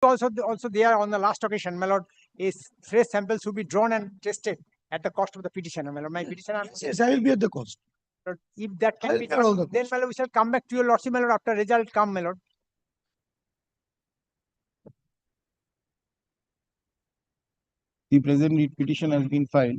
Also there on the last occasion, my lord, is fresh samples should be drawn and tested at the cost of the petitioner, my lord. My petitioner. Yes, I will be at the cost. If that can I'll be bear all done, the then my lord, we shall come back to your lordship, my lord, after result come, my lord. The present writ petition has been filed.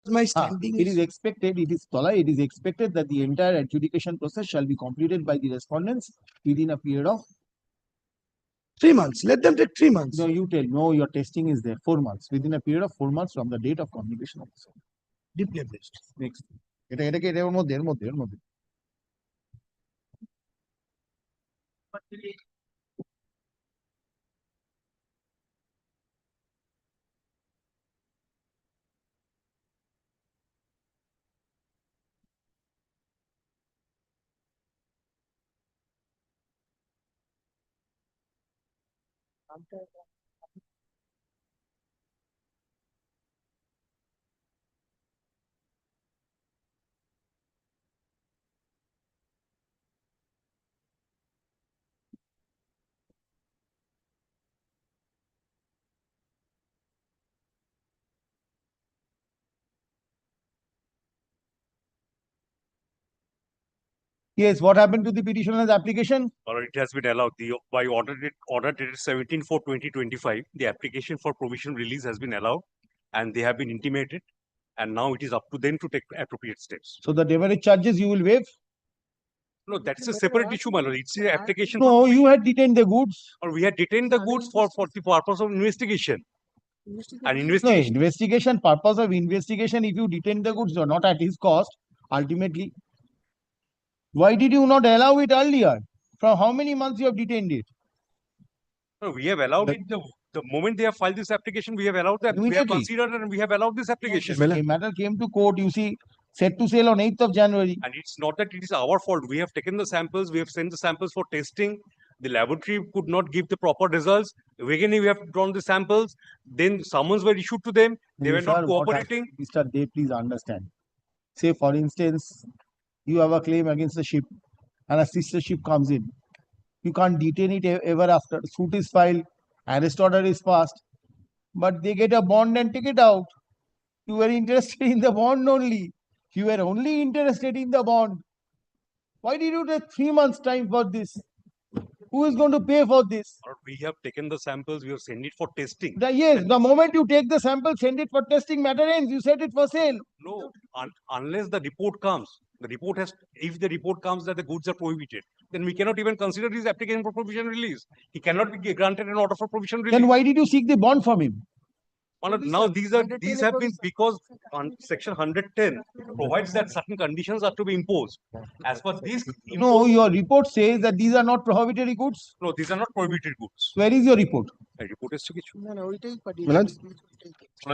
My standing It is expected, it is expected that the entire adjudication process shall be completed by the respondents within a period of, 3 months. Let them take 3 months. no, you tell, no, your testing is there, 4 months, within a period of 4 months from the date of communication of the same. Deeply abused. Next. এর মধ্যে। Yes, what happened to the petitioner's application? Or it has been allowed. By order dated 17/4/2025, the application for provisional release has been allowed, and they have been intimated, and now it is up to them to take appropriate steps. So the demurrage charges you will waive? No, that's a separate issue, my lord. It's an application. No, you had detained the goods. Or we had detained the goods for the purpose of investigation. And No, investigation. investigation, purpose of investigation, if you detain the goods or not at his cost, ultimately. Why did you not allow it earlier? From how many months you have detained it? No, we have allowed it the moment they have filed this application. We have allowed that. We have Immediately. considered and we have allowed this application. A matter came to court, you see, set to sale on 8th of January. And it's not that it is our fault. We have taken the samples. We have sent the samples for testing. The laboratory could not give the proper results. Again, we have drawn the samples. Then summons were issued to them. They were not Sir, what cooperating. Mr. Dey, please understand. Say, for instance, you have a claim against a ship and a sister ship comes in. You can't detain it ever after. Suit is filed, arrest order is passed, but they get a bond and take it out. You were interested in the bond only. You were only interested in the bond. Why did you take 3 months time for this? Who is going to pay for this? We have taken the samples. We have sent it for testing. Yes, the moment you take the sample, send it for testing, matter ends. You set it for sale. No, unless the report comes. The report has, if the report comes that the goods are prohibited, then we cannot even consider his application for provisional release. He cannot be granted an order for provisional release. Then why did you seek the bond from him? Now these have been because on section 110 provides that certain conditions are to be imposed. As per these, No, your report says that these are not prohibitory goods. no, these are not prohibited goods. Where is your report? The report is to get you. Milord,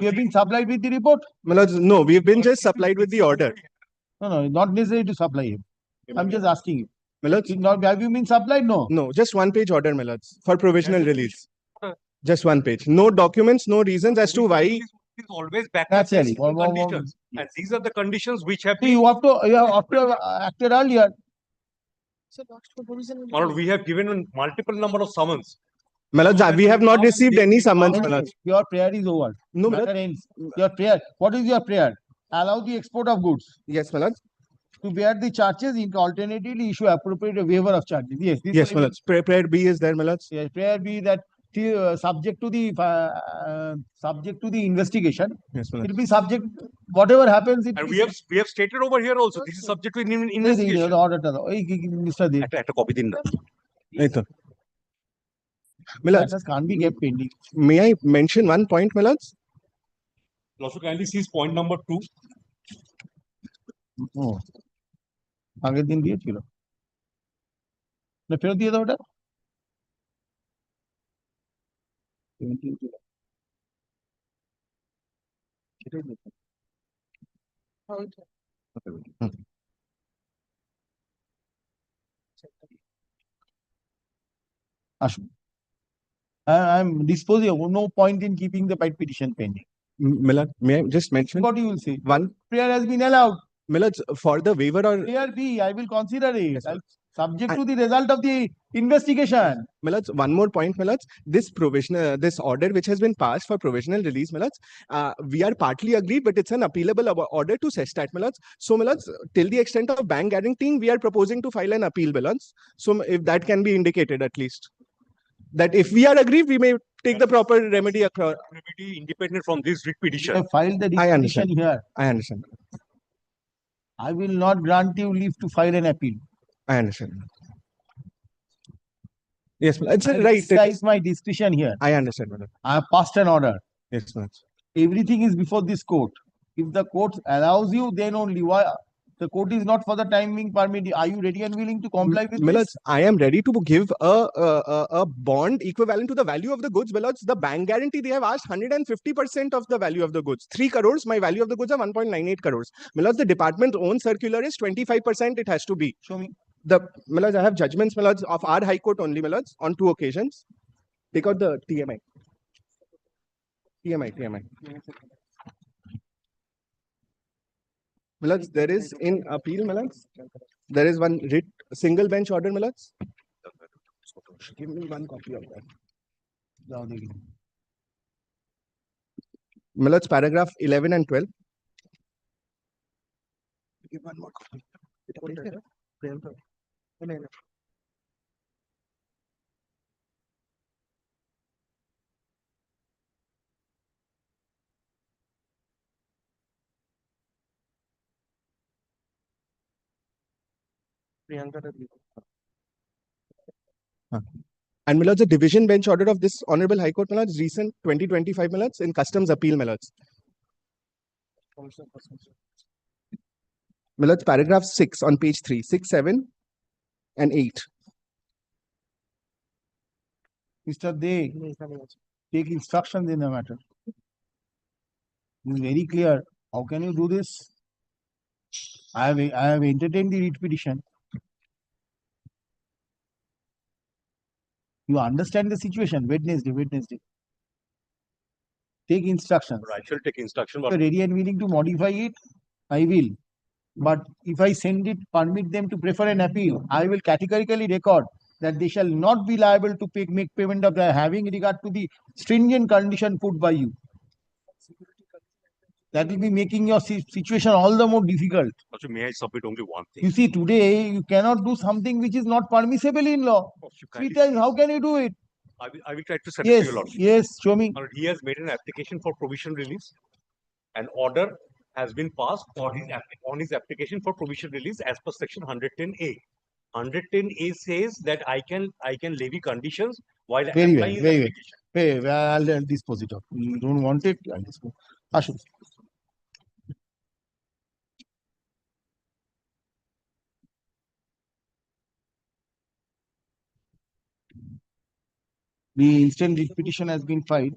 You have been supplied with the report? Milord, no, we've been just supplied with the order. No, not necessary to supply him. I'm just asking you. Milord, Have you been supplied? No. no, just 1-page order, Milord, for provisional release. Just 1 page. No documents, no reasons as to why. It is always backed up That's by it. certain conditions. And these are the conditions which have So been. you have to acted earlier. Milord, we have given multiple number of summons. Milord, we have not received any summons, Milord. Your prayer is over. No, Matter Milord. ends. Your prayer. What is your prayer? Allow the export of goods. Yes, Milord. To bear the charges, alternatively issue appropriate waiver of charges. Yes. This Yes, is- Milord. Prayer B is there, Milord. Yes, prayer be that subject to the investigation. Yes, It Milord. will be subject, whatever happens. It And will we have stated over here also. This is subject to be- investigation. the order to Mr. Dey. একটা copy দিন না। Milord, Matters can't be kept pending. may I mention one point, Milord? Also kindly sees point number 2. ও, আগের দিন দিয়েছিল না, ফেরত দিয়ে দাও ওটা। 17 July। সেটাই দেখো। আসুন। I'm disposing of no point in keeping the petition pending. Milord, may I just mention What you will say? one? Prayer has been allowed. Milord, for the waiver or Prayer B, I will consider it. Yes, sir. Subject to the result of the investigation. Milord, one more point, Milord. This this order which has been passed for provisional release, Milord, we are partly agreed, but it's an appealable order to SESTAT, Milord. So, Milord, till the extent of bank guaranteeing, we are proposing to file an appeal, Milord. So, if that can be indicated at least, that if we are agreed, we may take the proper remedy across. Remedy independent from this writ You petition. have filed the I petition understand. here. I understand. I will not grant you leave to file an appeal. I understand. Yes, my lord. It's I right. It exercise is, my discretion here. I understand, my lord. I have passed an order. Yes, my lord. Everything is before this court. If the court allows you, then only. Why? The court is not for the time being permitted. Are you ready and willing to comply with My this? lords, I am ready to give a bond equivalent to the value of the goods. My lords, the bank guarantee, they have asked 150% of the value of the goods. 3 crores, my value of the goods are 1.98 crores. My lords, the department's own circular is 25% it has to be. Show me. My lords, I have judgments, my lords, of our High Court only, my lords, on 2 occasions. Take out the TMI. TMI. My lords, there is in appeal, my lords, there is one writ, single bench order, my lords. Give me one copy of that. जाओ देखिए. My lords, paragraph 11 and 12. Give one more copy. And my lords, the division bench order of this Honorable High Court, my lords, recent 2025, my lords, in customs appeal, my lords. My lords, paragraph 6 on page 3, 6, 7, and 8. Mr. Dey, take instructions in the matter. It is very clear. How can you do this? I have entertained the writ petition. You understand the situation. Wednesday. Take instructions. I shall take instruction, If but you're ready and willing to modify it, I will. But if I send it, permit them to prefer an appeal, I will categorically record that they shall not be liable to make payment of the having regard to the stringent condition put by you. That will be making your situation all the more difficult. also, may I submit only one thing? You see, today you cannot do something which is not permissible in law. Of course, you 3 kindly- times, how can you do it? I will try to satisfy Yes, your lordship. yes, show me. My lord, he has made an application for provisional release. An order has been passed for his on his application for provisional release as per section 110A. 110A says that I can levy conditions while Very well, applying his very well. application. Hey, well, I'll dispose it of. You don't want it, I'll dispose. Ashu. The instant writ petition has been filed.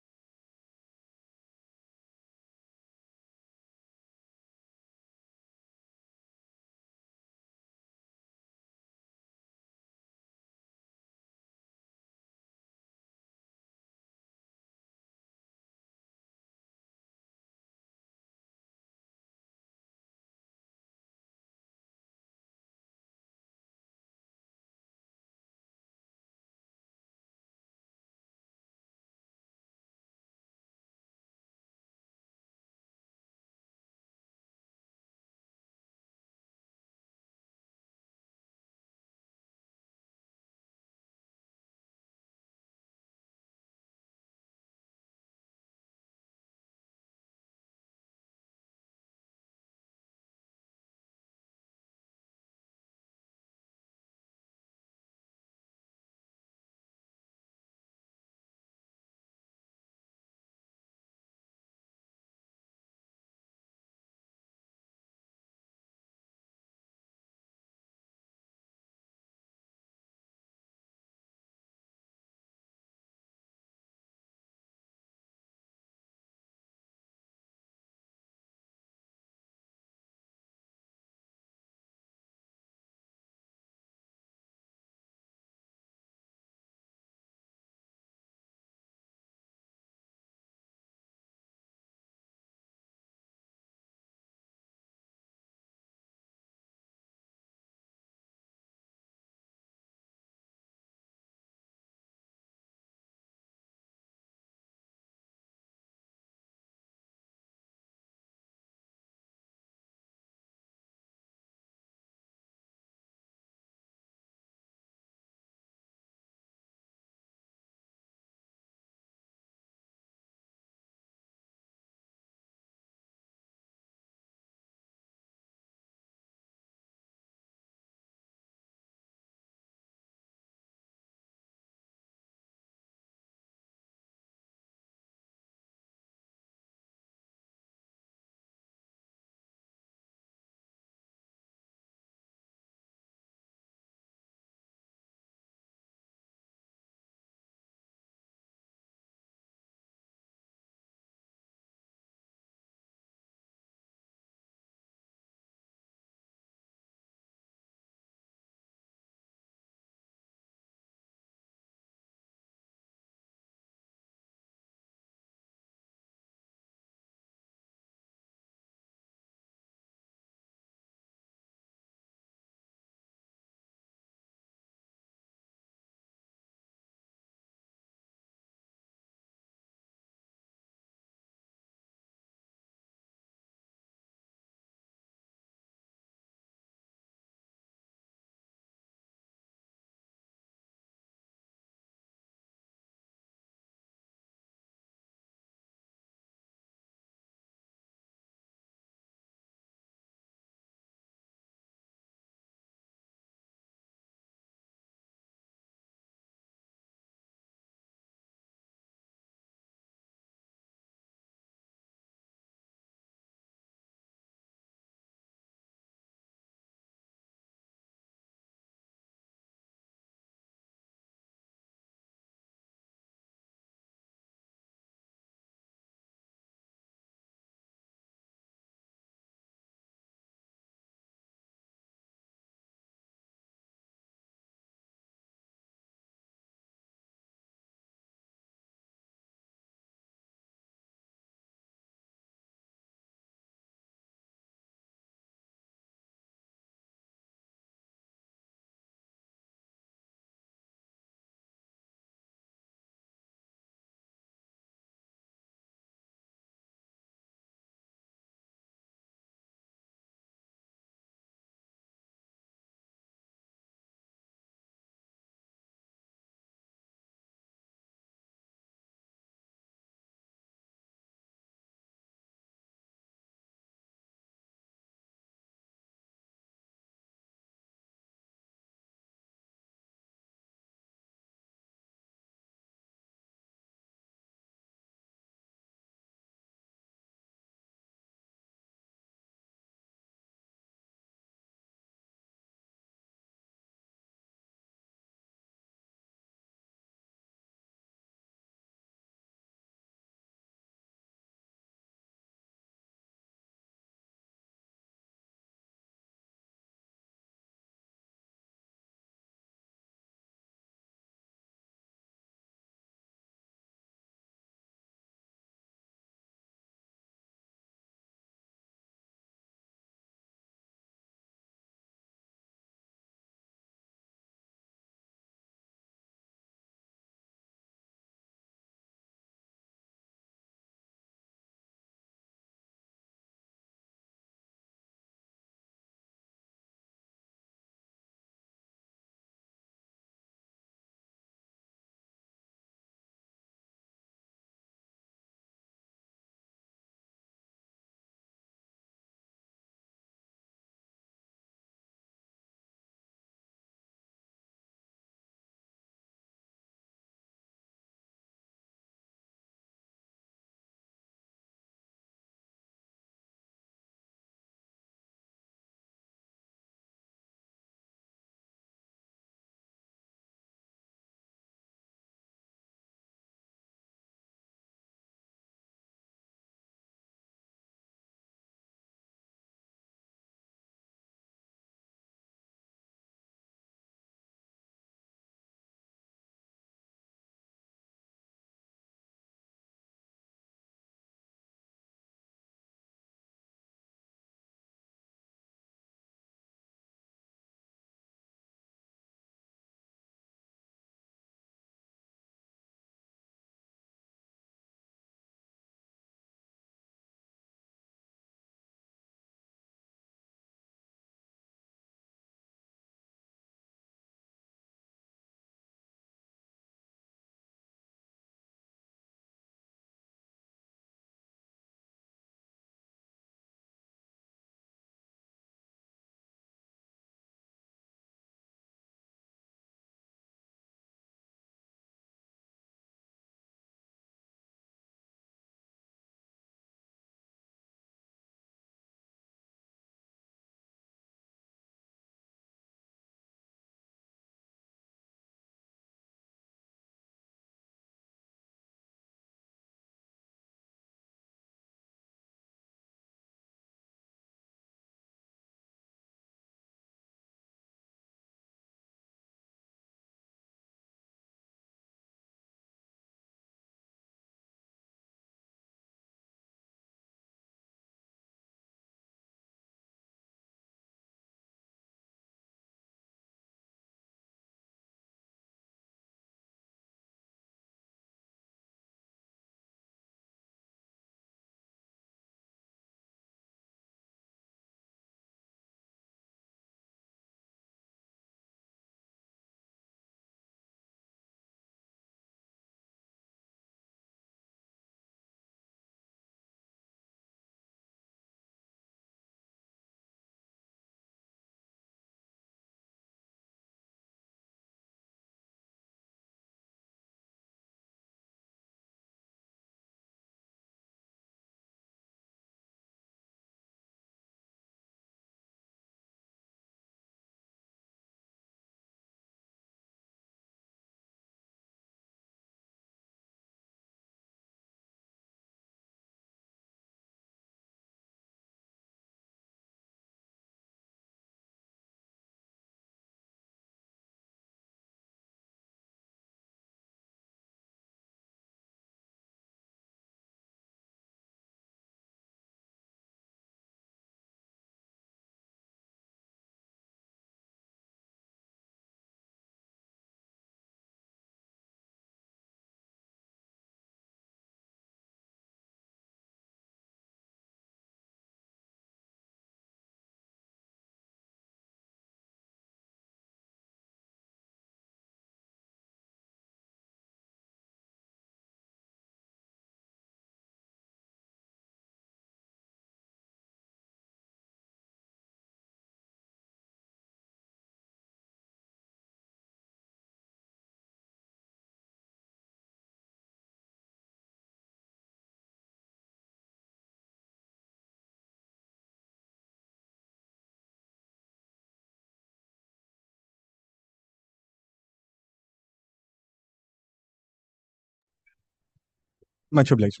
Much obliged.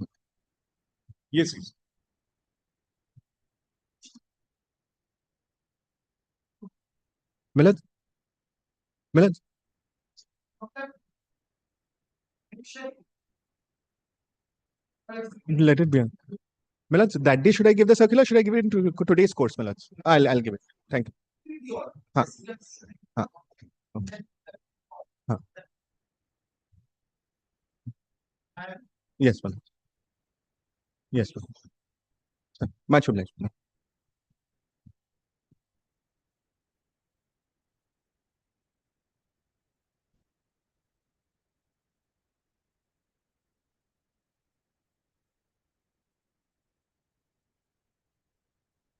Yes, yes. Milad. Milad. Let it be. Milad, that day should I give the circular? Should I give it into today's course, Milad? I'll give it. Thank you. Huh. Huh. Huh. Yes, Milad. Yes, Milad. Much obliged.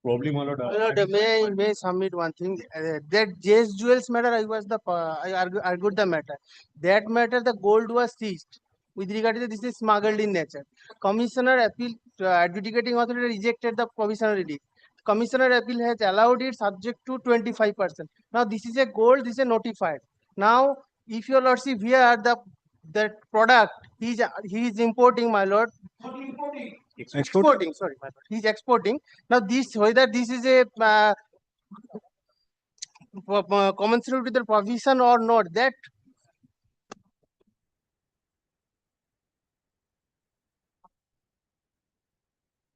Probably, my lord. May I submit one thing? That JS Jewels matter, I was the I argued the matter. That matter, the gold was seized. With regard to this is smuggled in nature. Commissioner appeal adjudicating authority rejected the provisional release. Commissioner appeal has allowed it subject to 25%. Now this is a gold, this is a notified. Now, if your lordship here that product he is importing, my lord. Exporting, sorry, my lord. He's exporting. Now, whether this is a commensurate with the provision or not, that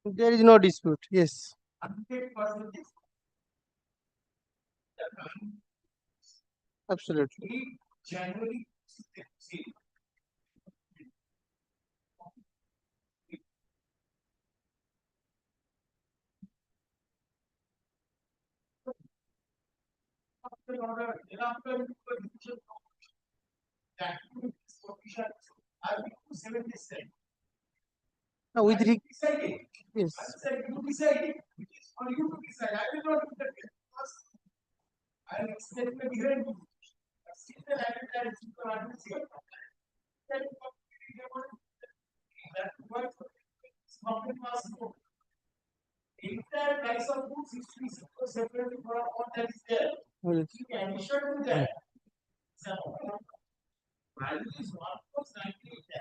there is no dispute. Yes. Absolutely. Now, with yes.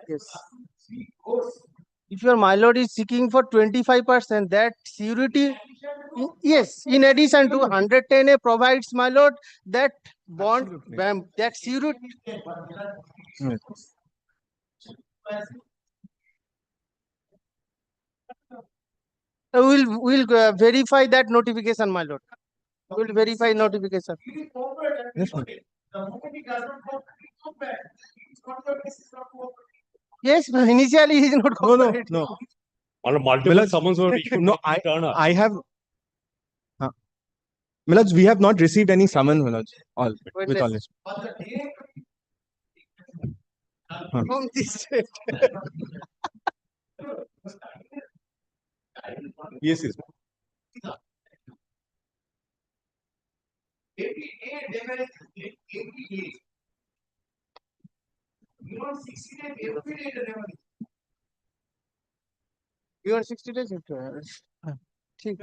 Yes. If your my lord is seeking for 25%, that security, yes, in addition to 110 A provides my lord that bond, that security. We'll verify that notification, my lord. We'll verify notification. Yes, ma'am. Yes, initially he is not cooperating. No. Multiple Milad, summons were issued. No, I have. Milad, we have not received any summon, Milad. With all this. From this state. Yes, yes. You are 60 days. ठीक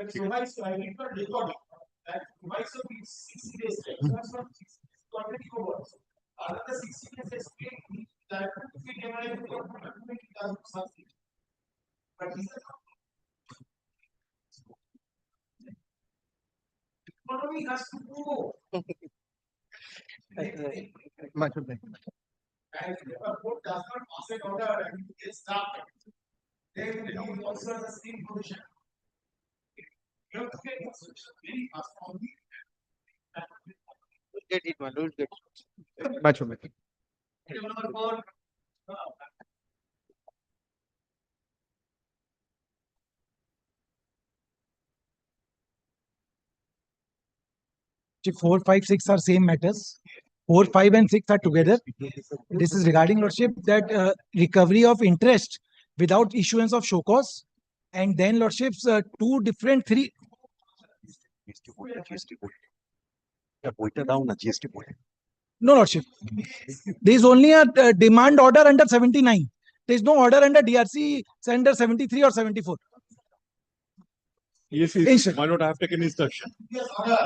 Much obliged. get it, man. We'll get it. Much obliged. Lordship, 4, 5, 6 are same matters. 4, 5 and 6 are together. This is regarding, Lordship, that recovery of interest without issuance of show cause. And then, Lordships, two different, three. No, Lordship. There is only a demand order under 79. There is no order under DRC under 73 or 74. Yes, yes. My lord, I have taken instruction.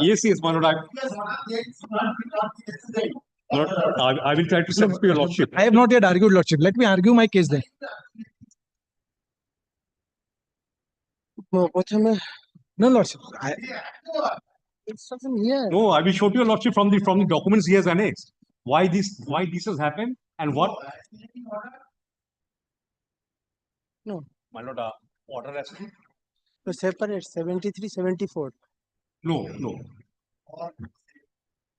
Yes, yes, my lord. I will try to satisfy your lordship. I have not yet argued, Lordship. Let me argue my case then. প্রথমে No, lordship, instruction here. No, I will show to your lordship from the documents he has annexed. Why this has happened and what? No. My lord, order has to. To separate 73, 74. No, no,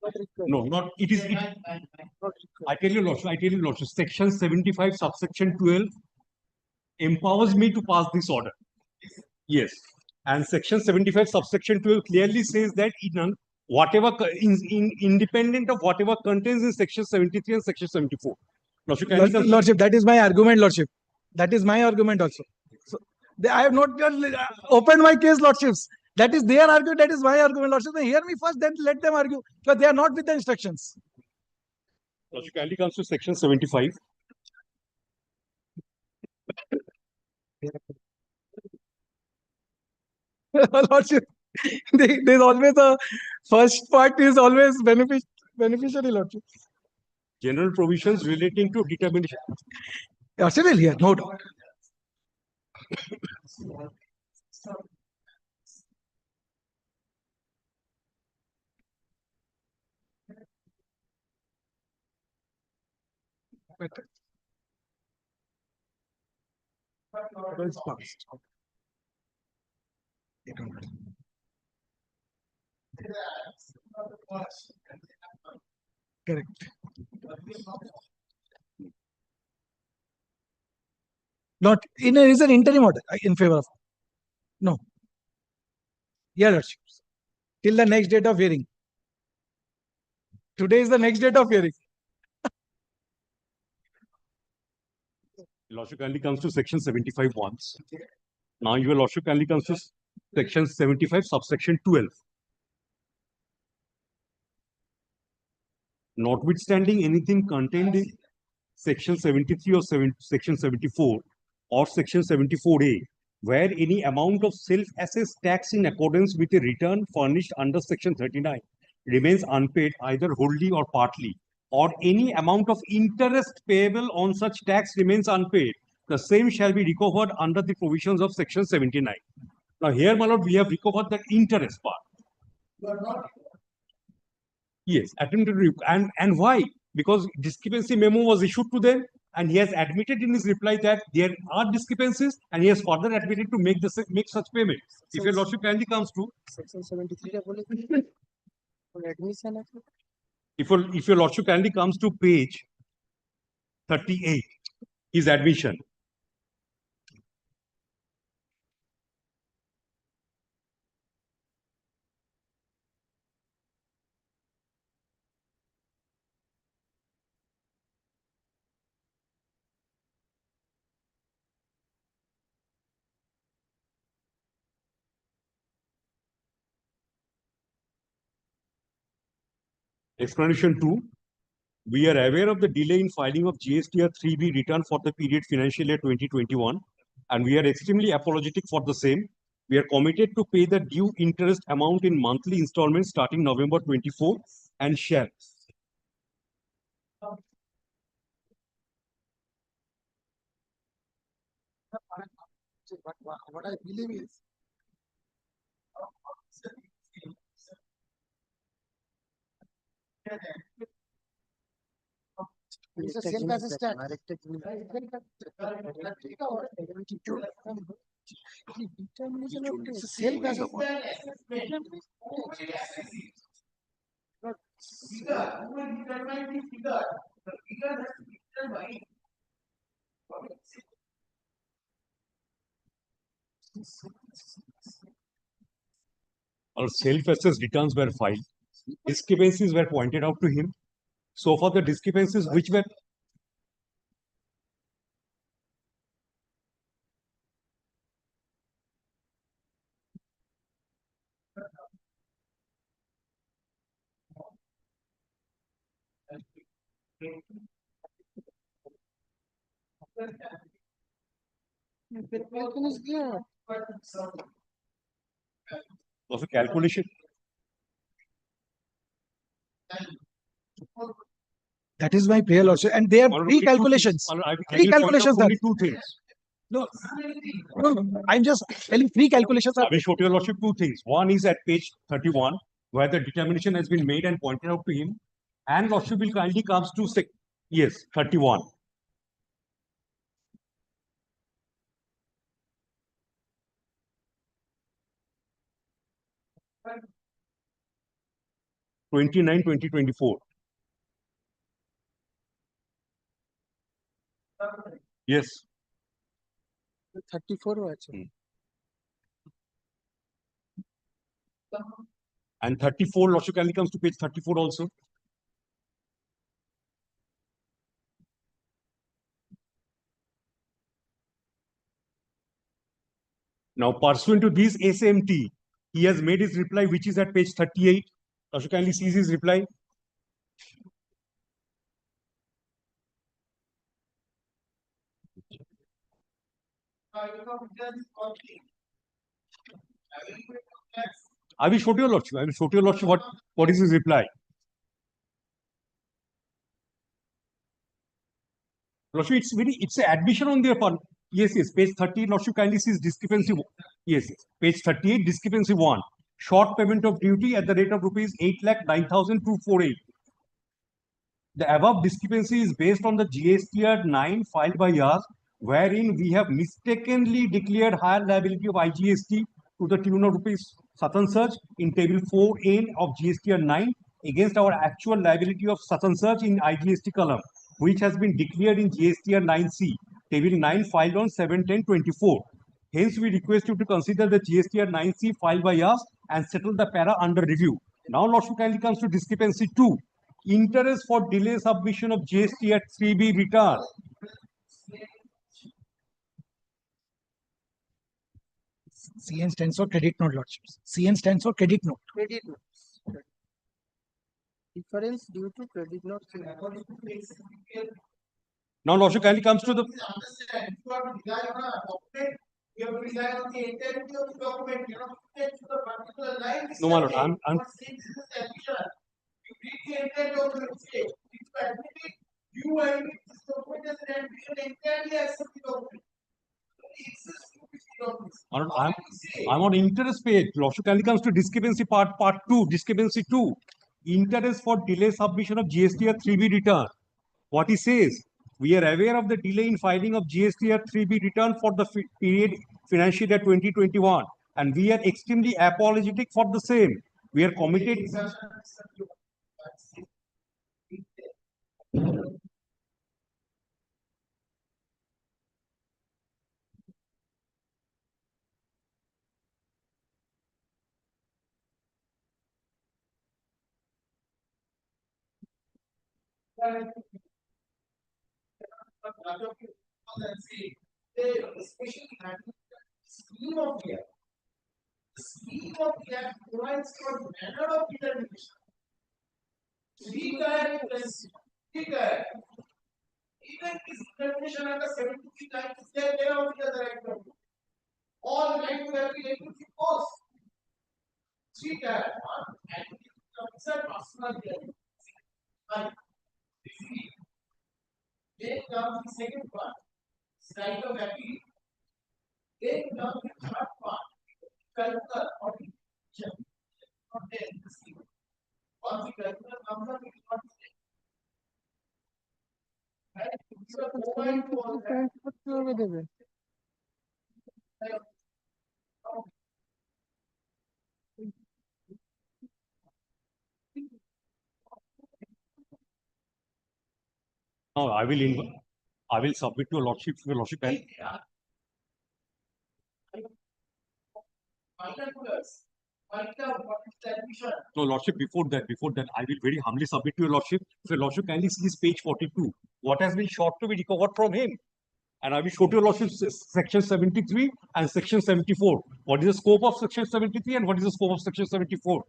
Not required. no, not, it is, Not required. I tell you lordship, section 75 subsection 12 empowers me to pass this order. Yes, and section 75 subsection 12 clearly says that whatever independent of whatever contains in section 73 and section 74. Lordship, kindly consider- lordship, that is my argument, lordship. That is my argument also. So I have not opened my case, lordships. That is their argument. That is my argument, lordship. They hear me first, then let them argue. Because they are not with the instructions. Lordship, kindly comes to section 75. Lordship, there's always a first part is always beneficiary, lordship. General provisions relating to determination. Lordship will hear, no doubt. But it's passed. They don't know. Correct. Not in a, is an interim order in favor of. No. Yeah, lordship. Till the next date of hearing. Today is the next date of hearing. Lordship kindly comes to section 75 once. Now your lordship kindly comes to section 75 subsection 12. Notwithstanding anything contained in section 73 or section 74 or section 74A, where any amount of self-assessed tax in accordance with a return furnished under section 39 remains unpaid either wholly or partly, or any amount of interest payable on such tax remains unpaid, the same shall be recovered under the provisions of section 79. Now here, my lord, we have recovered that interest part. Yes, attempted and why? Because discrepancy memo was issued to them, and he has admitted in his reply that there are discrepancies, and he has further admitted to make such payment. If your lordship kindly comes to Section 73 টা বলে for admission আছে if your lordship kindly comes to page 38, his admission. Explanation 2. We are aware of the delay in filing of GSTR 3B return for the period financial year 2021, and we are extremely apologetic for the same. We are committed to pay the due interest amount in monthly installments starting November 24 and shall. But what I believe is it's a self-assessed tax. Determination of it's a self-assessed. Our self-assessed returns were filed. Discrepancies were pointed out to him. So for the discrepancies which were of a calculation. That is my prayer, lordship. And they have Or three only two things. calculations. Or I Three will point out calculations only done. two things. No, I'm just telling three calculations I are. will show to your lordship two things. One is at page 31, where the determination has been made and pointed out to him. And lordship will kindly comes to yes, 31. '29, 2024. Yes. 34 আছে। And 34, lordship kindly comes to page 34 also. Now, pursuant to this SMT, he has made his reply, which is at page 38. Lordship kindly sees his reply. I will show to your lordship. I will show to your lordship what is his reply. Lordship, it's an admission on their part. Yes, page 30, lordship kindly sees discrepancy. Yes, page 38, discrepancy 1. Short payment of duty at the rate of rupees 8,09,248. The above discrepancy is based on the GSTR 9 filed by us, wherein we have mistakenly declared higher liability of IGST to the tune of rupees such and such in table 4N of GSTR 9 against our actual liability of such and such in IGST column, which has been declared in GSTR 9C, table 9 filed on 7/10/24. Hence, we request you to consider the GSTR 9C filed by us and settle the para under review. Now, lordship kindly comes to discrepancy 2. Interest for delay submission of GST at 3B return. CN stands for credit note, lordships. CN stands for credit note. Credit notes. Difference due to credit note. Now, lordship kindly comes to the. No, my lord, I'm You and this document as an admission entirely accept the document. I'm on interest page. Lordship kindly comes to discrepancy part 2, discrepancy 2. Interest for delay submission of GST at 3B return. What he says, we are aware of the delay in filing of GST at 3B return for the period financial year 2021, and we are extremely apologetic for the same. We are committed. Scheme of the act. The scheme of the act provides for manner of determination. Even this determination under 73 times is there of the other act. All right to have been able to force. Three times and officer personal hearing. Then comes the second part, strike of appeal. Then comes the third part, Calcutta or not there in the scheme. Once the Calcutta comes up, it is not there. Right? So, mobile to all that. No, I will submit to your lordship. Your lordship and no, lordship, before that, I will very humbly submit to your lordship. So, your lordship kindly sees page 42. What has been sought to be recovered from him? And I will show to your lordship section 73 and section 74. What is the scope of section 73 and what is the scope of section 74?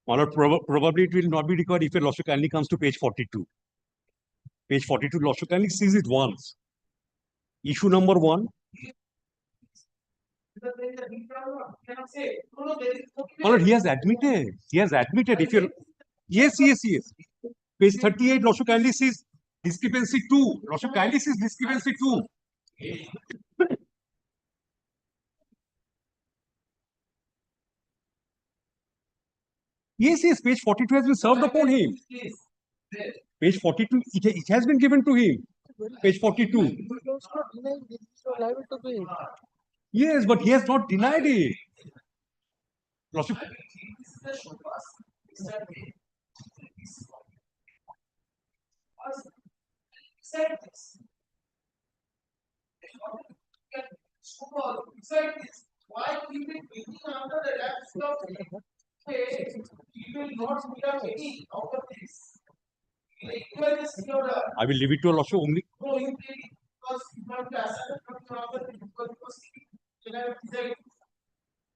My lord, probably it will not be required if your lordship kindly comes to page 42. Page 42, lordship kindly sees it once. Issue number 1. My lord, he has admitted. He has admitted. If you yes. Page 38, lordship kindly sees discrepancy 2. Lordship kindly sees discrepancy 2. Yes, page 42 has been served upon him. Page 42, it has been given to him. Page 42. Yes, but he has not denied it. Lordship. Why keep it waiting after the lapse of he will not become any out of this. I will leave it to a lordship only.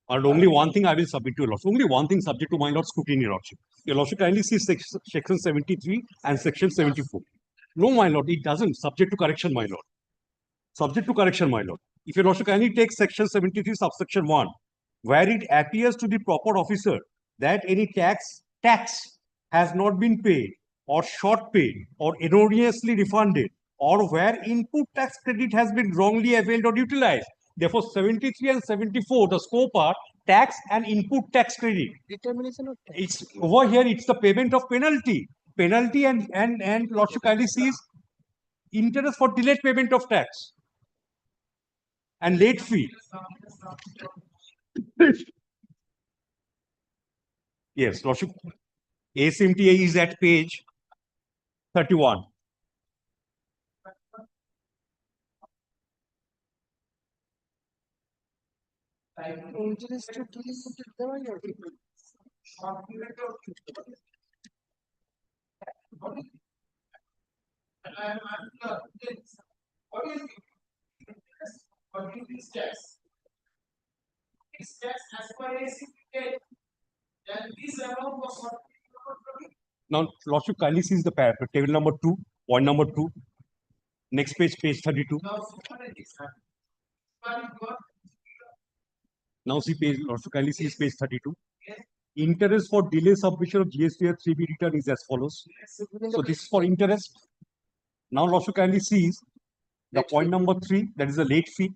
And only one thing I will submit to your lordship. Only one thing subject to my lord scrutiny, lordship. Your lordship kindly sees section 73 and section 74. No, my lord, it doesn't. Subject to correction, my lord. Subject to correction, my lord. If your lordship kindly takes section 73, subsection 1, where it appears to the proper officer that any tax has not been paid or short paid or erroneously refunded, or where input tax credit has been wrongly availed or utilized. Therefore, 73 and 74, the scope are tax and input tax credit. Determination of tax. It's over here, it's the payment of penalty. Penalty and lordship kindly sees interest for delayed payment of tax and late fee. Yes, lordship. ASMTA is at page 31. Interest to Now, lordship kindly sees the table number 2, point number 2. Next page, page 32. Now see page, lordship kindly sees page 32. Interest for delay submission of GST 3B return is as follows. So this is for interest. Now lordship kindly sees the point number 3, that is a late fee.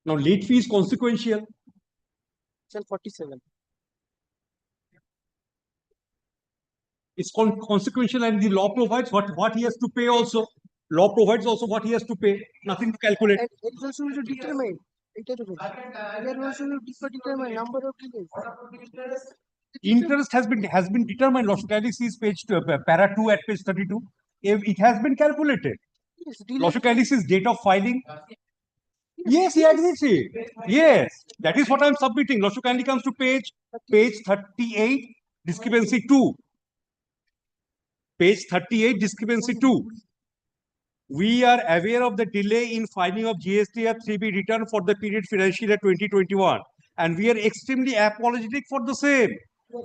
Now late fee is consequential. 47. It's consequential, and the law provides what he has to pay also. Law provides also what he has to pay. Nothing to calculate. And it is also to determine. There also to determine number of delays. Interest has been determined. Lordship kindly sees page 2, para 2 at page 32. It has been calculated. Yes, delay. Lordship kindly sees date of filing. Yes, he admits it. Yes, that is what I am submitting. Lordship kindly comes to page 38, discrepancy 2. Page 38, discrepancy 2. We are aware of the delay in filing of GST 3B return for the period financial year 2021, and we are extremely apologetic for the same.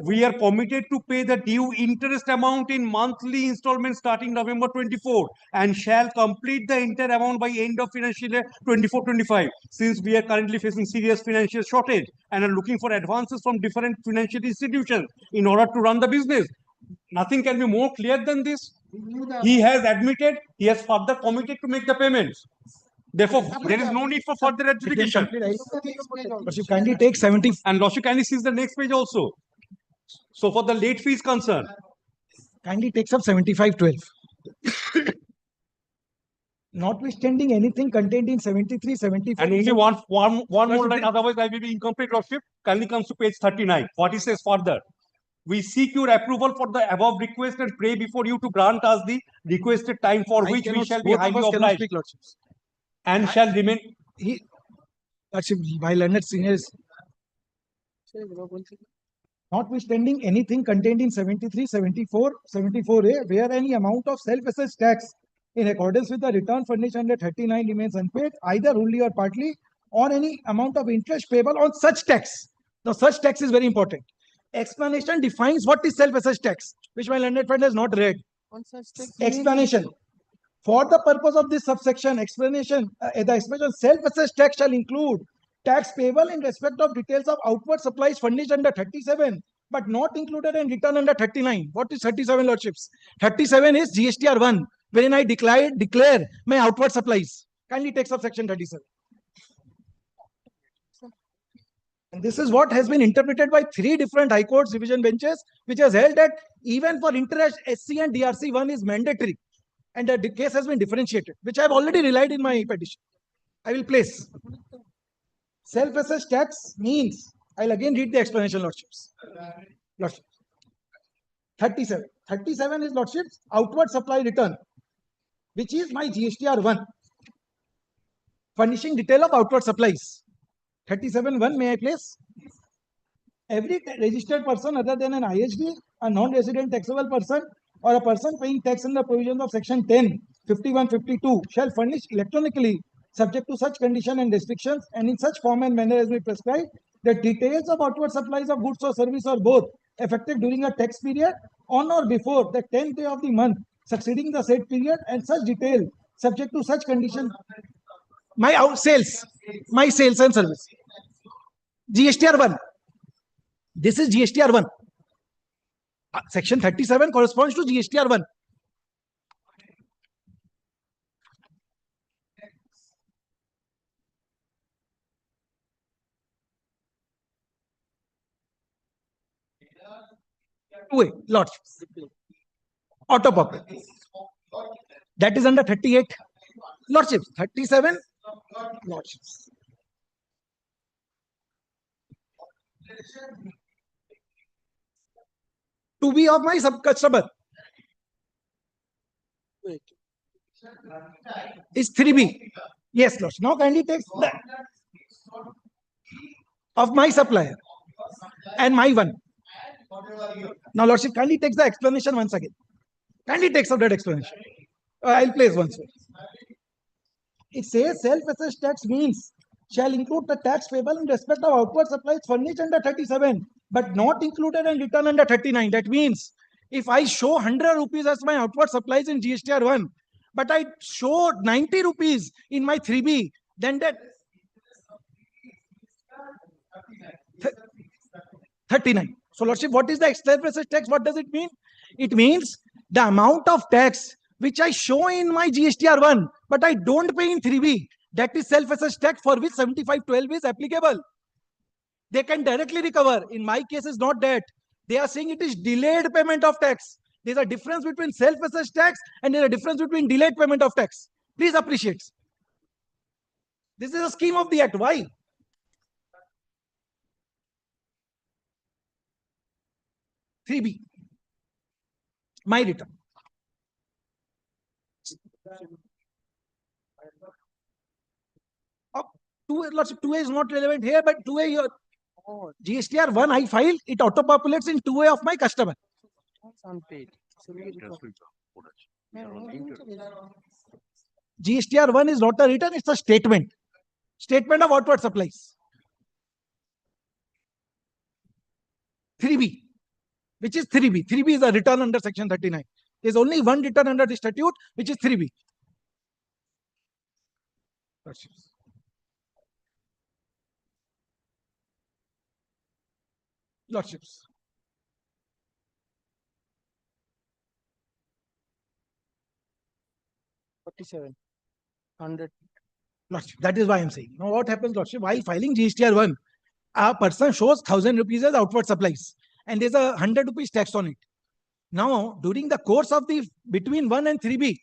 We are committed to pay the due interest amount in monthly installments starting November 24 and shall complete the entire amount by end of financial year 24-25. Since we are currently facing serious financial shortage and are looking for advances from different financial institutions in order to run the business. Nothing can be more clear than this. He has admitted, he has further committed to make the payments. Therefore, there is no need for further adjudication. Lordship kindly take 70. And lordship kindly sees the next page also. So for the late fee is concerned, Kindly takes up 7512. Notwithstanding anything contained in 73, 74. and only one more line, otherwise I will be incomplete, lordship. Kindly comes to page 39. What he says further. We seek your approval for the above request and pray before you to grant us the requested time for which we shall be highly obliged and shall remain. Lordship, my learned seniors, notwithstanding anything contained in 73, 74, 74A, where any amount of self-assessed tax in accordance with the return furnished under 39 remains unpaid, either wholly or partly, or any amount of interest payable on such tax Now, such tax is very important. Explanation defines what is self-assessed tax, which my learned friend has not read. On such tax means- Explanation. For the purpose of this subsection, explanation, the expression self-assessed tax shall include tax payable in respect of details of outward supplies furnished under 37, but not included in return under 39. What is 37, lordships? 37 is GSTR1, wherein I declare my outward supplies. Kindly take subsection 37. And this is what has been interpreted by 3 different High Courts division benches, which has held that even for interest, SC and DRC1 is mandatory. And the case has been differentiated, which I have already relied in my petition. I will place. Self-assessed tax means, I'll again read the explanation, lordships. Lordships. 37. 37 is, lordships, outward supply return, which is my GSTR1. Furnishing detail of outward supplies. 37(1), may I place? Every registered person other than an IHD, a non-resident taxable person, or a person paying tax under provisions of section 10, 51, 52 shall furnish electronically, subject to such condition and restrictions, and in such form and manner as may prescribe, the details of outward supplies of goods or service or both effective during a tax period on or before the 10th day of the month succeeding the said period, and such detail subject to such condition. My sales and service. GSTR1. This is GSTR1. Section 37 corresponds to GSTR1. Wait, lots. Auto popper. That is under 38. Lordships. 37. Lordships. To be of my sub-customer is 3B. Yes, Lord. Now kindly take that of my supplier and my one. Now, Lordship, kindly takes the explanation once again. Kindly takes out that explanation. I'll place once more. It says self-assessed tax means shall include the tax payable in respect of outward supplies furnished under 37, but not included in return under 39. That means if I show 100 rupees as my outward supplies in GSTR1, but I show 90 rupees in my 3B, then that 39. So, Lordship, what is the self-assessed tax? What does it mean? It means the amount of tax which I show in my GSTR1, but I don't pay in 3B. That is self-assessed tax for which 7512 is applicable. They can directly recover. In my case, is not that. They are saying it is delayed payment of tax. There's a difference between self-assessed tax and there's a difference between delayed payment of tax. Please appreciate. This is a scheme of the act. Why? (3B). My return. Lots of 2A is not relevant here, but 2A your GSTR1 I file, it auto-populates in 2A of my customer. Unpaid. GSTR1 is not a return, it's a statement. Statement of outward supplies. 3B, which is 3B. 3B is a return under section 39. There's only one return under the statute, which is 3B. Lordships. $47. 100. Lordship. That is why I'm saying. Now, what happens, Lordship? While filing GSTR1, a person shows 1,000 rupees as outward supplies, and there's a 100 rupees tax on it. Now, during the course of the between 1 and 3B,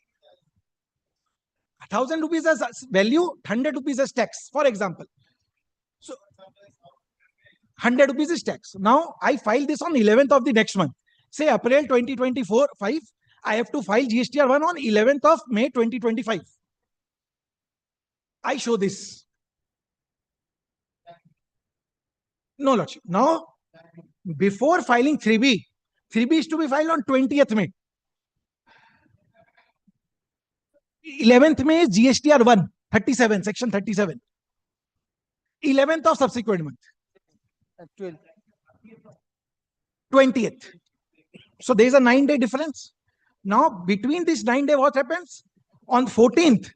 1,000 rupees as value, 100 rupees as tax, for example. So, 100 rupees is tax. Now, I file this on 11th of the next month. Say April 2024, 5. I have to file GSTR1 on 11th of May 2025. I show this. No, Lordship. Now, before filing 3B, 3B is to be filed on 20th May. 11th May is GSTR1, 37, section 37. 11th of subsequent month. Actual. 20th. So there is a 9-day difference. Now between this 9 day, what happens? On 14th,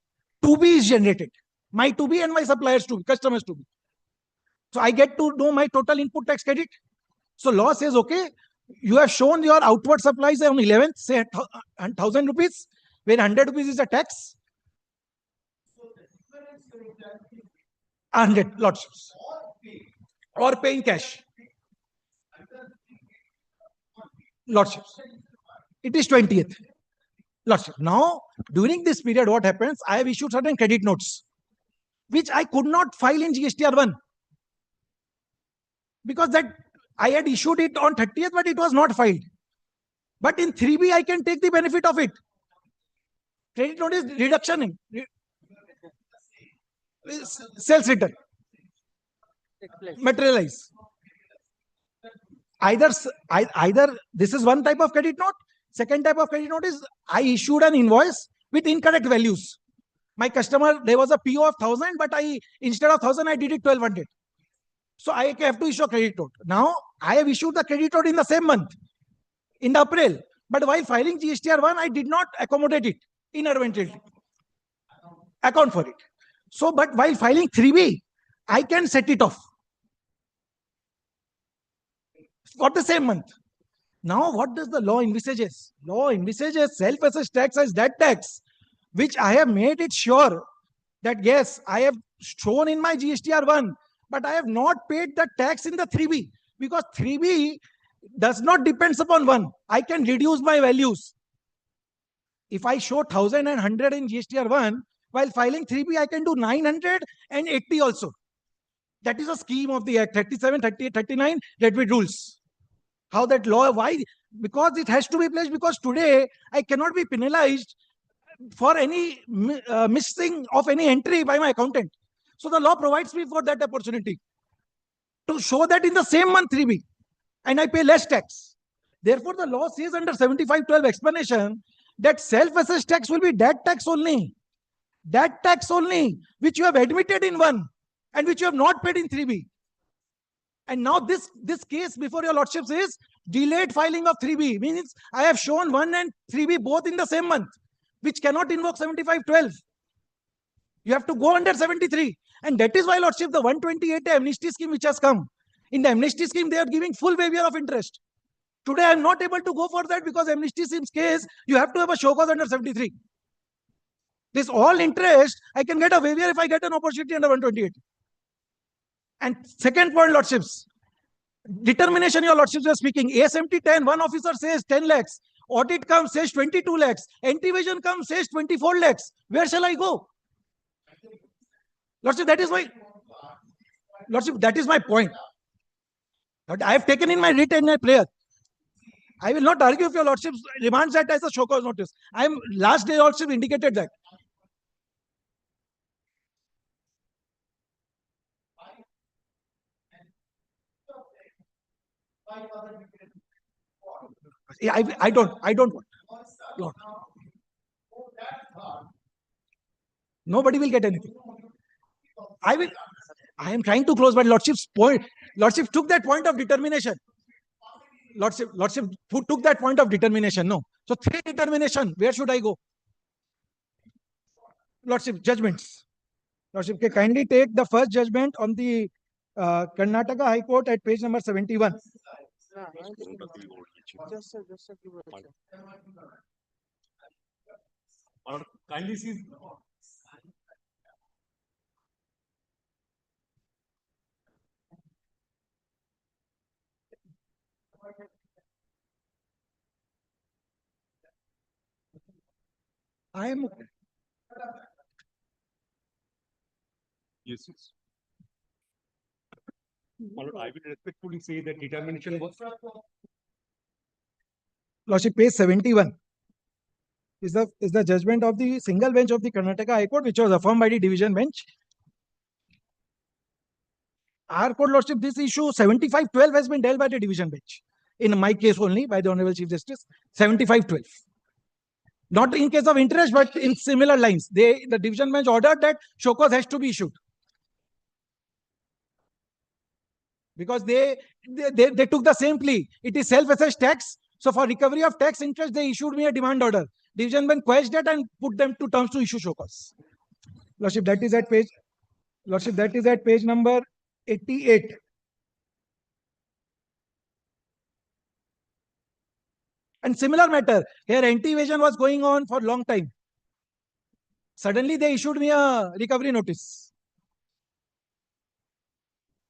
2B is generated. My 2B and my suppliers 2B, customers 2B. So I get to know my total input tax credit. So law says, okay, you have shown your outward supplies on 11th, say 1,000 rupees, when 100 rupees is a tax. 100 lots. Or paying cash. Lordships. It is 20th. Lordship. Now, during this period, what happens? I have issued certain credit notes, which I could not file in GSTR1. Because that I had issued it on 30th, but it was not filed. But in 3B, I can take the benefit of it. Credit note is reduction in sales return. Materialize. Either this is one type of credit note. Second type of credit note is I issued an invoice with incorrect values. My customer, there was a PO of 1,000, but instead of 1,000, I did it 1,200. So I have to issue a credit note. Now I have issued the credit note in the same month, in the April. But while filing GSTR1, I did not accommodate it inadvertently. Account for it. So, but while filing 3B, I can set it off for the same month. Now, what does the law envisages? Law envisages self-assessed tax as that tax, which I have made it sure that yes, I have shown in my GSTR1, but I have not paid the tax in the 3B, because 3B does not depend upon 1. I can reduce my values. If I show 1,000 and 100 in GSTR1, while filing 3B, I can do 980 also. That is a scheme of the Act 37, 38, 39, Redwood rules. How that law, why? Because it has to be placed, because today I cannot be penalized for any missing of any entry by my accountant. So the law provides me for that opportunity to show that in the same month 3B and I pay less tax. Therefore, the law says under 7512 explanation that self-assessed tax will be that tax only. That tax only, which you have admitted in 1 and which you have not paid in 3B. And now this case before your lordships is delayed filing of 3B. Means I have shown 1 and 3B both in the same month, which cannot invoke 7512. You have to go under 73. And that is why, lordship, the 128 amnesty scheme which has come. In the amnesty scheme, they are giving full waiver of interest. Today, I am not able to go for that because amnesty scheme's case, you have to have a show cause under 73. This all interest, I can get a waiver if I get an opportunity under 128. And second point, lordships, determination, your lordships are speaking. ASMT 10, one officer says 10 lakhs. Audit comes, says 22 lakhs. Anti-evasion comes, says 24 lakhs. Where shall I go? Lordship, that is why. Lordship, that is my point. But I have taken in my writ and my prayer. I will not argue if your lordship demands that as a show cause notice. I am last day lordship indicated that. Yeah, I don't want. Lord. Nobody will get anything. I am trying to close, but lordship's point. Lordship took that point of determination. Lordship took that point of determination. No. So 3 determination. Where should I go? Lordship, judgments. Lordship, kindly take the first judgment on the Karnataka High Court at page number 71. Kindly see. I am. Yes. I will respectfully say that determination was. Lordship, page 71 is the judgment of the single bench of the Karnataka High Court, which was affirmed by the division bench. Our court, lordship, this issue 7512 has been dealt by the division bench. In my case only, by the Honorable Chief Justice, 7512. Not in case of interest, but in similar lines. The division bench ordered that show cause has to be issued. because they took the same plea. It is self-assessed tax. So for recovery of tax interest, they issued me a demand order. Division bench quashed that and put them to terms to issue show cause. Lordship, that is at page number 88. And similar matter, here anti-evasion was going on for a long time. Suddenly they issued me a recovery notice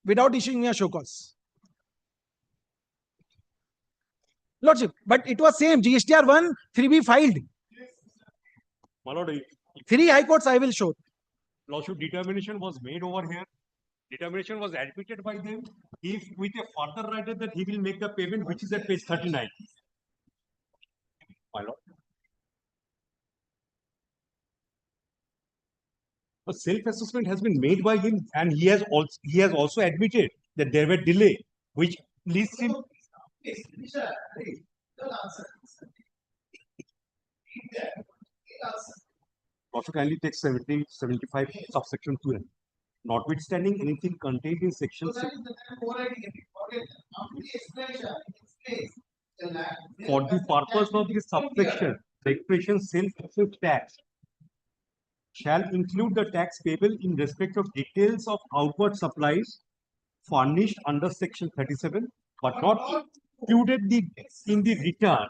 without issuing me a show cause. Lordship, but it was same, GSTR 1, 3B filed. My lord, 3 high courts I will show. lawsuit determination was made over here. Determination was admitted by them. If with a further rider that he will make the payment, which is at page 39. My lord. A self-assessment has been made by him, and he has also admitted that there were delay, which leads him. Also kindly take 1775 subsection 2. Notwithstanding anything contained in section 6. For the purpose of this subsection, the expression self-assessed tax shall include the tax payable in respect of details of outward supplies furnished under section 37, but not included in the return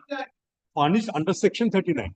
furnished under section 39.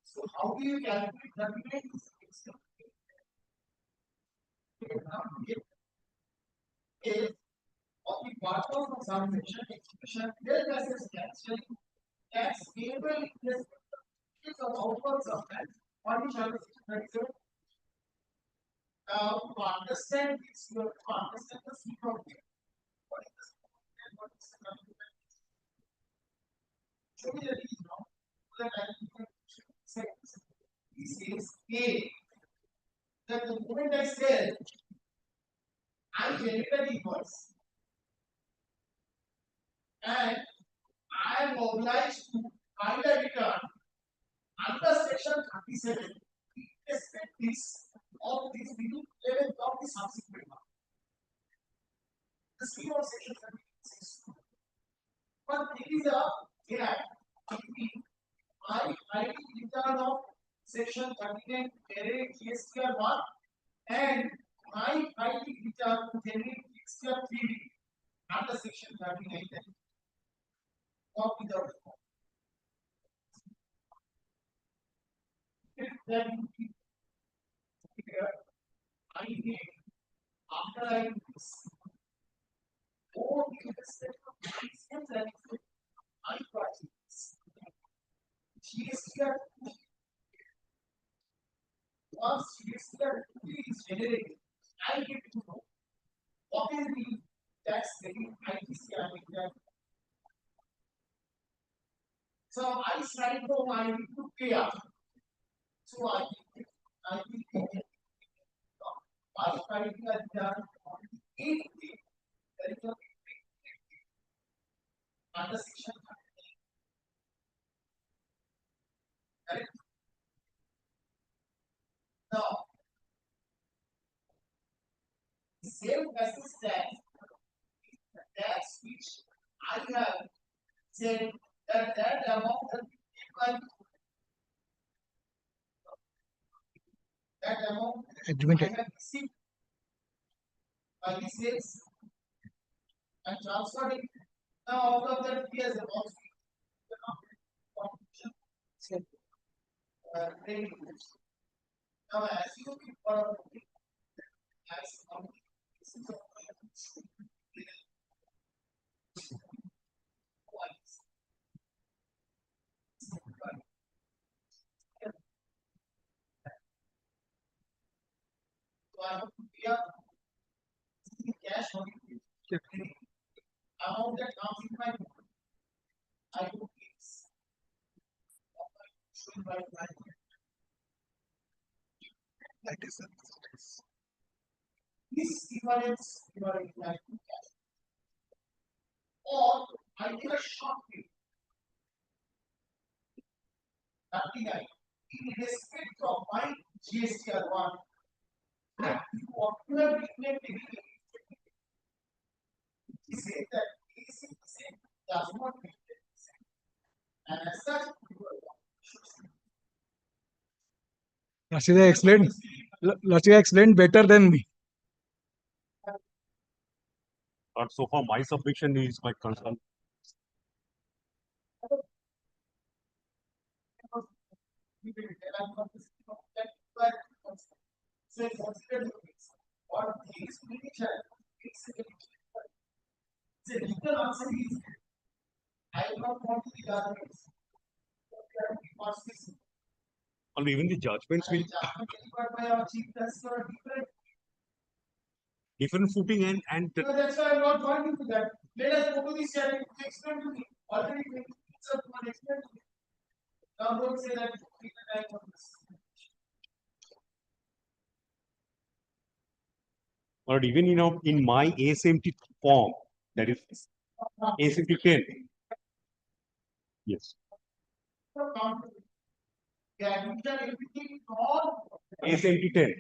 So how do you calculate 39? If of the part of subsection expression there versus tax payable is of outward supply on the shall to understand this, you have to understand the scheme of it. What is the scheme of it and what is the show me the reason now so that I can say this is A. That the moment I said I generate the invoice and I am obliged to file a return under section 37. Expect this of this being level of the subsequent one. The scheme of section 36. But it is a gap between my filing return of section 39 generate GSTR 1 and my filing return to generate GSTR 3 under section 39. Not without then I need after I do this, all the respect of my that I practice GSTR once GSTR is generated, I get to know what is the tax saving ITC I make. So I slide for my need to pay up. So I will pay. I find that done on 8 day. There is a under section. Correct? Now, the same basis tax which I have said that amount will be equal to that amount Agreement. I have received by the sales and transferred it. Now out of that he has about now as you for as So I have to pay up in cash or in amount that comes in my book. I will fix. That is This equivalence like to cash. Or I take a short pay. 39 in respect of my GSTR1 and whatever reflected he said that AC does not reflect the same. And as such, Rashida explained better than me. But so far, my submission is my concern. so consider what the expenditure is the legal answer is I will not want to the arguments. And even the judgments will different footing and So that's why I'm not going into that. Let us go to this channel to explain to me. Already it's up to explain to me. Now don't say that take the time for this. or even in my A70 form, that is A70 10. Yes. Yeah, you can everything all A70 10.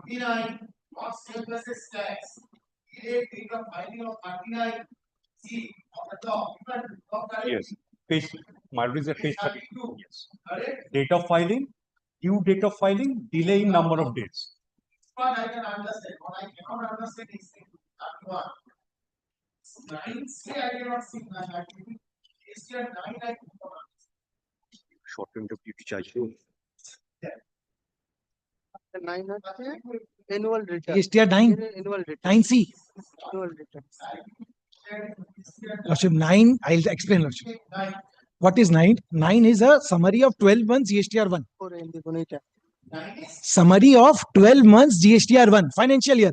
39, not services tax. Delay take a filing of 39. See, on the top, Yes. Page might is at page 30. 32. Yes. Correct? Date of filing, due date of filing, delay in number of days. What I can understand, what I cannot understand is 31. 9, say I cannot see 9, I can is there 9 I can Short term of duty charge. The 9 annual return. GSTR 9, Annual return. 9C. Annual return. Lordship 9, I'll explain, Lordship. What is 9? 9 is a summary of 12 months GSTR 1. Summary of 12 months GSTR 1, financial year.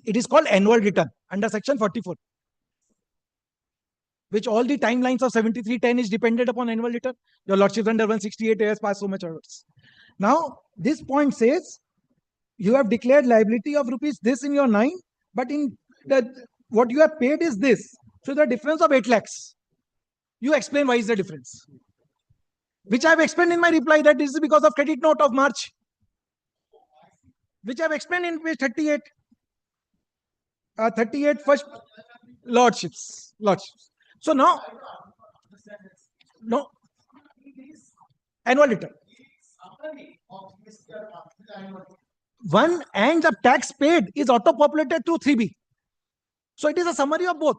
It is called annual return under section 44. Which all the timelines of 7310 is dependent upon annual return. Your Lordship under 168 has passed so much orders. Now, this point says, you have declared liability of rupees this in your 9, but in the what you have paid is this. So the difference of 8 lakhs. You explain why is the difference. Which I have explained in my reply that this is because of credit note of March. Which I have explained in page 38. 38 first lordships. So now, no, annual return. One and the tax paid is auto-populated through 3B. So it is a summary of both.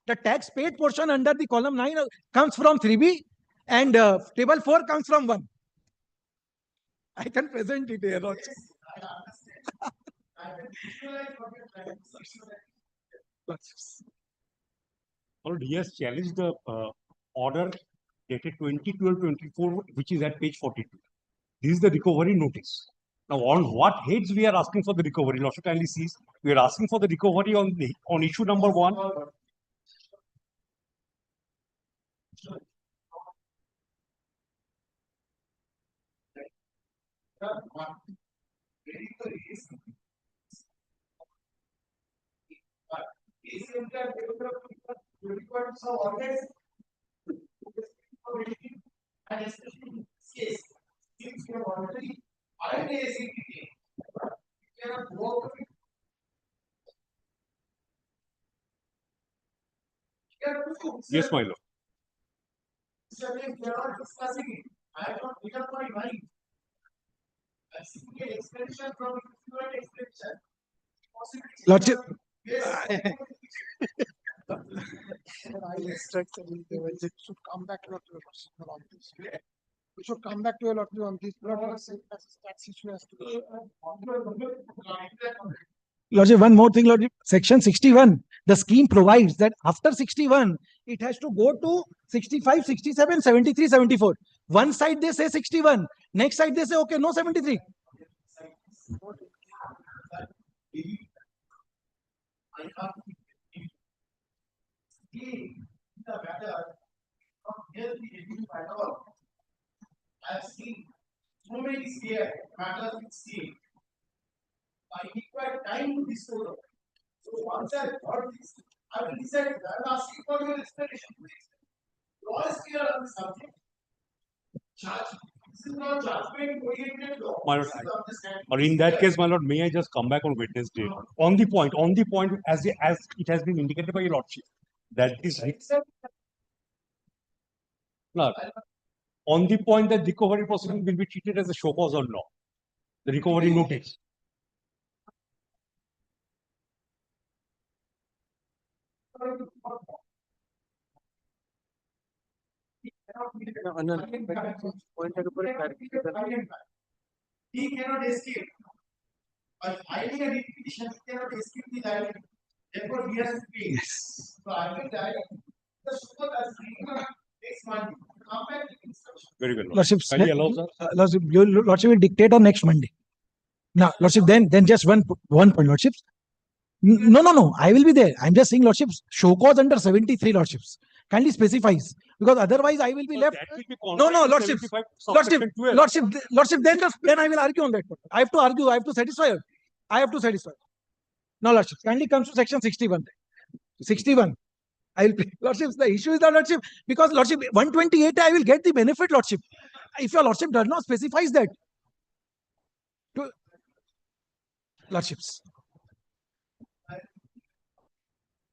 The tax paid portion under the column 9 comes from 3B and table 4 comes from 1. I can present it here. Already he has challenged the order dated 20/12/24, which is at page 42. This is the recovery notice. Now, on what heads we are asking for the recovery? Lordship kindly sees. We are asking for the recovery on issue number 1. And especially in this case, since you have already filed a ACPT, you cannot go over it. Yes, my lord. Sir, we are not discussing it. I have not made up my mind. I simply extension from fluent extension. Lordship. Yes. We should come back to your lordship on this. We should come back to your lordship on this. Tax issue has to be. Lordship, one more thing, Lordship. Section 61, the scheme provides that after 61, it has to go to 65, 67, 73, 74. One side they say 61, next side they say, okay, no 73. I've seen so many CA matters with CA. I require time to dispose of it. So once I got this, I will decide. I will ask you for your explanation. Law is clear on the subject. Charge. This is not judgment oriented law. My lord, or in that case, my lord, may I just come back on Wednesday on the point, as it has been indicated by your lordship, that is no, on the point that recovery proceeding will be treated as a show cause or law, the recovery notice. He cannot escape. By filing a repetition, he cannot escape the liability. Therefore, he has to pay. Yes. So I will die. The super has next month. Come back with instruction. Very well, lord. Lordship, Kindly allow, sir. Lordship will dictate on next Monday. Now, Lordship, then just one point, Lordships. No. I will be there. I'm just saying, Lordships, show cause under 73, Lordships. Kindly specifies. Because otherwise I will be left. That will be No, contrary to Lordship. 75 Lordship, subsection 12. Lordship, then I will argue on that point. I have to argue, I have to satisfy her. I have to satisfy. No, Lordship, kindly comes to section 61. 61. I will pay. Lordship, the issue is that, Lordship, because Lordship, 128, I will get the benefit, Lordship. If your Lordship does not specify that. Lordships.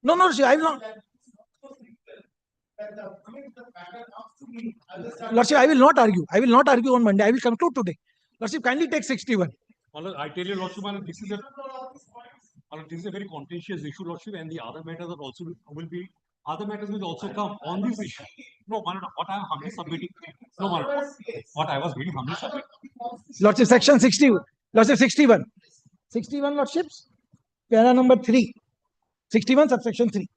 No, Lordship, I will not. Lordship, I will not argue. I will not argue on Monday. I will conclude today. Lordship, kindly take 61. I tell you, Lordship, this is a very contentious issue, Lordship, and the other matters are also will be. Other matters will also come on this issue. No, my lord, what I am humbly submitting. No, my lord, what I was very humbly submitting. Lordship, section 60. Lordship, 61. 61, Lordships. Para number 3. 61, subsection 3.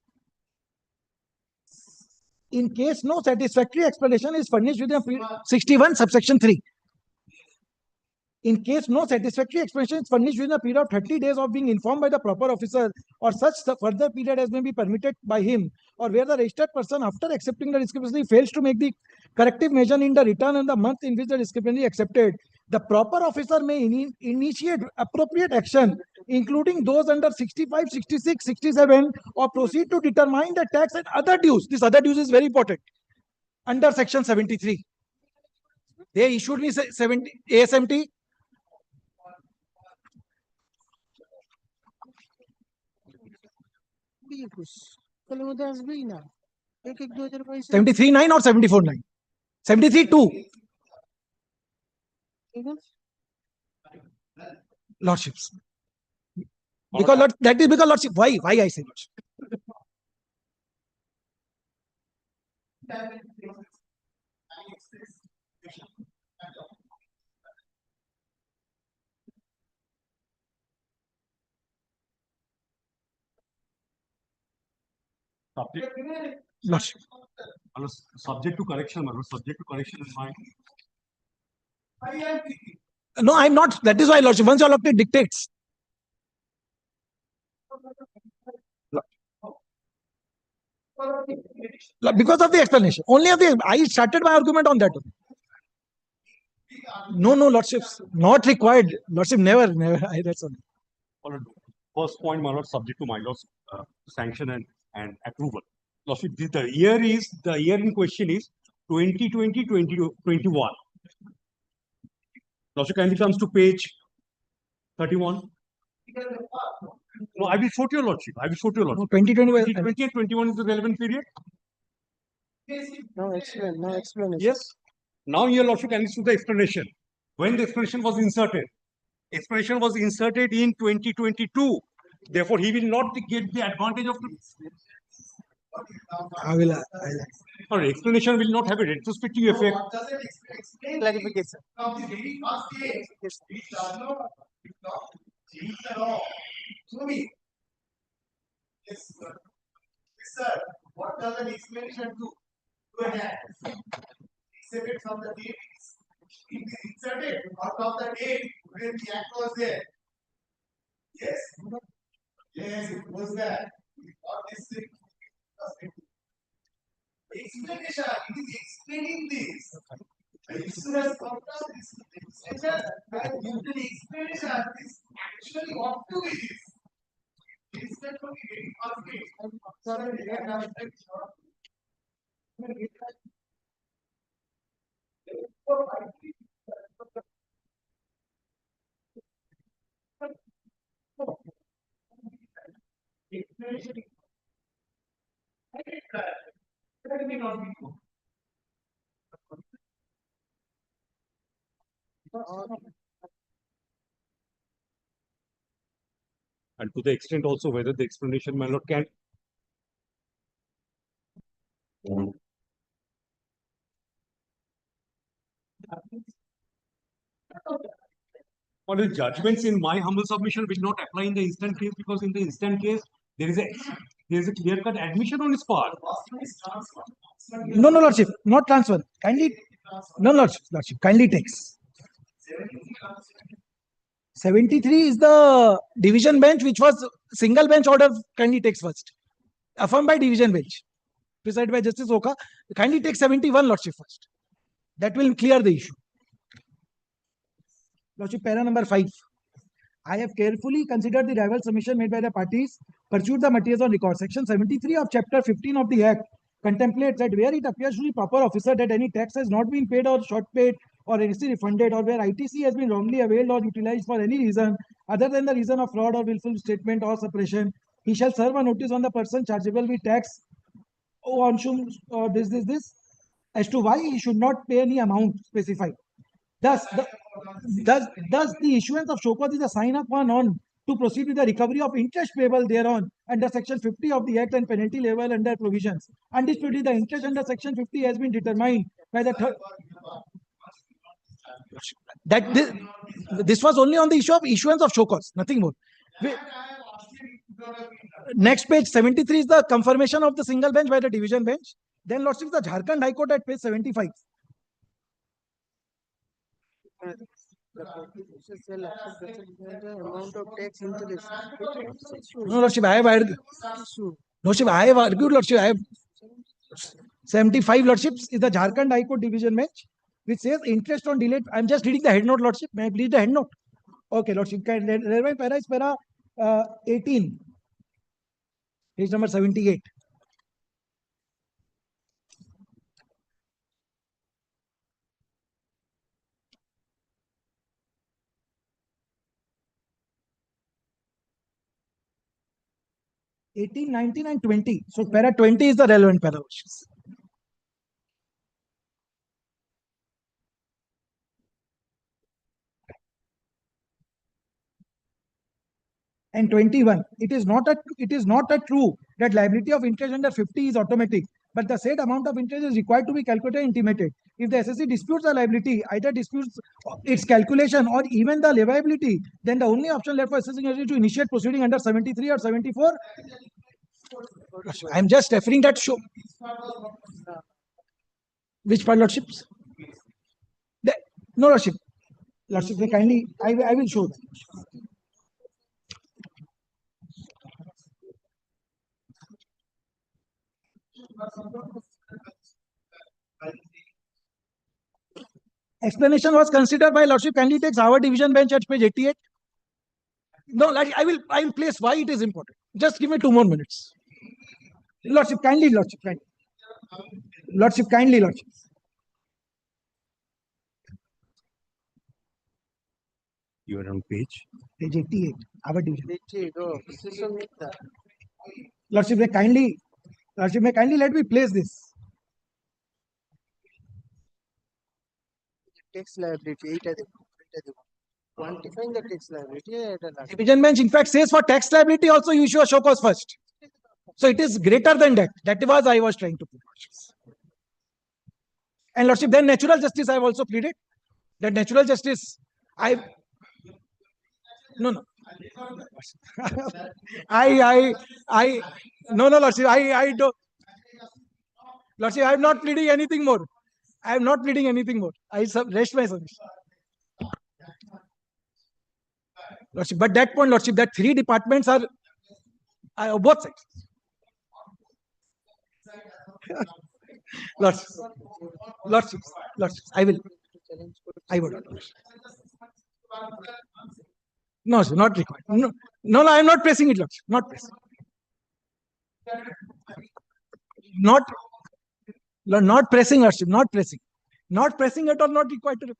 In case no satisfactory explanation is furnished within a period. 61, subsection 3. In case no satisfactory explanation is furnished within a period of 30 days of being informed by the proper officer, or such further period as may be permitted by him, or where the registered person, after accepting the discrepancy, fails to make the corrective measure in the return and the month in which the discrepancy accepted, the proper officer may initiate appropriate action, including those under 65, 66, 67, or proceed to determine the tax and other dues. This other dues is very important. Under section 73. They issued me 70 ASMT. তাহলে মধ্যে আসবেই না এক 2000 পয়সা 73.9 or 74.9? 73.2. Lordships. Because that is because Lordship. Why I say Lordship? Lordship. Subject to correction, my lord. Subject to correction is mine. No, I'm not. That is why, Lordship. Once your Lordship dictates. Because of the explanation. Only of the. I started my argument on that. No, Lordships. Not required. Lordship, never. That's all. First point, my lord, subject to my lord's sanction and approval. Lordship, the year in question is 2020-2021. Lordship, kindly comes to page 31. No, I will show to your Lordship. No, 2020. 2020 and 21 is the relevant period. No explanation. Yes. Now your Lordship can see the explanation. When the explanation was inserted. Explanation was inserted in 2022. Therefore, he will not get the advantage of the. I will. Or explanation will not have a retrospective effect. What does it explain? Clarification. From the very first day, it does not change the law. Show me. Yes, sir. Yes, sir. What does an explanation do? Go ahead. inserted from the date. It is inserted out of the date when the act was there. Yes. Yes, it was there. What is it? Explanation. It is explaining this. The issue has come from this legislature and due to the explanation, this actually ought to be this. It is not to be very confident. And to the extent also whether the explanation, my lord, can. Or the judgments in my humble submission will not apply in the instant case, because in the instant case there is a clear-cut admission on his part. No, no, Lordship, not transfer. Kindly, no, Lordship, kindly takes. 73 is the division bench, which was single bench order. Kindly takes first. Affirmed by division bench, presided by Justice Oka. Kindly take 71, Lordship, first. That will clear the issue. Lordship, para number 5. I have carefully considered the rival submission made by the parties, pursued the materials on record. Section 73 of Chapter 15 of the Act contemplates that where it appears to the proper officer that any tax has not been paid or short paid or NC refunded, or where ITC has been wrongly availed or utilized for any reason other than the reason of fraud or willful statement or suppression, he shall serve a notice on the person chargeable with tax on whom this, as to why he should not pay any amount specified. Thus, the issuance of show cause is a sign upon on to proceed with the recovery of interest payable thereon under Section 50 of the Act and penalty level under provisions. Undisputedly, the interest under Section 50 has been determined by the third. That this was only on the issue of issuance of show cause, nothing more. Next page 73 is the confirmation of the single bench by the division bench. Then Lordship, the Jharkhand High Court at page 75. Amount of tax No, Lordship, I have argued. Lordship, I have argued, Lordship. I have 75, Lordships, is the Jharkhand High Court division bench, which says interest on delayed. I'm just reading the head note, Lordship. May I please the head note? Okay, Lordship. Relevant para is para 18. Page number 78. (18, 19, and 20). So para 20 is the relevant para. And 21. It is not a true that liability of interest under 50 is automatic, but the said amount of interest is required to be calculated and intimated. If the SSC disputes the liability, either disputes its calculation or even the liability, then the only option left for assessing is to initiate proceeding under 73 or 74. I am just referring that show. Which part, Lordships? No, Lordship. Lordship, kindly, I will show. Explanation was considered by Lordship. Kindly takes our division bench at page 88. No, I will place why it is important. Just give me 2 more minutes. Lordship, kindly, Lordship, kindly. Lordship, kindly, Lordship. You are on page 88. Our division. 88. Oh, this is on Lordship, may kindly let me place this. tax liability. Quantifying the tax liability. Division bench, in fact, says for tax liability also you issue a show cause first. So it is greater than that. That was I was trying to put. And Lordship, then natural justice I have also pleaded. That natural justice, no. No, Lordship, I don't. Lordship, I am not pleading anything more. I am not pleading anything more. I rest my submission. Lordship, but that point, Lordship, that three departments are both sides. Lordship, Lordship, Lordship, I will. I would not. No, sir, not required. No, no, I am not pressing it, Lordship. Not pressing. Not, not pressing, Lordship. Not pressing. Not pressing at all. Not required to.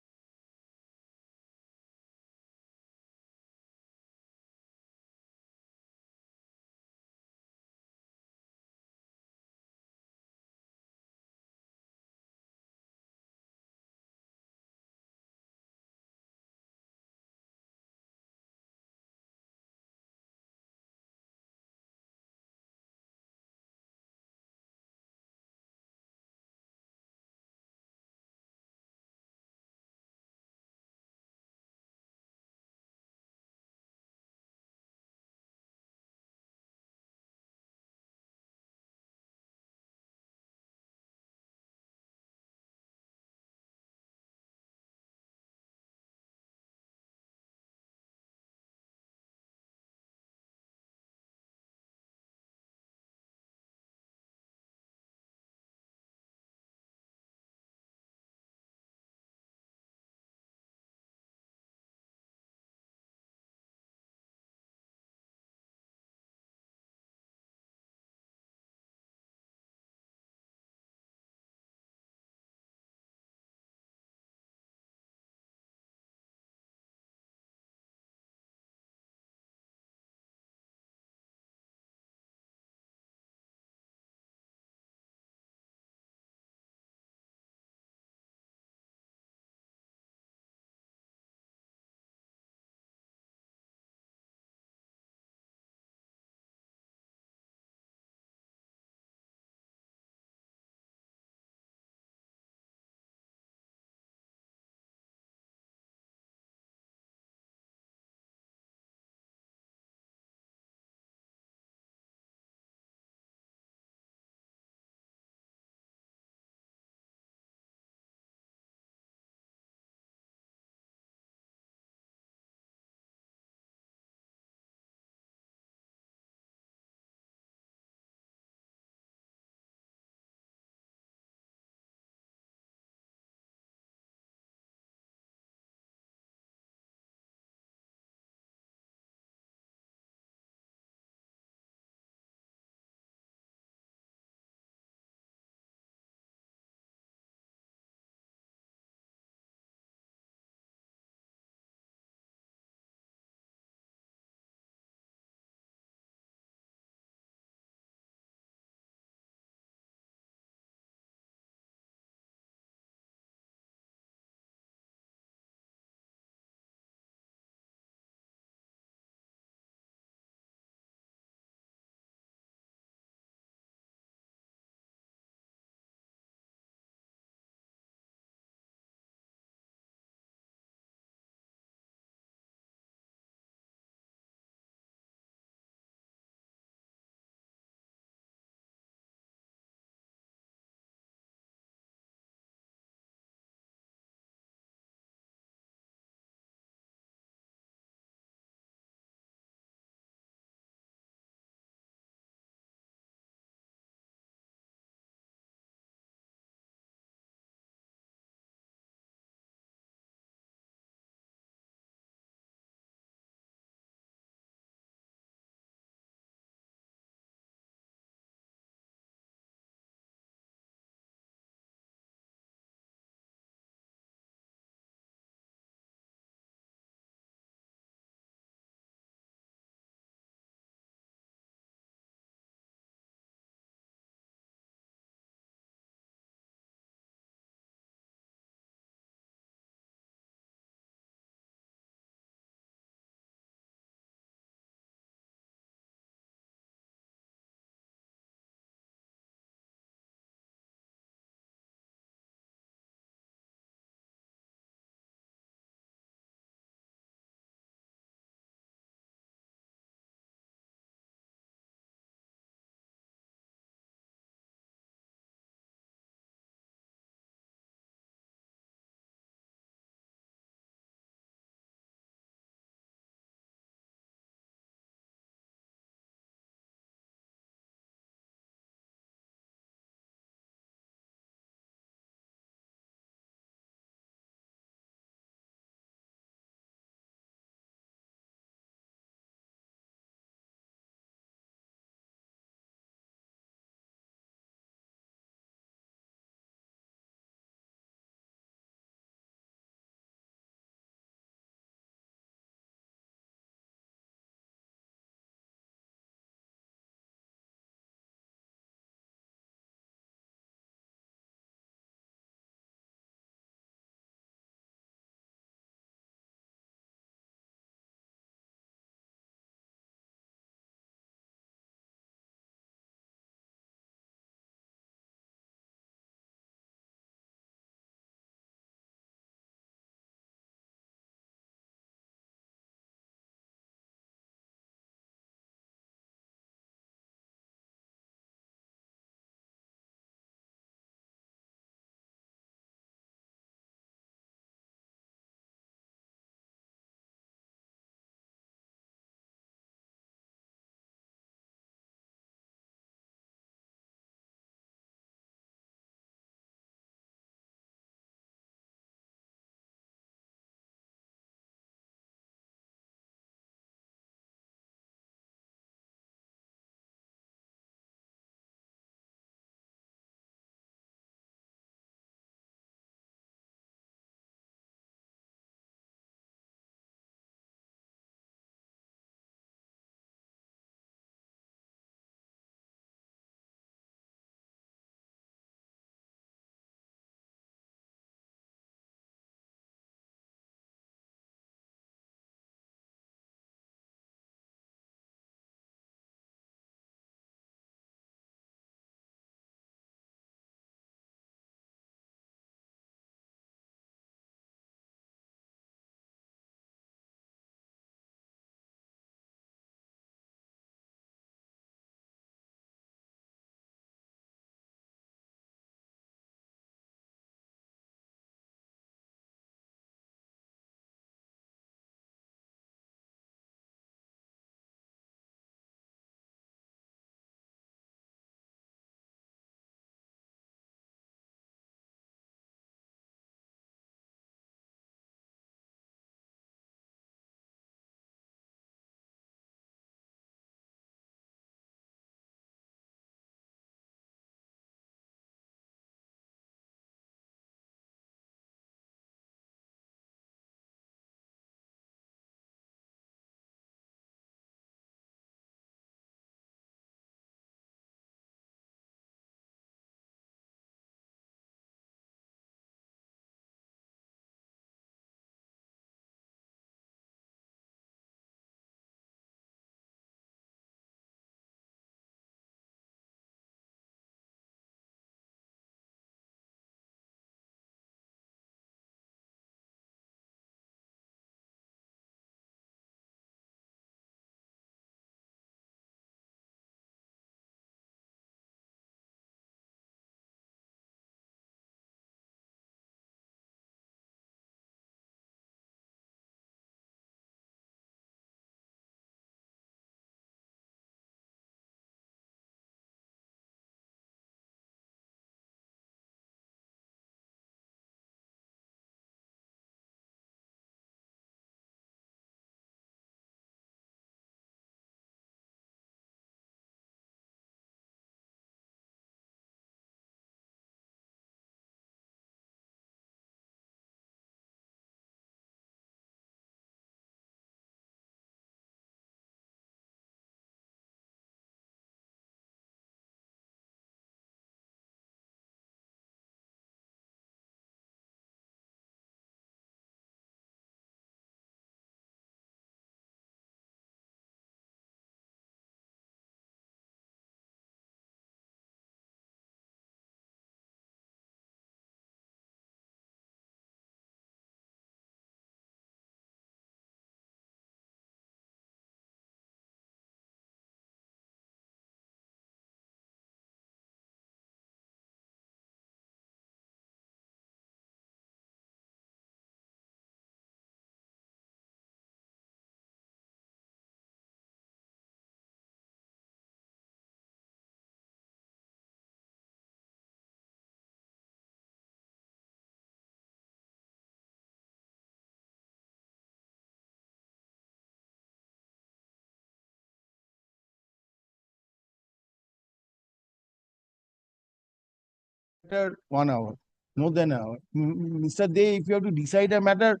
After 1 hour, more than an hour. Mr. Dey, if you have to decide a matter,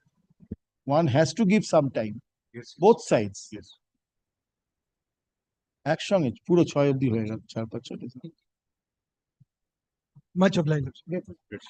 one has to give some time, Yes. both sides. Yes. একসঙ্গে পুরো 6 অবধি হয়ে গেল 4-5 ছটা। Much obliged. Yes.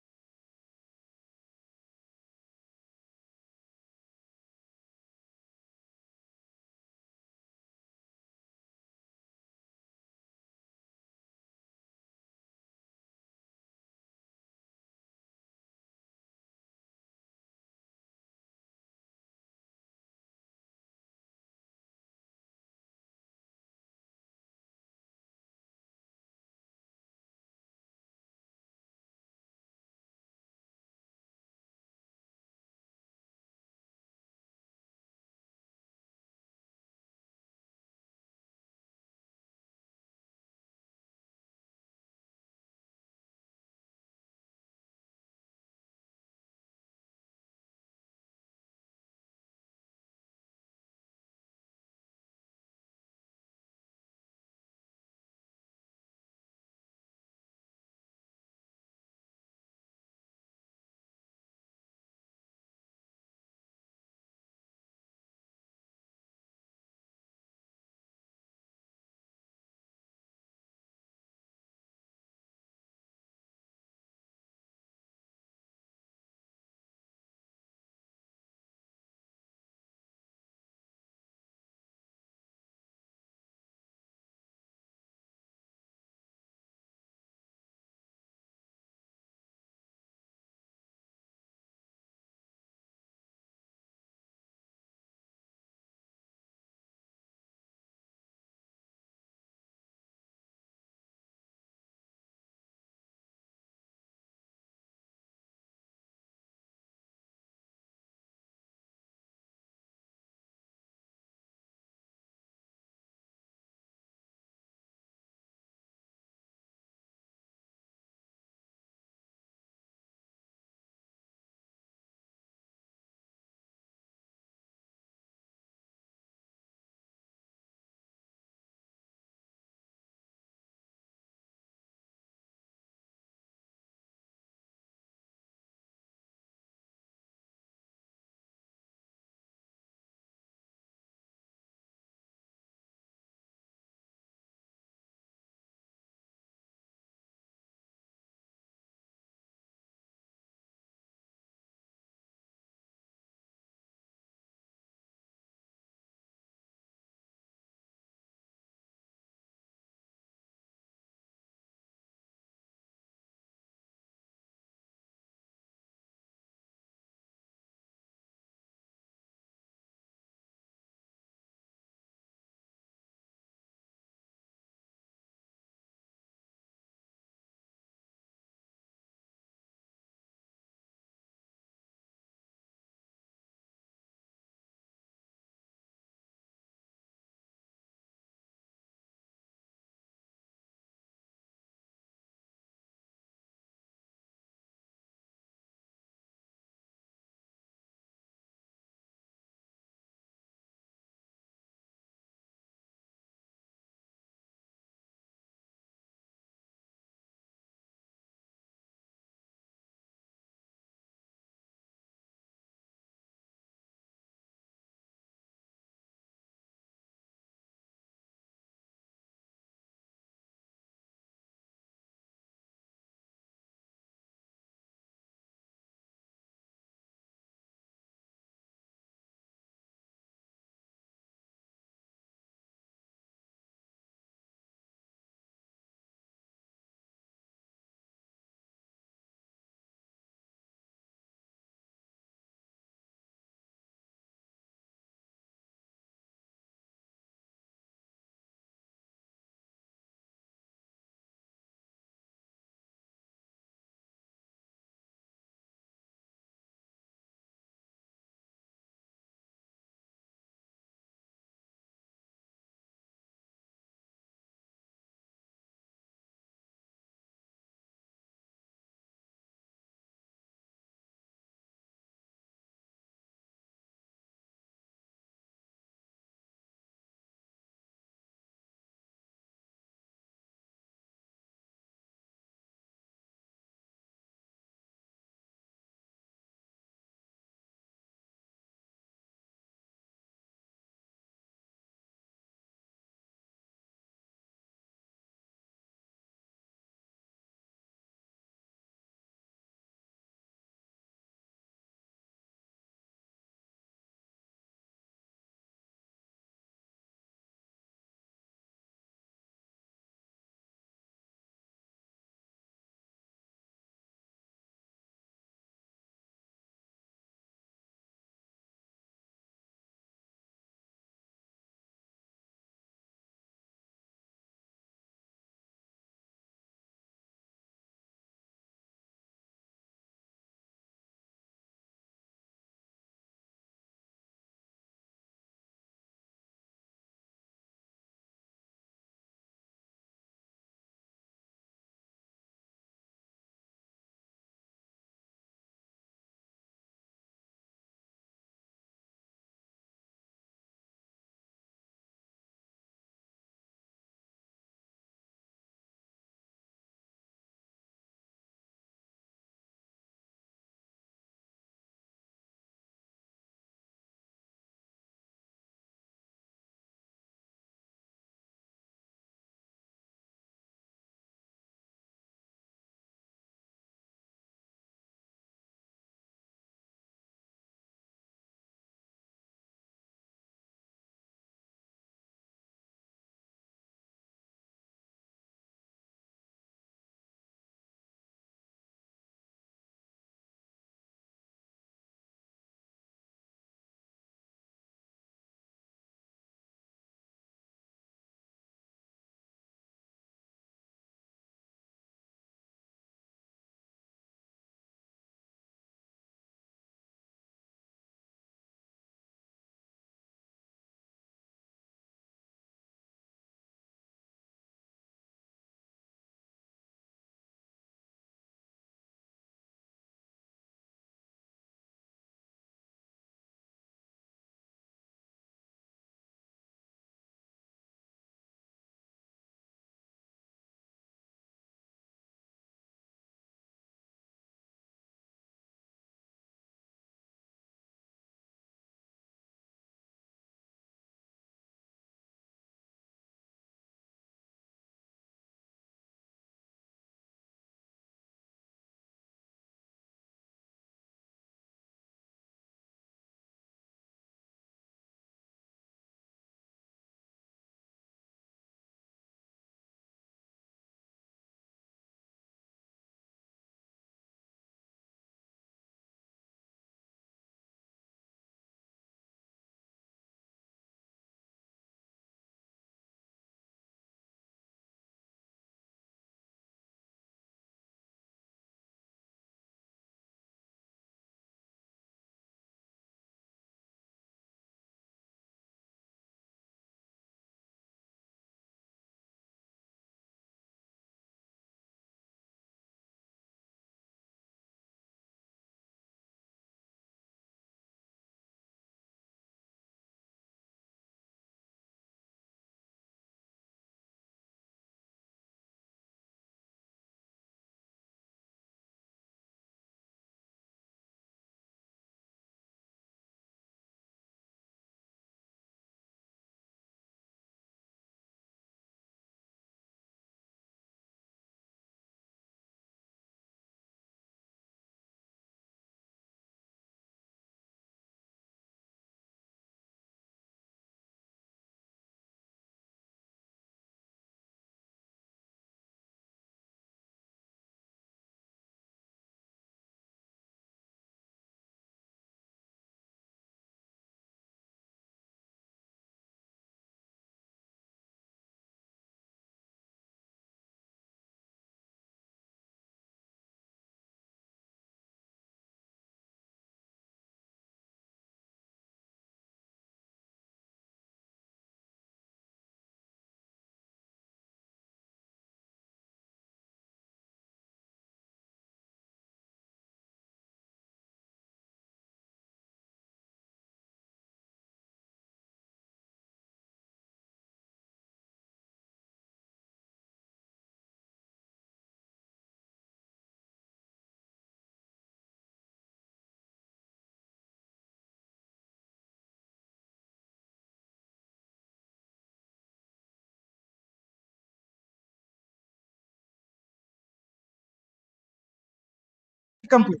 Complete.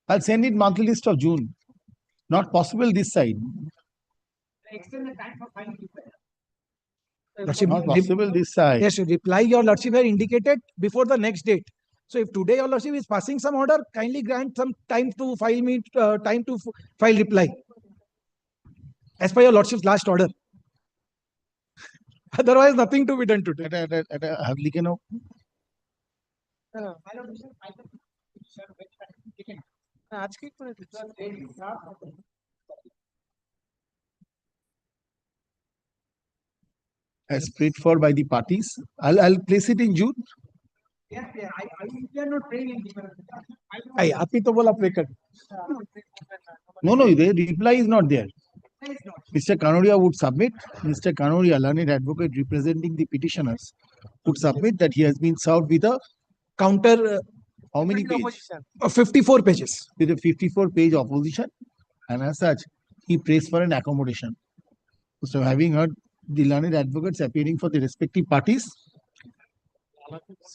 I'll send it monthly list of June. Not possible this side. Lordship, Not possible this side. yes, reply your Lordship had indicated before the next date. So if today your Lordship is passing some order, kindly grant some time to file me, file reply. As per your Lordship's last order. Otherwise, nothing to be done today. have लिखे ना আজকে করে দিচ্ছি। as prayed for by the parties. I'll place it in June. अभी तो बोला play कर. No, the reply is not there. Mr. Kanoria would submit. Mr. Kanoria, learned advocate representing the petitioners, would submit that he has been served with a Counter how many pages? Opposition. 54 pages. With a 54-page opposition, and as such, he prays for an accommodation. So, having heard the learned advocates appearing for the respective parties,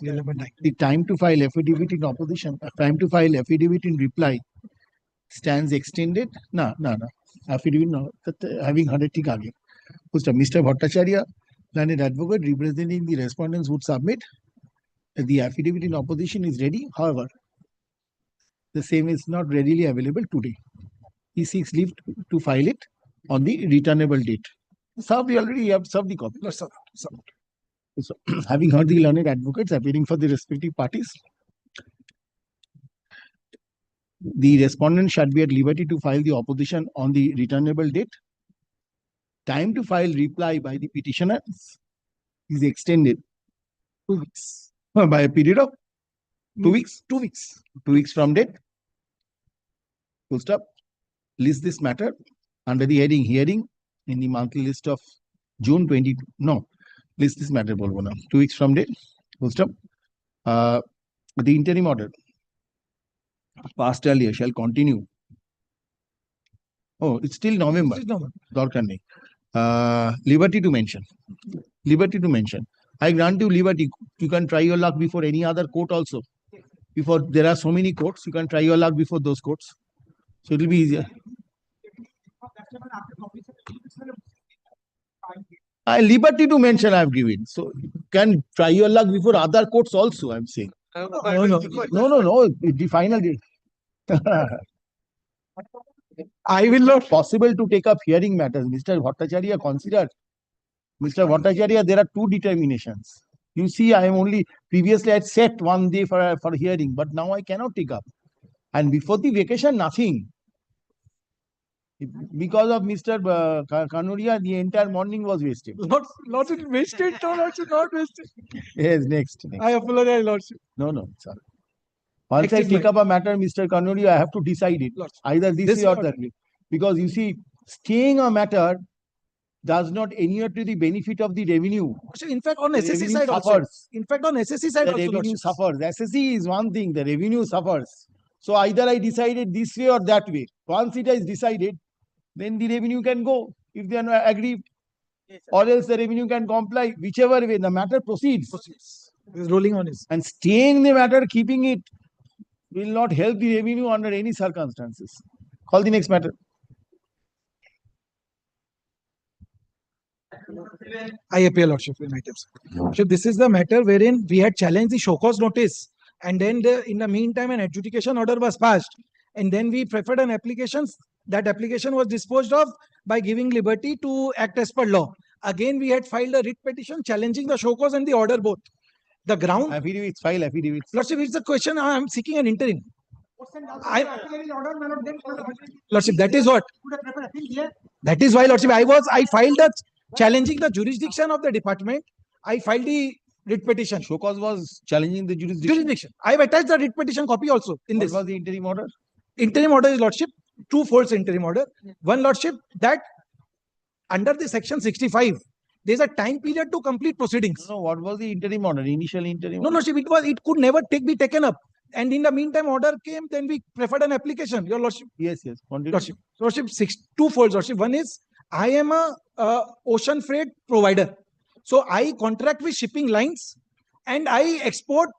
the time to file affidavit in opposition, time to file affidavit in reply stands extended. No. Affidavit, no. Having heard it, Mr. Bhattacharya, learned advocate representing the respondents, would submit that the affidavit in opposition is ready. However, the same is not readily available today. He seeks leave to file it on the returnable date. Served, we already have served the copy. So, having heard the learned advocates appearing for the respective parties, the respondent shall be at liberty to file the opposition on the returnable date. Time to file reply by the petitioner is extended 2 weeks. by a period of 2 weeks. 2 weeks. 2 weeks from date. Full stop. List this matter under the heading hearing in the monthly list of June 20. No, list this matter. 2 weeks from date. Full stop. The interim order passed earlier shall continue. Oh, it's still November. দরকার নেই. Liberty to mention. Liberty to mention. I grant you liberty. You can try your luck before any other court also. Before there are so many courts, you can try your luck before those courts. So it will be easier. Liberty to mention I have given. So you can try your luck before other courts also, I'm saying. No. The final date. I will not. Possible to take up hearing matters. Mr. Bhattacharya considered. Mr. Bhattacharya, there are two determinations. You see, I am only previously I had set one day for hearing, but now I cannot take up. And before the vacation, nothing. Because of Mr. Kanoria, the entire morning was wasted. Not wasted. No, Lordship, not wasted. Yes, next. I apologize, Lordship. No, sorry. Once I take up a matter, Mr. Kanoria, I have to decide it. Lordship. Either this way or way. that way. Because you see, staying a matter does not inure to the benefit of the revenue. In fact, on The SSC revenue side also. suffers. In fact, on SSC side The also. revenue Lordship. suffers. SSC is one thing, the revenue suffers. So either I decided this way or that way. Once it is decided, then the revenue can go if they are not agree, or else the revenue can comply. Whichever way, the matter proceeds. He's rolling on his. And staying the matter, keeping it, will not help the revenue under any circumstances. Call the next matter. I appeal, Lordship, in items. So this is the matter wherein we had challenged the show cause notice, and then in the meantime an adjudication order was passed, and then we preferred an application. That application was disposed of by giving liberty to act as per law. Again, we had filed a writ petition challenging the show cause and the order both. The ground, Affidavits, file affidavits. Lordship, it's the question. I am seeking an interim. Lordship, that is what. That is why, Lordship, I filed a challenging the jurisdiction of the department. I filed the writ petition. Show cause was challenging the jurisdiction. I have attached the writ petition copy also in What this. was the interim order? Interim order is, Lordship, two folds interim order. One, Lordship, that under the section 65, there is a time period to complete proceedings. No, what was the interim order? Initial interim No, order? Lordship, it could never be taken up. And in the meantime, order came, then we preferred an application. Your Lordship. Yes. Continue. Lordship, two folds, Lordship. One is, I am a ocean freight provider. So I contract with shipping lines and I export,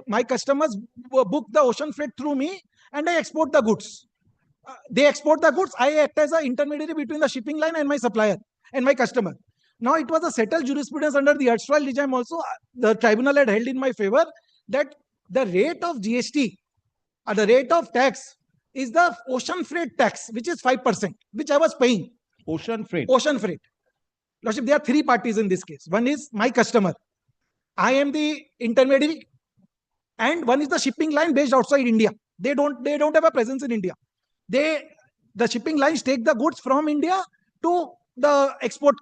my customers book the ocean freight through me, and I export the goods. They export the goods. I act as an intermediary between the shipping line and my supplier and my customer. Now, it was a settled jurisprudence under the erstwhile regime also. The tribunal had held in my favor that the rate of GST or the rate of tax is the ocean freight tax, which is 5%, which I was paying. Ocean freight. Ocean freight. Lordship, there are three parties in this case. One is my customer. I am the intermediary, and one is the shipping line based outside India. They don't have a presence in India. The shipping lines take the goods from India to the export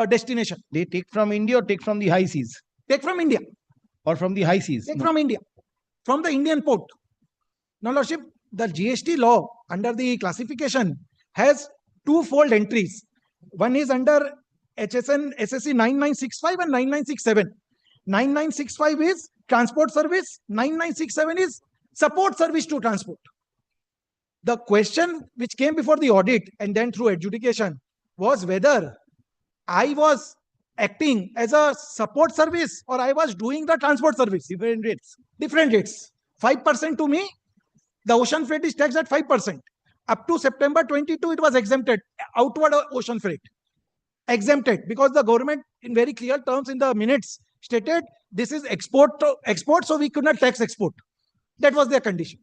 destination. They take from India or take from the high seas? Take from India. Or from the high seas? Take No. from India, from the Indian port. Now, Lordship, the GST law under the classification has twofold entries. One is under HSN SSC 9965 and 9967. 9965 is transport service, 9967 is support service to transport. The question which came before the audit and then through adjudication was whether I was acting as a support service or I was doing the transport service. Different rates. Different rates. 5% to me, the ocean freight is taxed at 5%. Up to September 22, it was exempted. Outward ocean freight. Exempted because the government in very clear terms in the minutes stated this is export, so we could not tax export. That was their condition.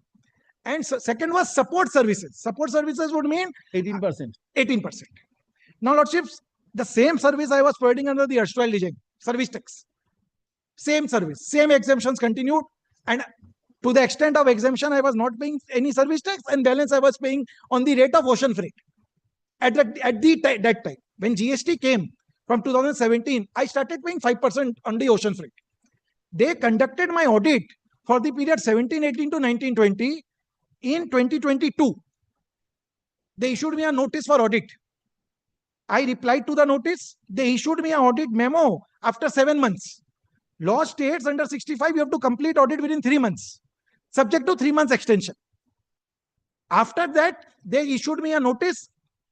And second was support services. Support services would mean 18%. 18%. Now, Lordships, the same service I was providing under the erstwhile regime, service tax. Same service, same exemptions continued. And to the extent of exemption, I was not paying any service tax, and balance I was paying on the rate of ocean freight. At that time, when GST came from 2017, I started paying 5% on the ocean freight. They conducted my audit for the period 17-18 to 19-20. In 2022, they issued me a notice for audit. I replied to the notice. They issued me an audit memo after 7 months. Law states under 65, you have to complete audit within 3 months, subject to 3 months extension. After that, they issued me a notice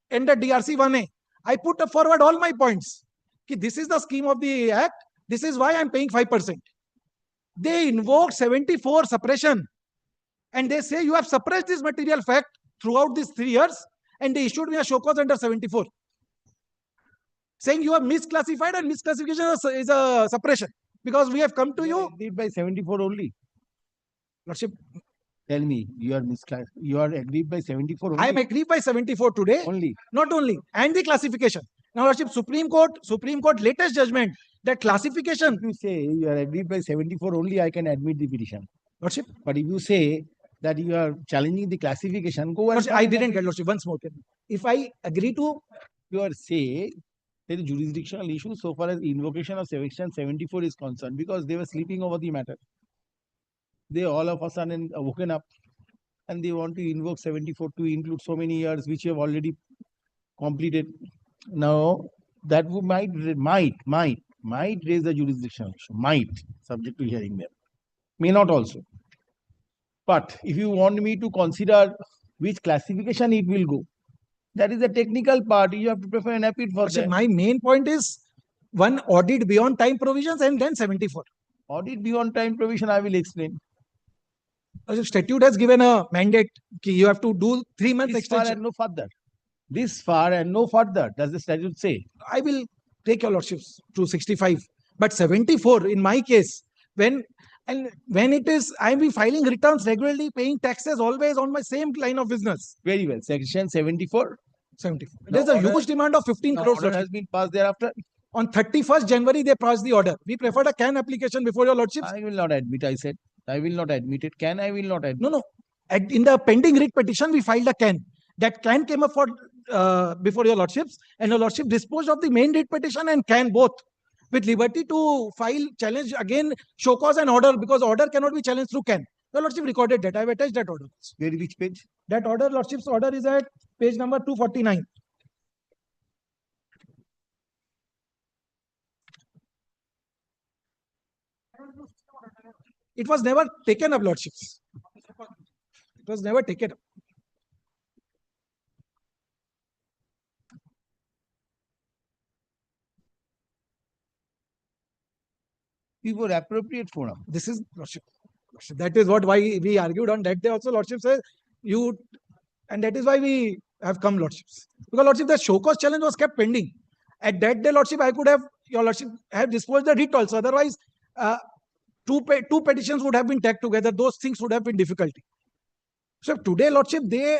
in the DRC 1A. I put forward all my points. This is the scheme of the act. This is why I'm paying 5%. They invoked 74 suppression. And they say you have suppressed this material fact throughout these 3 years. And they issued me a show cause under 74. Saying you have misclassified, and misclassification is a suppression. Because we have come to you. Agreed by 74 only. Lordship, Tell me, you are misclassified. You are agreed by 74 only. I am agreed by 74 today. Only. Not only. And the classification. Now, Lordship, Supreme Court latest judgment that classification. If you say you are agreed by 74 only, I can admit the petition. Lordship, But if you say that you are challenging the classification, go and Lordship, I didn't get Lordship. Once more. If I agree to, you are say there is jurisdictional issue so far as invocation of section 74 is concerned, because they were sleeping over the matter. They all of a sudden woken up and they want to invoke 74 to include so many years which you have already completed. Now that might raise the jurisdictional issue. Might, subject to hearing them. May not also. But if you want me to consider which classification it will go, that is the technical part. You have to prefer an appeal for Lordship, that. my main point is one, audit beyond time provisions, and then 74. Audit beyond time provision, I will explain. Lordship, statute has given a mandate. You have to do 3 months This far extension. and no further. This far and no further, does the statute say? I will take your Lordships to 65. But 74 in my case, when it is, I will be filing returns regularly, paying taxes always on my same line of business. Very well. Section 74. 74. Now There's a order- huge demand of 15 Now, crores. order Lordship. has been passed thereafter. On 31st January, they passed the order. We preferred a CAN application before your Lordships. I will not admit, I said. I will not admit it. Can I will not admit. No. In the pending writ petition, we filed a CAN. That CAN came up for before your Lordships, and your Lordship disposed of the main writ petition and CAN both, with liberty to file challenge again, show cause and order, because order cannot be challenged through CAN. Your Lordship recorded that. I have attached that order. Very which page? That order, Lordship's order, is at page number 249. It was never taken up, Lordships. It was never taken up. before appropriate forum. This is, Lordship, that is what why we argued on that day also, Lordship says, you, and that is why we have come, Lordships. Because, Lordship, the show cause challenge was kept pending. At that day, Lordship, I could have, your Lordship, have disposed the writ also. Otherwise, two petitions would have been tagged together. Those things would have been difficulty. So today, Lordship, they,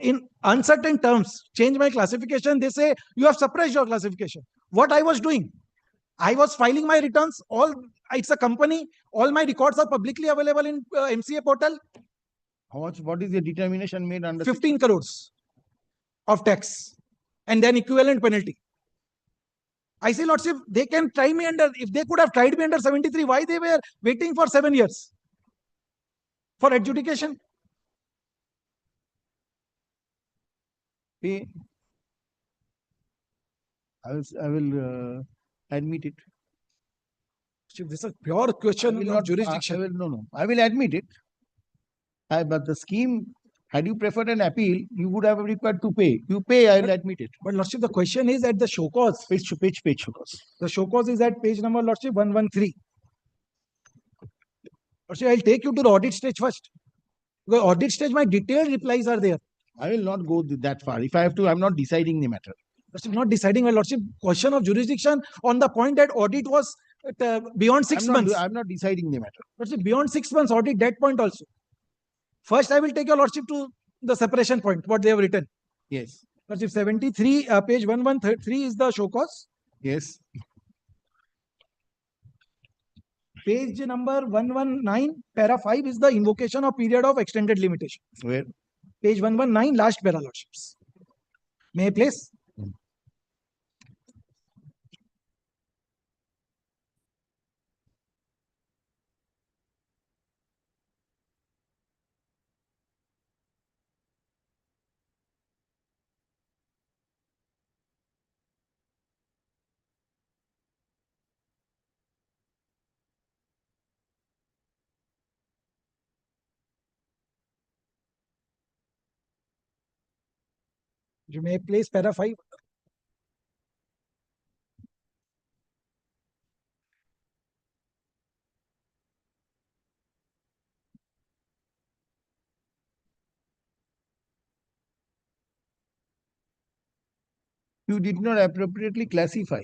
in uncertain terms, change my classification. They say, you have suppressed your classification. What I was doing? I was filing my returns. It's a company. All my records are publicly available in MCA portal. How much? What is the determination made under 15 crores of tax and then equivalent penalty. I say, Lordship, they can try me under, if they could have tried me under 73, why they were waiting for 7 years for adjudication? pay? I will admit it. This is a pure question of jurisdiction. I will admit it. But the scheme, had you preferred an appeal, you would have required to pay. You pay, I will admit it. But Lordship, the question is at the show cause. Page show cause. The show cause is at page number, Lordship, 113. Lordship, I'll take you to the audit stage first. Because audit stage, my detailed replies are there. I will not go that far. If I have to, I'm not deciding the matter. Lordship, not deciding, my Lordship, question of jurisdiction on the point that audit was beyond 6 months. I'm not deciding the matter. Lordship, beyond 6 months audit, that point also. First, I will take your Lordship to the separation point, what they have written. Yes. Lordship, 73, page 113 is the show cause. Yes. Page number 119, para 5 is the invocation of period of extended limitation. Where? Page 119, last para, Lordships. May I please? You may place para 5. You did not appropriately classify.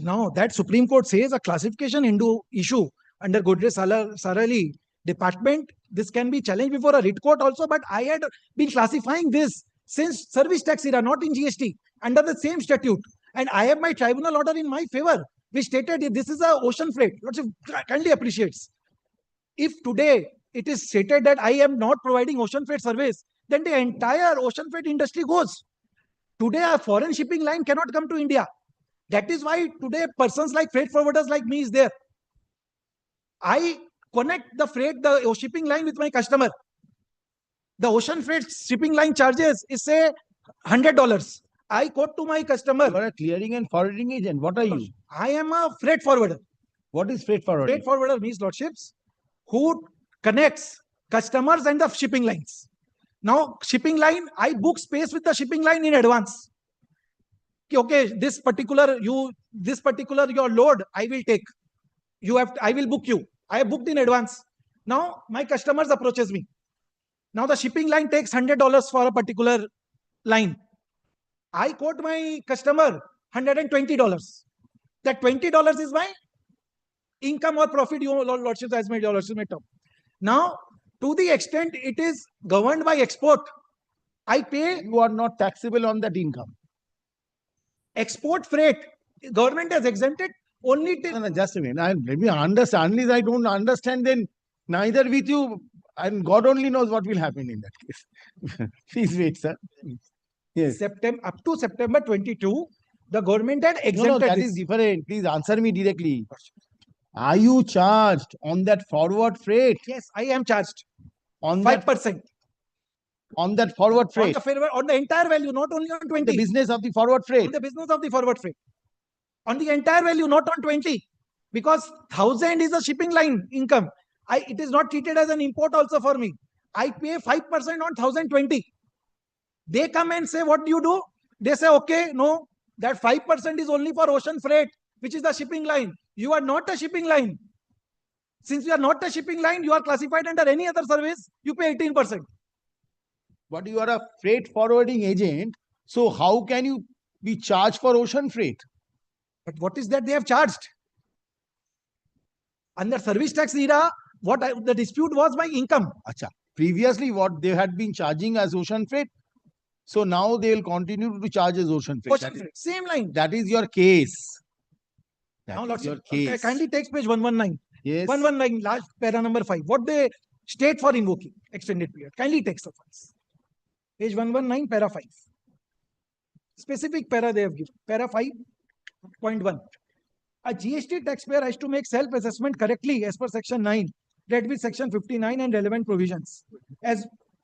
Now that Supreme Court says a classification issue under Godrej Sarali department, this can be challenged before a writ court also, but I had been classifying this since service tax era, not in GST, under the same statute. And I have my tribunal order in my favor, which stated this is a ocean freight. Lordship kindly appreciates. If today it is stated that I am not providing ocean freight service, then the entire ocean freight industry goes. Today, a foreign shipping line cannot come to India. That is why today persons like freight forwarders like me is there. I connect the freight, the shipping line with my customer. The ocean freight shipping line charges is say $100. I quote to my customer. You are a clearing and forwarding agent. What are you? I am a freight forwarder. What is freight forwarding? Freight forwarder means, Lordships, who connects customers and the shipping lines. Now, shipping line, I book space with the shipping line in advance. Okay, this particular your load I will take. I will book you. I have booked in advance. Now my customers approaches me. Now the shipping line takes $100 for a particular line. I quote my customer $120. That $20 is my income or profit. You Lordship has made your Lordship term. Now, to the extent it is governed by export, I pay. You are not taxable on that income. Export freight, government has exempted only till. No, just a minute. Let me understand. Unless I don't understand, then neither with you and God only knows what will happen in that case. Please wait, sir. Yes. Up to September 22, the government had exempted. No, that is different. Please answer me directly. Are you charged on that forward freight? Yes, I am charged. On 5%. On that forward freight? On the entire value, not only on 20. The business of the forward freight? On the business of the forward freight. On the entire value, not on 20. Because 1,000 is a shipping line income. It is not treated as an import also for me. I pay 5% on 1,020. They come and say, what do you do? They say, okay, no, that 5% is only for ocean freight, which is the shipping line. You are not a shipping line. Since you are not a shipping line, you are classified under any other service, you pay 18%. But you are a freight forwarding agent. So how can you be charged for ocean freight? But what is that they have charged? Under service tax era, the dispute was my income. Acha. Previously, what they had been charging as ocean freight. So now they will continue to charge as ocean freight. Ocean freight, same line. That is your case. That Now, is Lordship, your case. kindly take page 119. Yes. 119, last para number 5. What they state for invoking extended period. Kindly take suffice. Page 119, para 5. Specific para they have given. Para 5.1. A GST taxpayer has to make self-assessment correctly as per section 9, read with section 59 and relevant provisions,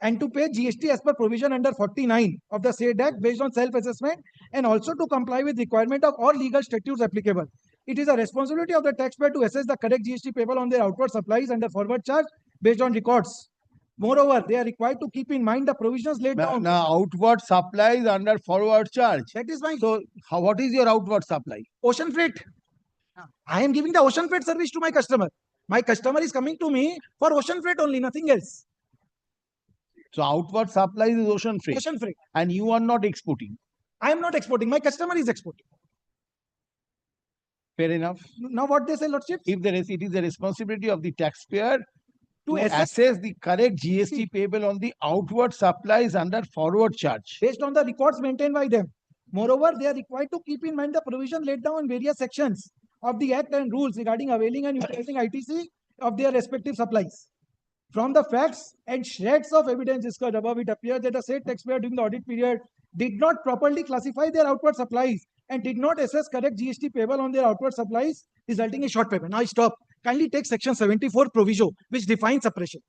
and to pay GST as per provision under 49 of the said act based on self-assessment, and also to comply with requirement of all legal statutes applicable. It is a responsibility of the taxpayer to assess the correct GST payable on their outward supplies under forward charge based on records. Moreover, they are required to keep in mind the provisions laid down. Now, outward supplies under forward charge. That is my So, what is your outward supply? ocean freight. I am giving the ocean freight service to my customer. My customer is coming to me for ocean freight only, nothing else. So, outward supplies is ocean freight. Ocean freight. And you are not exporting. I am not exporting. My customer is exporting. Fair enough. Now what they say, Lordship? If it is the responsibility of the taxpayer to assess assess the correct GST payable on the outward supplies under forward charge. based on the records maintained by them. Moreover, they are required to keep in mind the provision laid down in various sections of the Act and rules regarding availing and utilizing ITC of their respective supplies. From the facts and shreds of evidence discussed above, it appears that the said taxpayer during the audit period did not properly classify their outward supplies and did not assess correct GST payable on their outward supplies, resulting in short payment. Now stop. Kindly take section 74 proviso, which defines suppression.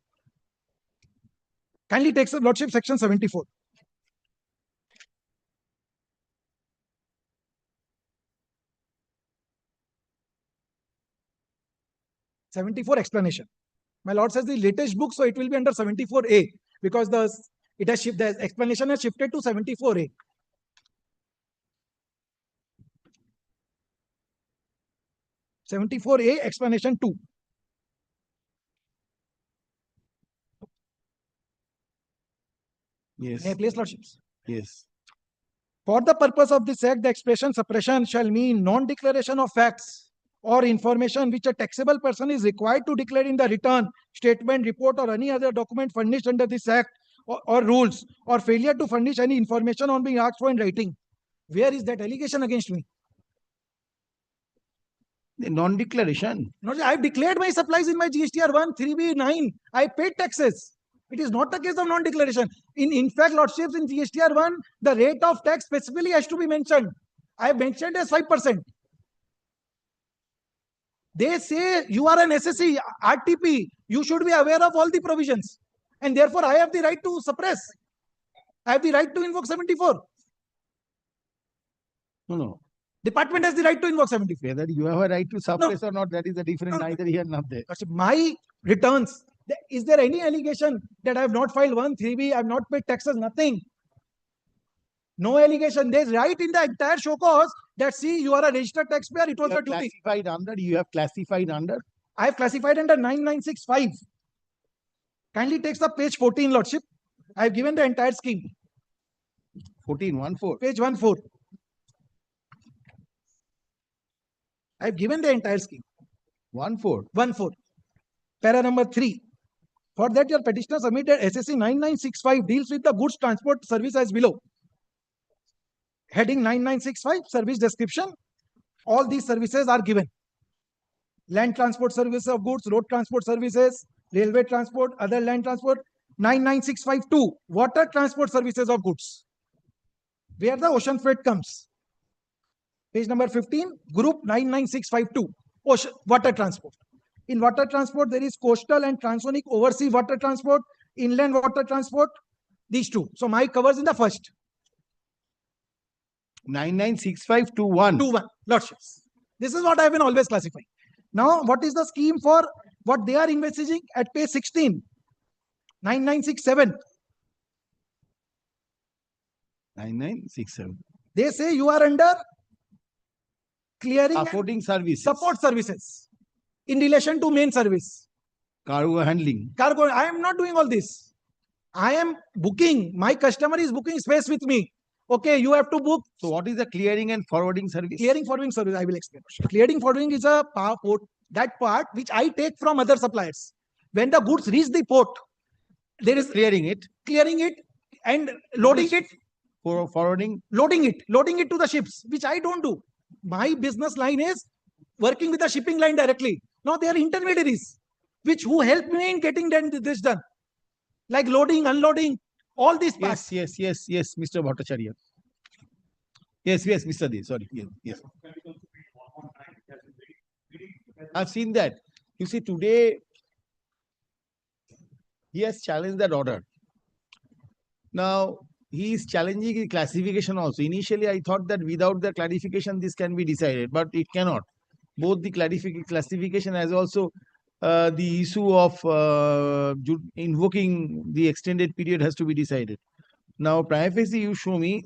Kindly take, Lordship, section 74. Explanation. My lord says the latest book, so it will be under 74A because the explanation has shifted to 74A. Explanation 2. Yes. May I place, Lordships? Yes. For the purpose of this act, the expression suppression shall mean non-declaration of facts or information which a taxable person is required to declare in the return, statement, report, or any other document furnished under this act or rules, or failure to furnish any information on being asked for in writing. Where is that allegation against me? The non-declaration. No, I have declared my supplies in my GSTR 1, 3B, 9. I paid taxes. It is not a case of non-declaration. In fact, Lordships, in GSTR 1, the rate of tax specifically has to be mentioned. I have mentioned as 5%. They say you are an SSE, RTP. You should be aware of all the provisions. And therefore, I have the right to suppress. I have the right to invoke 74. No. Department has the right to invoke 74. Whether you have a right to suppress or not, that is a different, neither here nor there. My returns, is there any allegation that I have not filed 1, 3B, I have not paid taxes, nothing? No allegation. They write in the entire show cause that, see, you are a registered taxpayer, it was a duty. Classified under, you have classified under? I have classified under 9965. Kindly takes the page 14, Lordship. I have given the entire scheme. 14. Page 14. I have given the entire scheme. 14. Para number 3. For that, your petitioner submitted SSC 9965 deals with the goods transport service as below. Heading 9965, service description. All these services are given. Land transport service of goods, road transport services, railway transport, other land transport. 99652, water transport services of goods. Where the ocean freight comes. Page number 15, group 99652, ocean, water transport. In water transport, there is coastal and transonic overseas water transport, inland water transport, these two. So my covers in the first. 996521. 21, Lordships. This is what I have been always classifying. Now, what is the scheme for what they are envisaging at page 16? 9967. 9967. They say you are under clearing and Supporting services. support services in relation to main service. Cargo handling. Cargo, I am not doing all this. I am booking. My customer is booking space with me. Okay, you have to book. So what is the clearing and forwarding service? Clearing forwarding service, I will explain. Clearing forwarding is a that part which I take from other suppliers. When the goods reach the port, there is Clearing it, clearing it and loading it, forwarding. loading it to the ships, which I don't do. My business line is working with the shipping line directly. Now they are intermediaries, who help me in getting this done, like loading, unloading, all these parts. Yes, Mr. Bhattacharya. Yes, Mr. D. Sorry. Yes. I've seen that. You see, today he has challenged that order. Now he is challenging the classification also. Initially, I thought that without the clarification, this can be decided, but it cannot. Both the classification as also the issue of invoking the extended period has to be decided. Now, prima facie, you show me.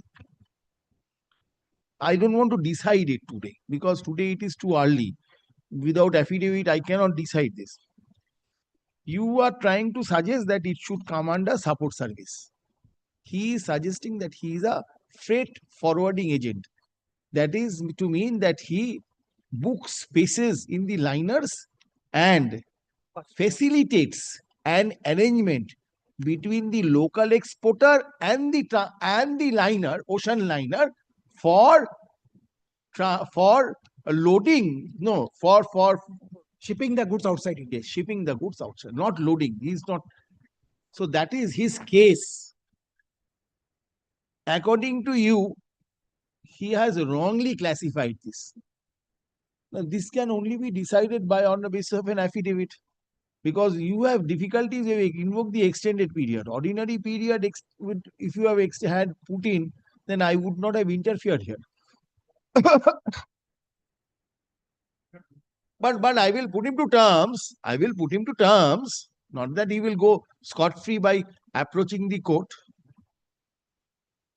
I don't want to decide it today because today it is too early. Without affidavit, I cannot decide this. You are trying to suggest that it should come under support service. He is suggesting that he is a freight forwarding agent. That is to mean that he books spaces in the liners and facilitates an arrangement between the local exporter and the liner, ocean liner, for loading. No, for Shipping the goods outside India. yes, shipping the goods outside, not loading. He is not. So that is his case. According to you, he has wrongly classified this. Now, this can only be decided by on the basis of an affidavit, because you have difficulties if you invoke the extended period. Ordinary period, if you have had put in, then I would not have interfered here. But I will put him to terms. I will put him to terms. Not that he will go scot-free by approaching the court.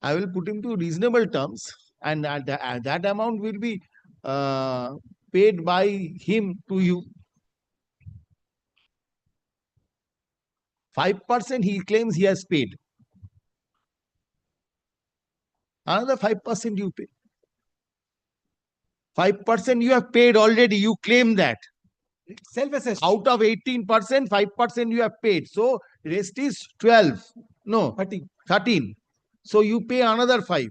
I will put him to reasonable terms, and that amount will be paid by him to you. 5% he claims he has paid. Another 5% you pay. 5% you have paid already. You claim that. Self-assessed. Out of 18%, 5% you have paid. So rest is 12. No, 13. So you pay another 5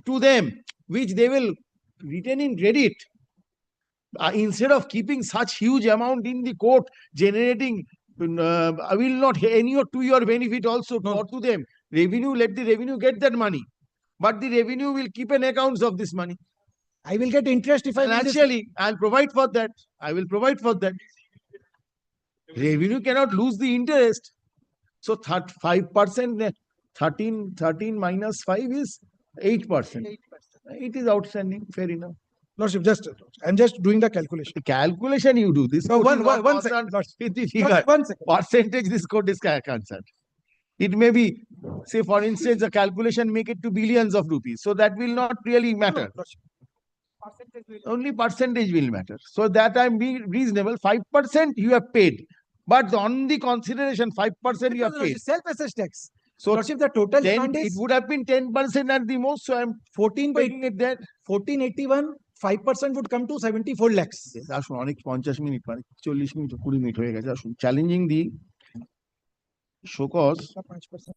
to them, which they will retain in credit. Instead of keeping such huge amount in the court, generating, I will not any to your benefit also, No. not to them. Revenue, let the revenue get that money. But the revenue will keep an accounts of this money. I will get interest if I win this. Financially, I'll provide for that. I will provide for that. Revenue cannot lose the interest. So 5%, 13 minus 5 is 8%. It is outstanding, fair enough. Lordship, I'm just doing the calculation. The calculation you do, this No, court is one not second. concerned Lordship. with the figure. 1 second. Percentage this court is concerned. It may be, say for instance, a calculation make it to billions of rupees. So that will not really matter. Lordship. Only percentage will matter. So that I'm being reasonable. 5% you have paid. But on the consideration, 5% you have paid. Self-assessed tax. So Lordship, the total then demand it is would have been 10% at the most. So I'm 14 by taking it there. 1481. 5% would come to 74 lakhs. আসুন অনেক 50 minute 40 minute 20 minute হয়ে গেছে আসুন challenging the show cause 5%.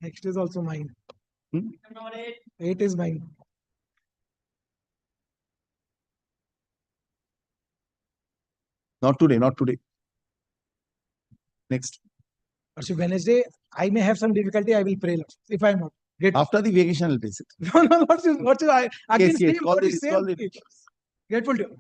Next is also mine. Hmm? 8 is mine. Not today, not today. Next. Lordship, Wednesday, I may have some difficulty. I will pray, Lordship, if I'm not. Grateful. After the vacation, I'll place it. No, no, Lordship, I again Yes, yes, same, call Lordship, this, same. call it. Grateful to you.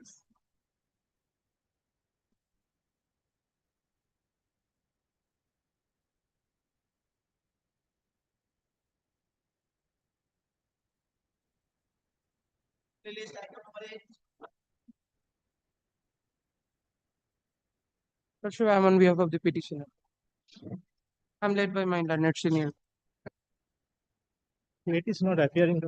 Lordship, I am on behalf of the petitioner. I'm led by my learned senior. It is not appearing.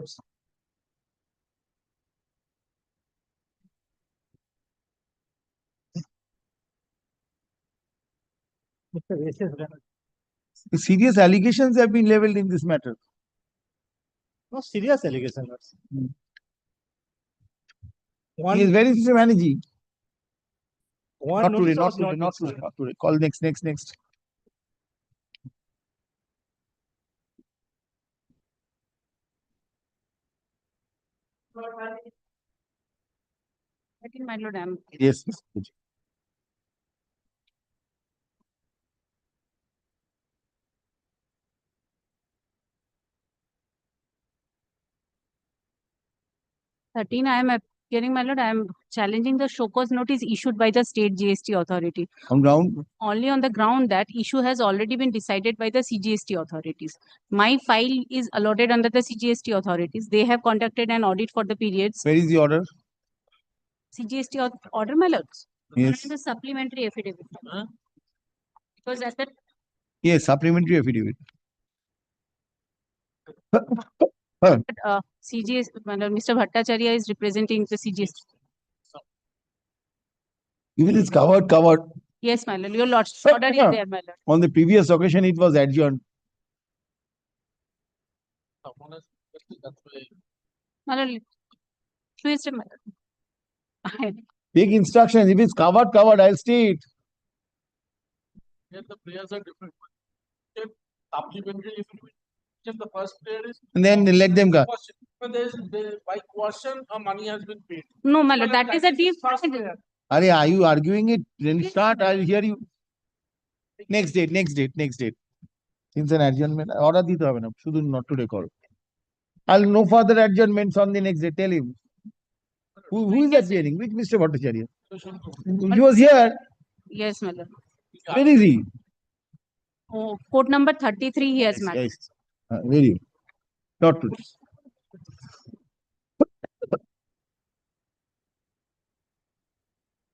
Serious allegations have been leveled in this matter. No serious allegation. He is very managing. One Not today, notice not was today, not been today, not today. Call next, next, next. Second, my lord, I'm Yes. yes. 13. I am appearing, my lord. I am challenging the show cause notice issued by the state GST authority On ground, only on the ground that issue has already been decided by the CGST authorities. My file is allotted under the CGST authorities. They have conducted an audit for the periods. where is the order? CGST order, my lord. Yes. The supplementary affidavit. Because at the Yes, supplementary affidavit. CGS, my lord, Mr. Bhattacharya is representing the CGST. Even it's covered. Yes, my lord. Your lordship order is there, my lord. On the previous occasion, it was adjourned. My lord, twist, my lord. Take instructions. If it's covered, I'll state. Here the prayers are different. If supplementary affidavit, just the first prayer is. And then let them go. Question. But by question, money has been paid. No, my lord, that is a deep. First prayer. Are you arguing it? Then start. I'll hear you. Next date. Since an adjournment, order dite hobe na. Shouldn't not today call. I'll no further adjournments on the next day. Tell him. Who is appearing? Which Mr. Bhattacharya? He was here. Yes, my lord. Where is he? Oh, court number 33 he has met. Yes. Very. Not today.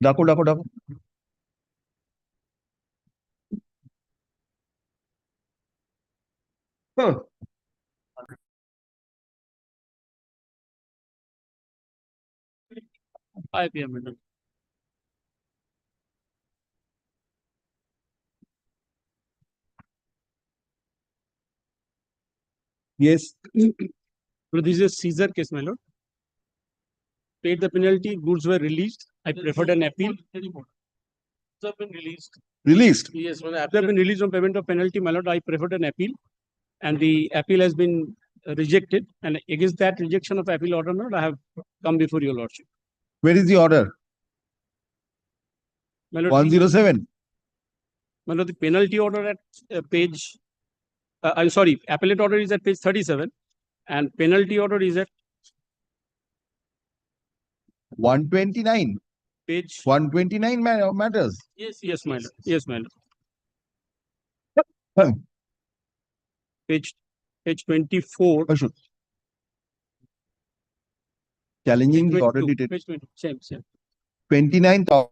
Dako. Huh. Yes. So this is a seizure case, my lord. Paid the penalty, goods were released. I preferred an appeal. Have been released. Released. Yes, when after been released on payment of penalty, my lord, I preferred an appeal, and the appeal has been rejected. And against that rejection of appeal order, my lord, I have come before your lordship. Where is the order? My lord, 107. my lord, the penalty order at page. I'm sorry, appellate order is at page 37, and penalty order is at 129. page. 129 matters. Yes, my lord. Yes, my lord. Huh. Page 24. Ashok. Challenging the order 22, dated page 20. Same. 29th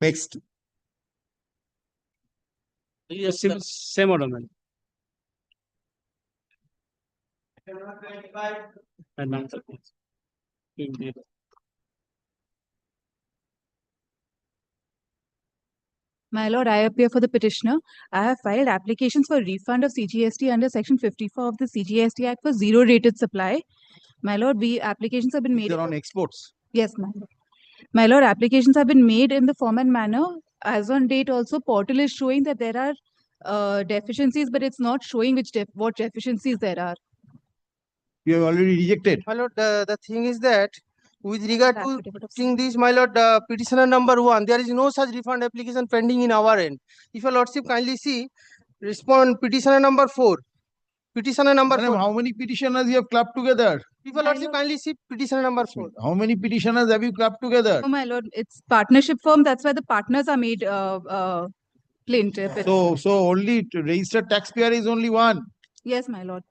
Next. Yes, same order, madam. And answer, please. My lord, I appear for the petitioner. I have filed applications for refund of CGST under section 54 of the CGST Act for zero rated supply. My lord, applications have been made. They're on exports. Yes, my lord. My lord, applications have been made in the form and manner. As on date, also portal is showing that there are deficiencies, but it's not showing what deficiencies there are. You have already rejected. My lord, the thing is that with regard to Affidavit of seeing this, my lord, petitioner number 1, there is no such refund application pending in our end. If your lordship kindly see, respond petitioner number 4. Petitioner number Madam, 4. how many petitioners you have clubbed together? If your My lordship lord- kindly see petitioner number 4. How many petitioners have you clubbed together? Oh, my lord, it's partnership firm. That's why the partners are made plaintiff. So only registered taxpayer is only one. Yes, my lord.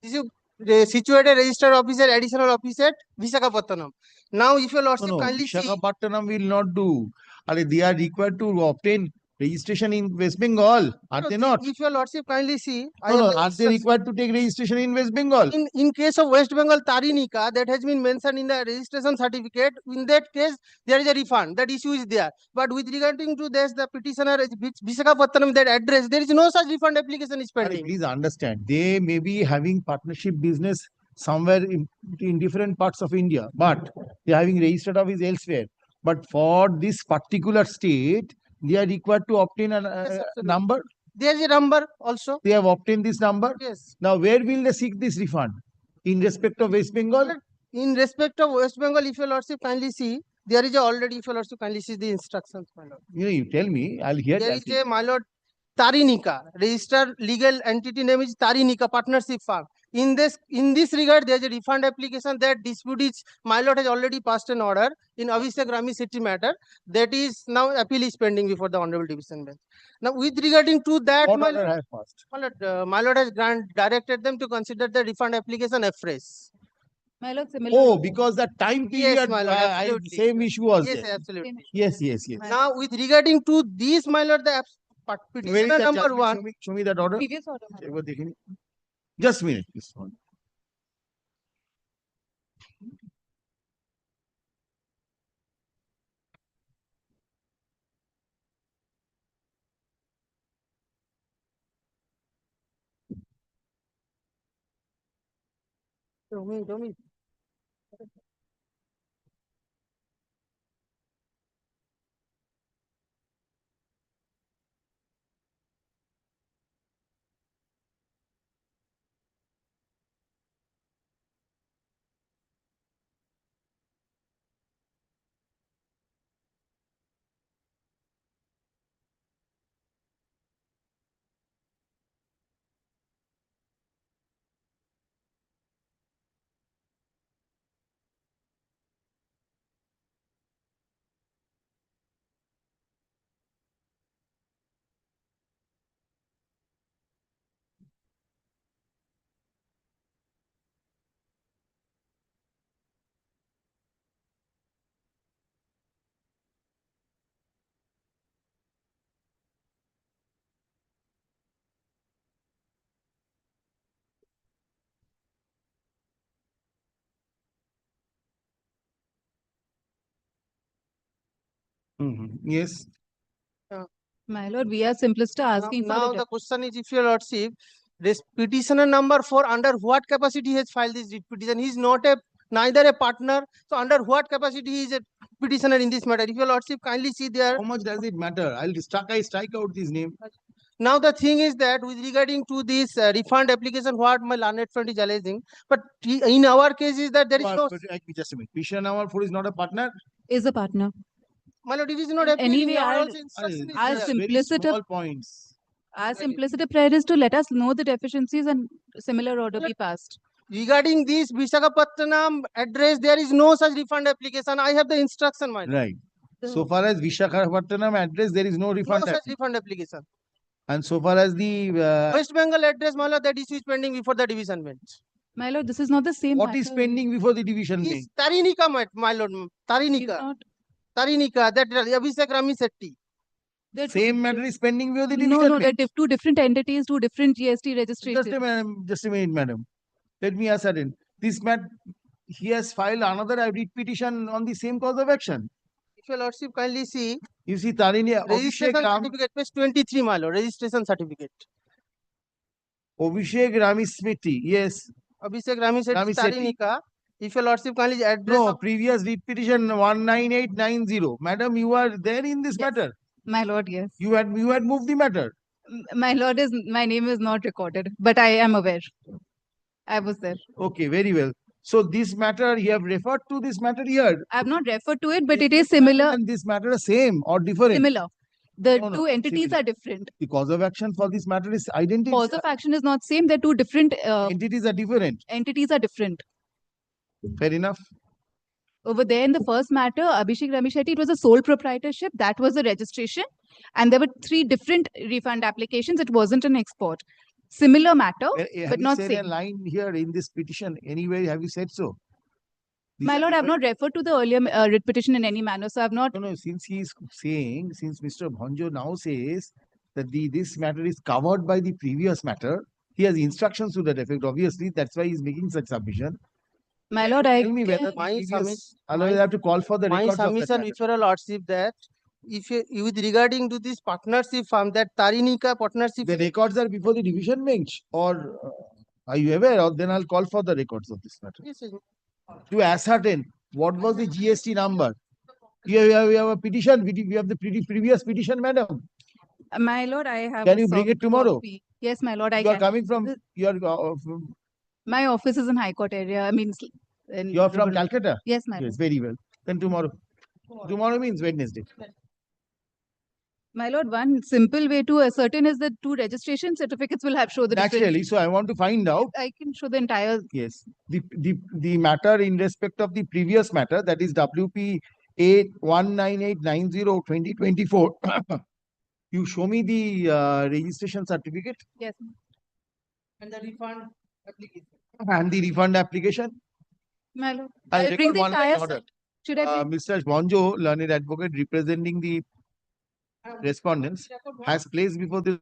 This is situated registered officer, additional officer, Visakhapatnam. Now, if your No, lordship no, kindly see, Visakhapatnam will not do. They are required to obtain registration in West Bengal. Are they not? if your lordship kindly see, I No, have no, the are they instruction. required to take registration in West Bengal? In case of West Bengal Tarinika, that has been mentioned in the registration certificate, in that case, there is a refund. That issue is there. But with regarding to this, the petitioner is Visakhapatnam, that address, there is no such refund application is pending. Please understand, they may be having partnership business somewhere in different parts of India, but they are having registered office elsewhere. But for this particular state, they are required to obtain a absolutely. number. There is a number also. They have obtained this number. Yes. Now, where will they seek this refund? In respect of West Bengal? In respect of West Bengal, if your lordship kindly see, there is already, if your lordship kindly see the instructions, my lord. You tell me, I'll hear There that. is a, my lord, Tarinika, registered legal entity name is Tarinika Partnership Firm. In this regard, there is a refund application that dispute is, my lord has already passed an order in Abhishek Rami city matter. That is now appeal is pending before the Honorable Division Bench. Now, with regarding to that, What my order lord, have passed? my lord has directed them to consider the refund application afresh. My lord, similar. Oh, because the time Yes, period, my lord, absolutely. same issue was Yes, there. absolutely. Yes. Now, with regarding to these, my lord, the Where is petitioner that number judgment? 1. Show me that order. Previous order, my lord. Just a minute. This one. Show me. Yes. My lord, we are simpliciter asking Now for the question is, if your lordship, this petitioner number 4, under what capacity he has filed this petition? He is not neither a partner. So under what capacity he is a petitioner in this matter? If your lordship kindly see there. How much does it matter? I strike out this name. Now the thing is that with regarding to this refund application, what my learned friend is alleging, but in our case is that there is no. Just a minute. Petitioner number 4 is not a partner. is a partner. My lord, it is not In appearing. any way, Our I'll- also instruction is I'll there. sim- Very Simpliciter- small points. Our simpliciter prayer is to let us know the deficiencies and similar order be passed. Regarding this Visakhapatnam address, there is no such refund application. I have the instruction, my lord. Right. So far as Visakhapatnam address, there is no No refund. such refund application. And so far as the West Bengal address, my lord, that issue is pending before the division bench. My lord, this is not the same What is matter. pending before the division Is bench? Tarinika, my lord, He's Tarinika, not- Tarinika, that Abhishek Rami Setti. they're two Same matter is pending before the division No, no, they're bench. two different entities, two different GST registrations. Just a minute, madam. Let me ascertain. This matter, he has filed another writ petition on the same cause of action. If your lordship kindly see, You see, Tarini, Abhishek registration Ram, certificate, page 23, my lord, registration certificate. Abhishek Rami Smiti, yes. Abhishek Rami Setti, Rami Sethi. Tarinika. If your lordship kindly address No, of previous writ petition 19890. Madam, you are there in this Yes. matter. My lord, yes. You had moved the matter. My lord, my name is not recorded, but I am aware. I was there. Okay, very well. So this matter, you have referred to this matter here. I have not referred to it, but it is similar. And this matter is same or different. Similar. The No, no, two entities similar. are different. The cause of action for this matter is identical. Cause of action is not same. They're two different Entities are different. entities are different. Fair enough. Over there in the first matter, Abhishek Rami Shetty, it was a sole proprietorship. That was the registration. And there were three different refund applications. It wasn't an export. Similar matter, Have but you not said a same. line here in this petition? Anywhere have you said so? These My are lord, I have different- not referred to the earlier writ petition in any manner. So I have not. No, since he is saying, since Mr. Bhanjo now says that this matter is covered by the previous matter, he has instructions to that effect. Obviously, that's why he's making such submission. My lord, I Tell me whether my previous, submission- otherwise my- I have to call for the my records of that submission matter. with your lordship that if you with regarding to this partnership firm, that Tarinika partnership, The records are before the division bench, or are you aware? Or then I'll call for the records of this matter yes, yes. to ascertain what was the GST number. We have a petition. We have the previous petition, madam. My lord, I have. Can a you bring soft it tomorrow? copy. Yes, my lord, I You are can. coming from The- you are My office is in High Court area. I mean, you are from Calcutta. Yes, my Yes, lord. very well. Then tomorrow. Tomorrow means Wednesday. My lord, one simple way to ascertain is that two registration certificates will have show the difference. Naturally, so I want to find out. I can show the entire. Yes, the matter in respect of the previous matter, that is WP 19890/2024. You show me the registration certificate Yes. And the refund application. and the refund application. My lord. I'll I'll bring record the one line entire order. set. Should I bring? Mr. Bonjo, learned advocate representing the respondents, has placed before the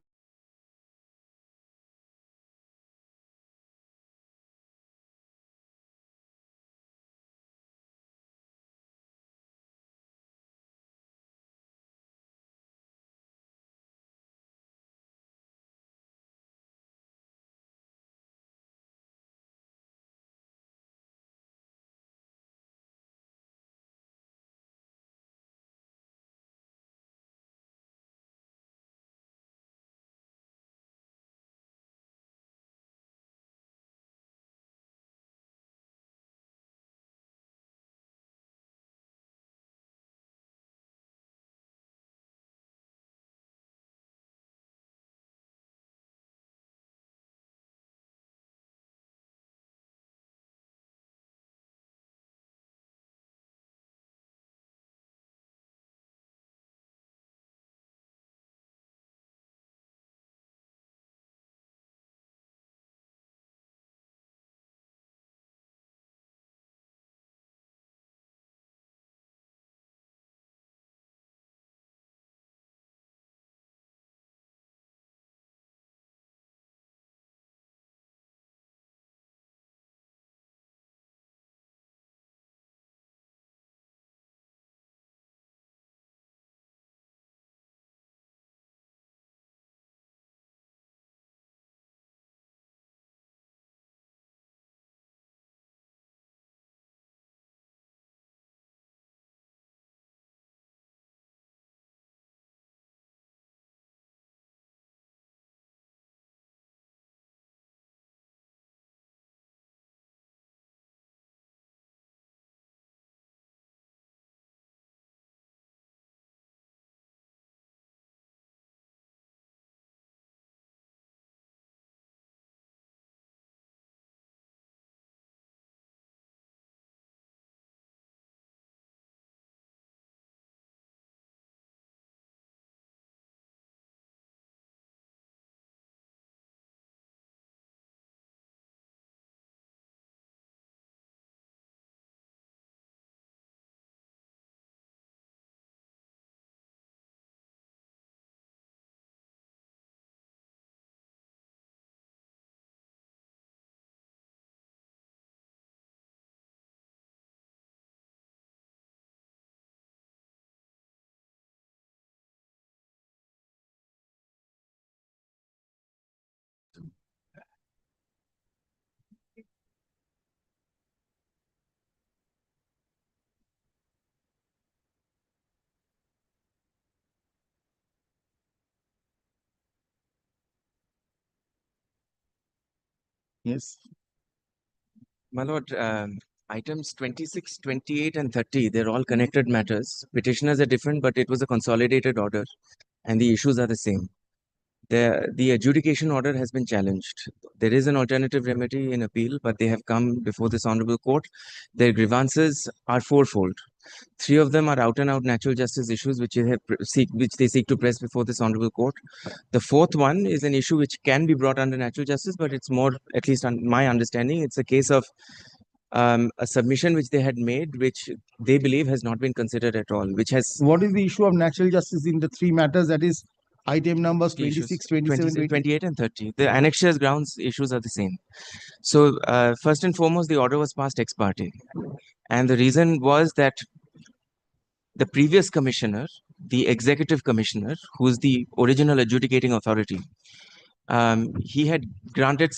Yes. My lord, items 26, 28, and 30, they're all connected matters. Petitioners are different, but it was a consolidated order, and the issues are the same. The adjudication order has been challenged. There is an alternative remedy in appeal, but they have come before this honorable court. Their grievances are fourfold. Three of them are out and out natural justice issues which they seek to press before this honorable court. The fourth one is an issue which can be brought under natural justice, but it's more, at least on my understanding, it's a case of a submission which they had made, which they believe has not been considered at all, which has What is the issue of natural justice in the three matters? That is item numbers the issues 26, 27, 26, 28, and 30. The annexures grounds issues are the same. So first and foremost, the order was passed ex parte. And the reason was that the previous commissioner, the executive commissioner, who's the original adjudicating authority, he had granted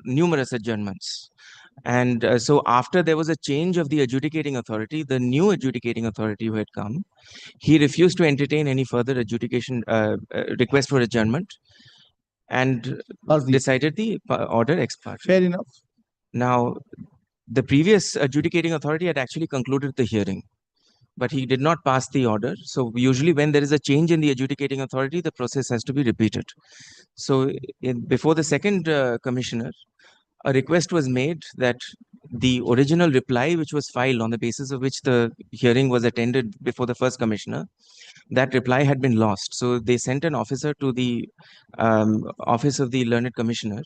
numerous adjournments. And so after there was a change of the adjudicating authority, the new adjudicating authority who had come, he refused to entertain any further adjudication request for adjournment and decided the order ex parte. Fair enough. Now, the previous adjudicating authority had actually concluded the hearing, but he did not pass the order. So usually when there is a change in the adjudicating authority, the process has to be repeated. So before the second commissioner, a request was made that the original reply which was filed on the basis of which the hearing was attended before the first commissioner, that reply had been lost. So they sent an officer to the office of the learned commissioner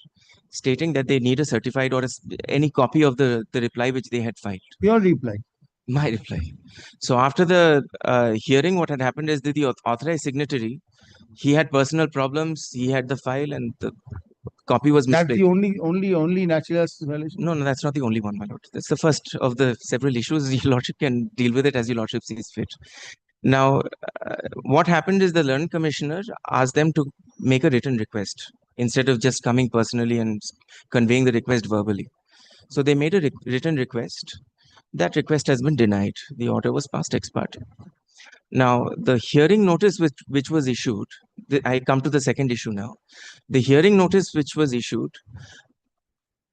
stating that they need a certified or any copy of the reply which they had filed. Your reply. My reply. So after the hearing, what had happened is that the authorized signatory, he had personal problems, he had the file and the copy was That's misplaced. the only natural justice violation. No, that's not the only one, my lord. That's the first of the several issues. Your lordship can deal with it as your lordship sees fit. Now, what happened is the learned commissioner asked them to make a written request instead of just coming personally and conveying the request verbally. So they made a written request. That request has been denied. The order was passed ex parte. Now, the hearing notice which was issued, I come to the second issue now. The hearing notice which was issued,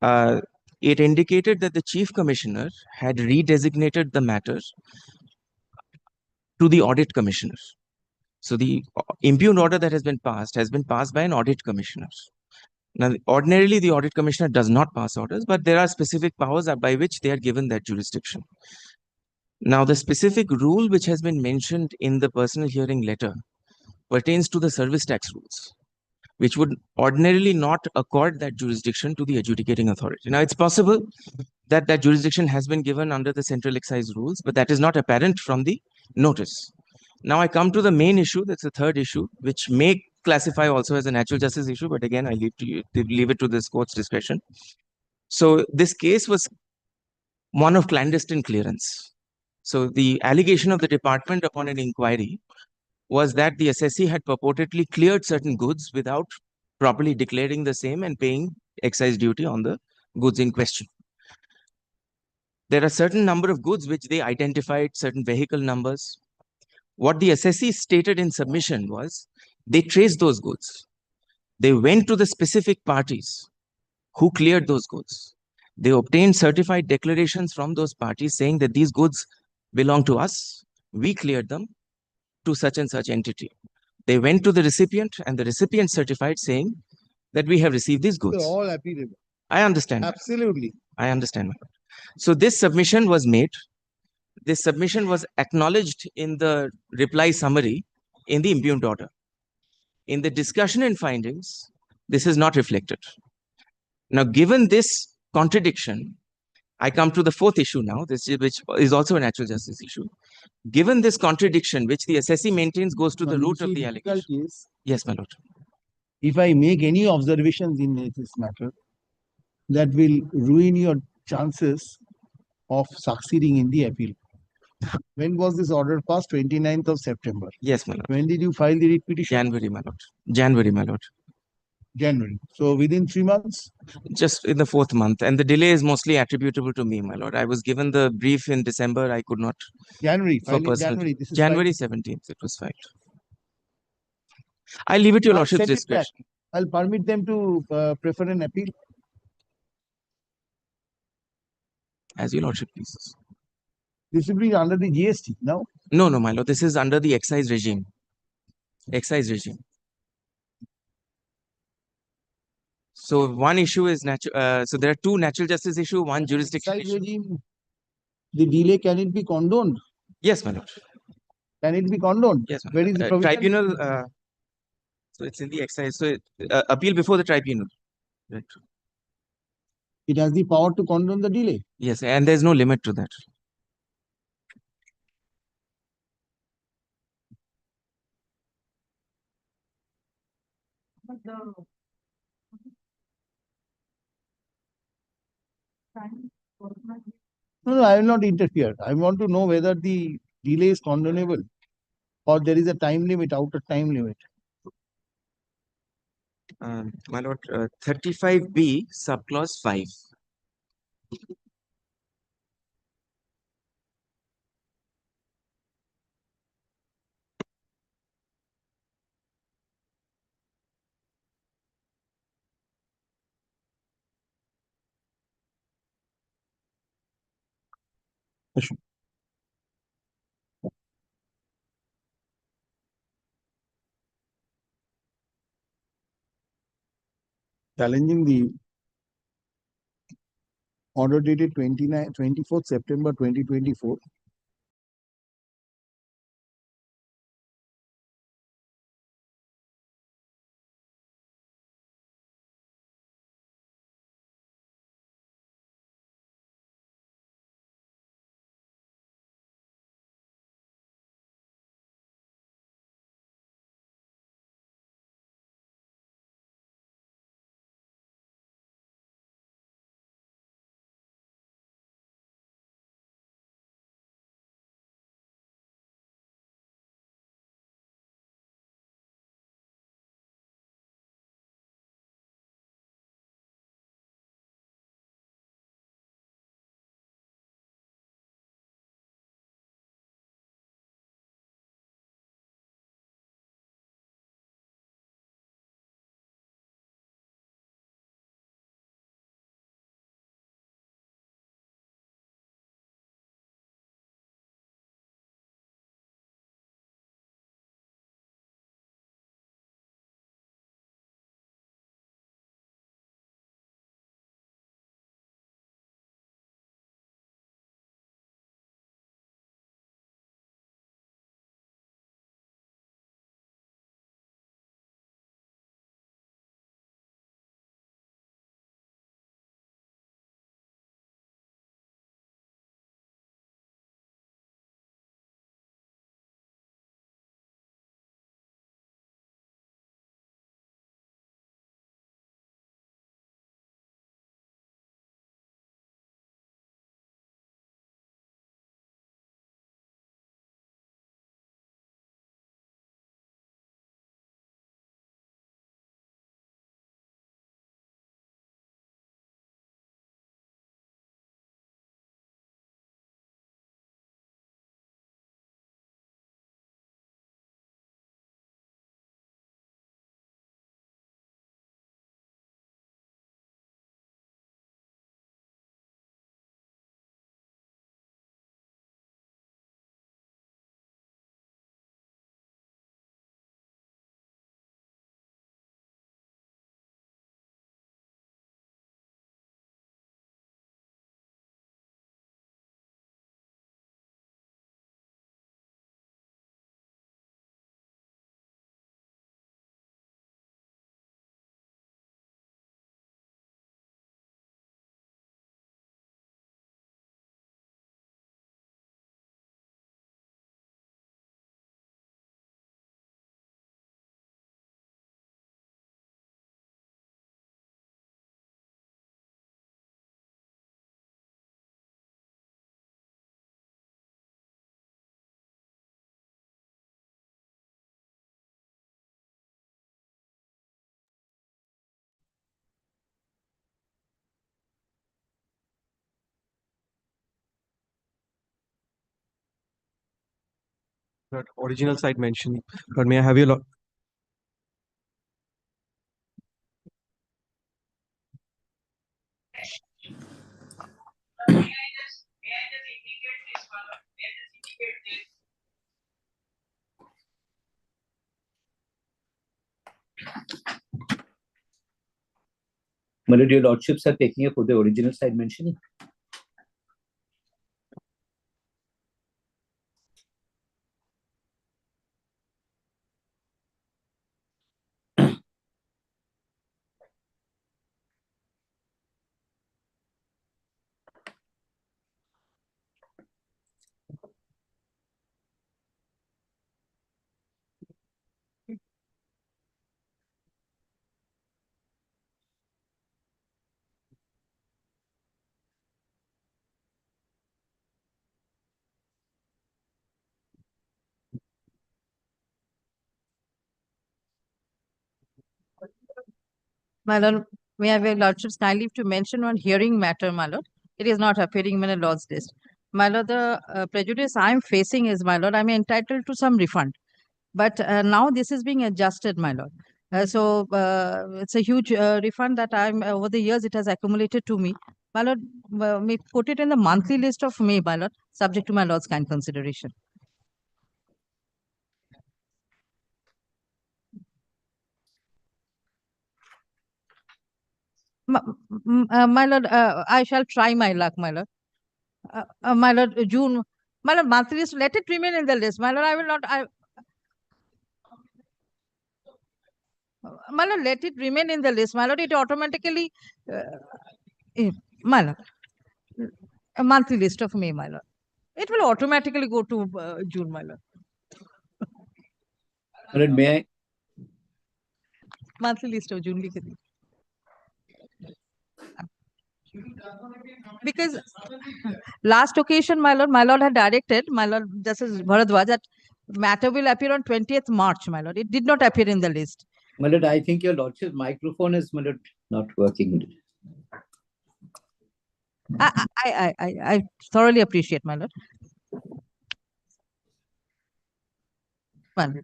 it indicated that the chief commissioner had redesignated the matter to the audit commissioner. So the impugned order that has been passed by an audit commissioner. Now, ordinarily, the audit commissioner does not pass orders, but there are specific powers by which they are given that jurisdiction. Now, the specific rule which has been mentioned in the personal hearing letter pertains to the service tax rules, which would ordinarily not accord that jurisdiction to the adjudicating authority. Now, it's possible that that jurisdiction has been given under the central excise rules, but that is not apparent from the notice. Now, I come to the main issue, that's the third issue, which may classify also as a natural justice issue, but again, I leave it to this court's discretion. So this case was one of clandestine clearance. So the allegation of the department upon an inquiry was that the assessee had purportedly cleared certain goods without properly declaring the same and paying excise duty on the goods in question. There are certain number of goods which they identified, certain vehicle numbers. What the assessee stated in submission was they traced those goods. They went to the specific parties who cleared those goods. They obtained certified declarations from those parties saying that these goods belong to us. We cleared them to such and such entity. They went to the recipient and the recipient certified saying that we have received these goods. They're all applicable. I understand. Absolutely. I understand. So this submission was made. This submission was acknowledged in the reply summary in the impugned order. In the discussion and findings, this is not reflected. Now, given this contradiction, I come to the fourth issue now, which is also a natural justice issue. Given this contradiction, which the assessee maintains goes to the root of the allegation. Yes, my lord. If I make any observations in this matter, that will ruin your chances of succeeding in the appeal. When was this order passed? 29th of September. Yes, my lord. When did you file the writ petition? January, my lord. January, my lord. January. So within 3 months? Just in the fourth month. And the delay is mostly attributable to me, my lord. I was given the brief in December. I could not. January. January. This is January 17th, it was filed. I leave it to your lordship's discretion. I'll permit them to prefer an appeal. As your lordship pleases. This will be under the GST, no? No, no, my lord, this is under the excise regime. Excise regime. So one issue is natural. So there are two natural justice issue, one jurisdiction Excise issue. regime, the delay, can it be condoned? Yes, my lord. Can it be condoned? Yes, my Where lord. is the provision? Tribunal. So it's in the excise. So appeal before the tribunal. Right. It has the power to condone the delay. Yes, and there's no limit to that. No, I will not interfere. I want to know whether the delay is condonable or there is a time limit, outer time limit. My lord, 35B subclause 5. Challenging the order dated 24th September 2024. That original site mentioned. But may I have your My lord, your lordships are taking up for the original side mentioning. My lord, may I have your lordship's kind leave to mention one hearing matter, my lord. It is not appearing in the lord's list. My lord, the prejudice I am facing is, my lord, I am entitled to some refund. But now this is being adjusted, my lord. So it's a huge refund that I'm over the years it has accumulated to me. My lord, may put it in the monthly list of May, my lord, subject to my lord's kind consideration. My lord, I shall try my luck, my lord. My lord, June, my lord, monthly list, let it remain in the list. My lord, I will not, my lord, let it remain in the list. My lord, it automatically, my lord, a monthly list of May, my lord. It will automatically go to June, my lord. My lord, may I? Monthly list of June. लिख दी. Because last occasion, my lord had directed, my lord, this is Bharadwaj, that matter will appear on 20th March, my lord. It did not appear in the list. My lord, I think your lordship's microphone is, my lord, not working. I thoroughly appreciate, my lord. Well,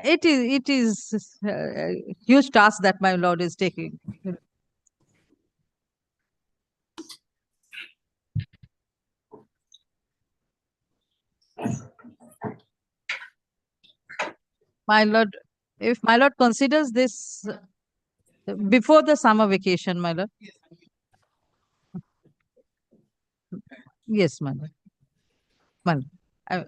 it is a huge task that my lord is taking. My lord, if my lord considers this before the summer vacation, my lord. Yes, my lord. My lord.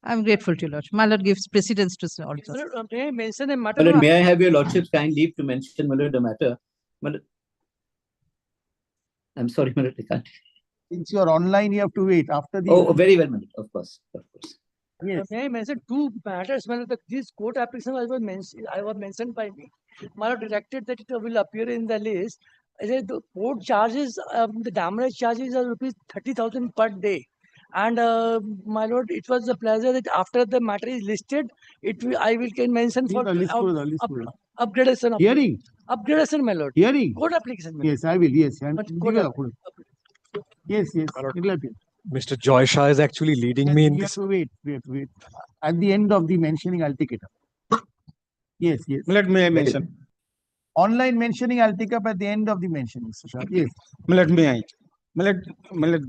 I'm grateful to your lordship. My lord gives precedence to all this. May I mention a matter? My lord, may I have your lordship's kind leave to mention, my lord, the matter? My lord, I'm sorry, my lord, I can't. Since you are online, you have to wait after the. Oh, very well, my lord, of course, of course. Yes. May I mention two matters? My lord, this court application was mentioned by me. My lord directed that it will appear in the list. The court charges, the damage charges are rupees 30,000 per day. And my lord, it was a pleasure that after the matter is listed, I can mention for upgradation. Hearing. Upgradation, my lord. Hearing. Court application. Yes, I will. Yes. And yes. Mr. Joy Shah is actually leading me in You have this. to wait. At the end of the mentioning, I'll take it up. Yes. Let me mention. Online mentioning, I'll take up at the end of the mentioning, Mr. Shah. Yes. Let me.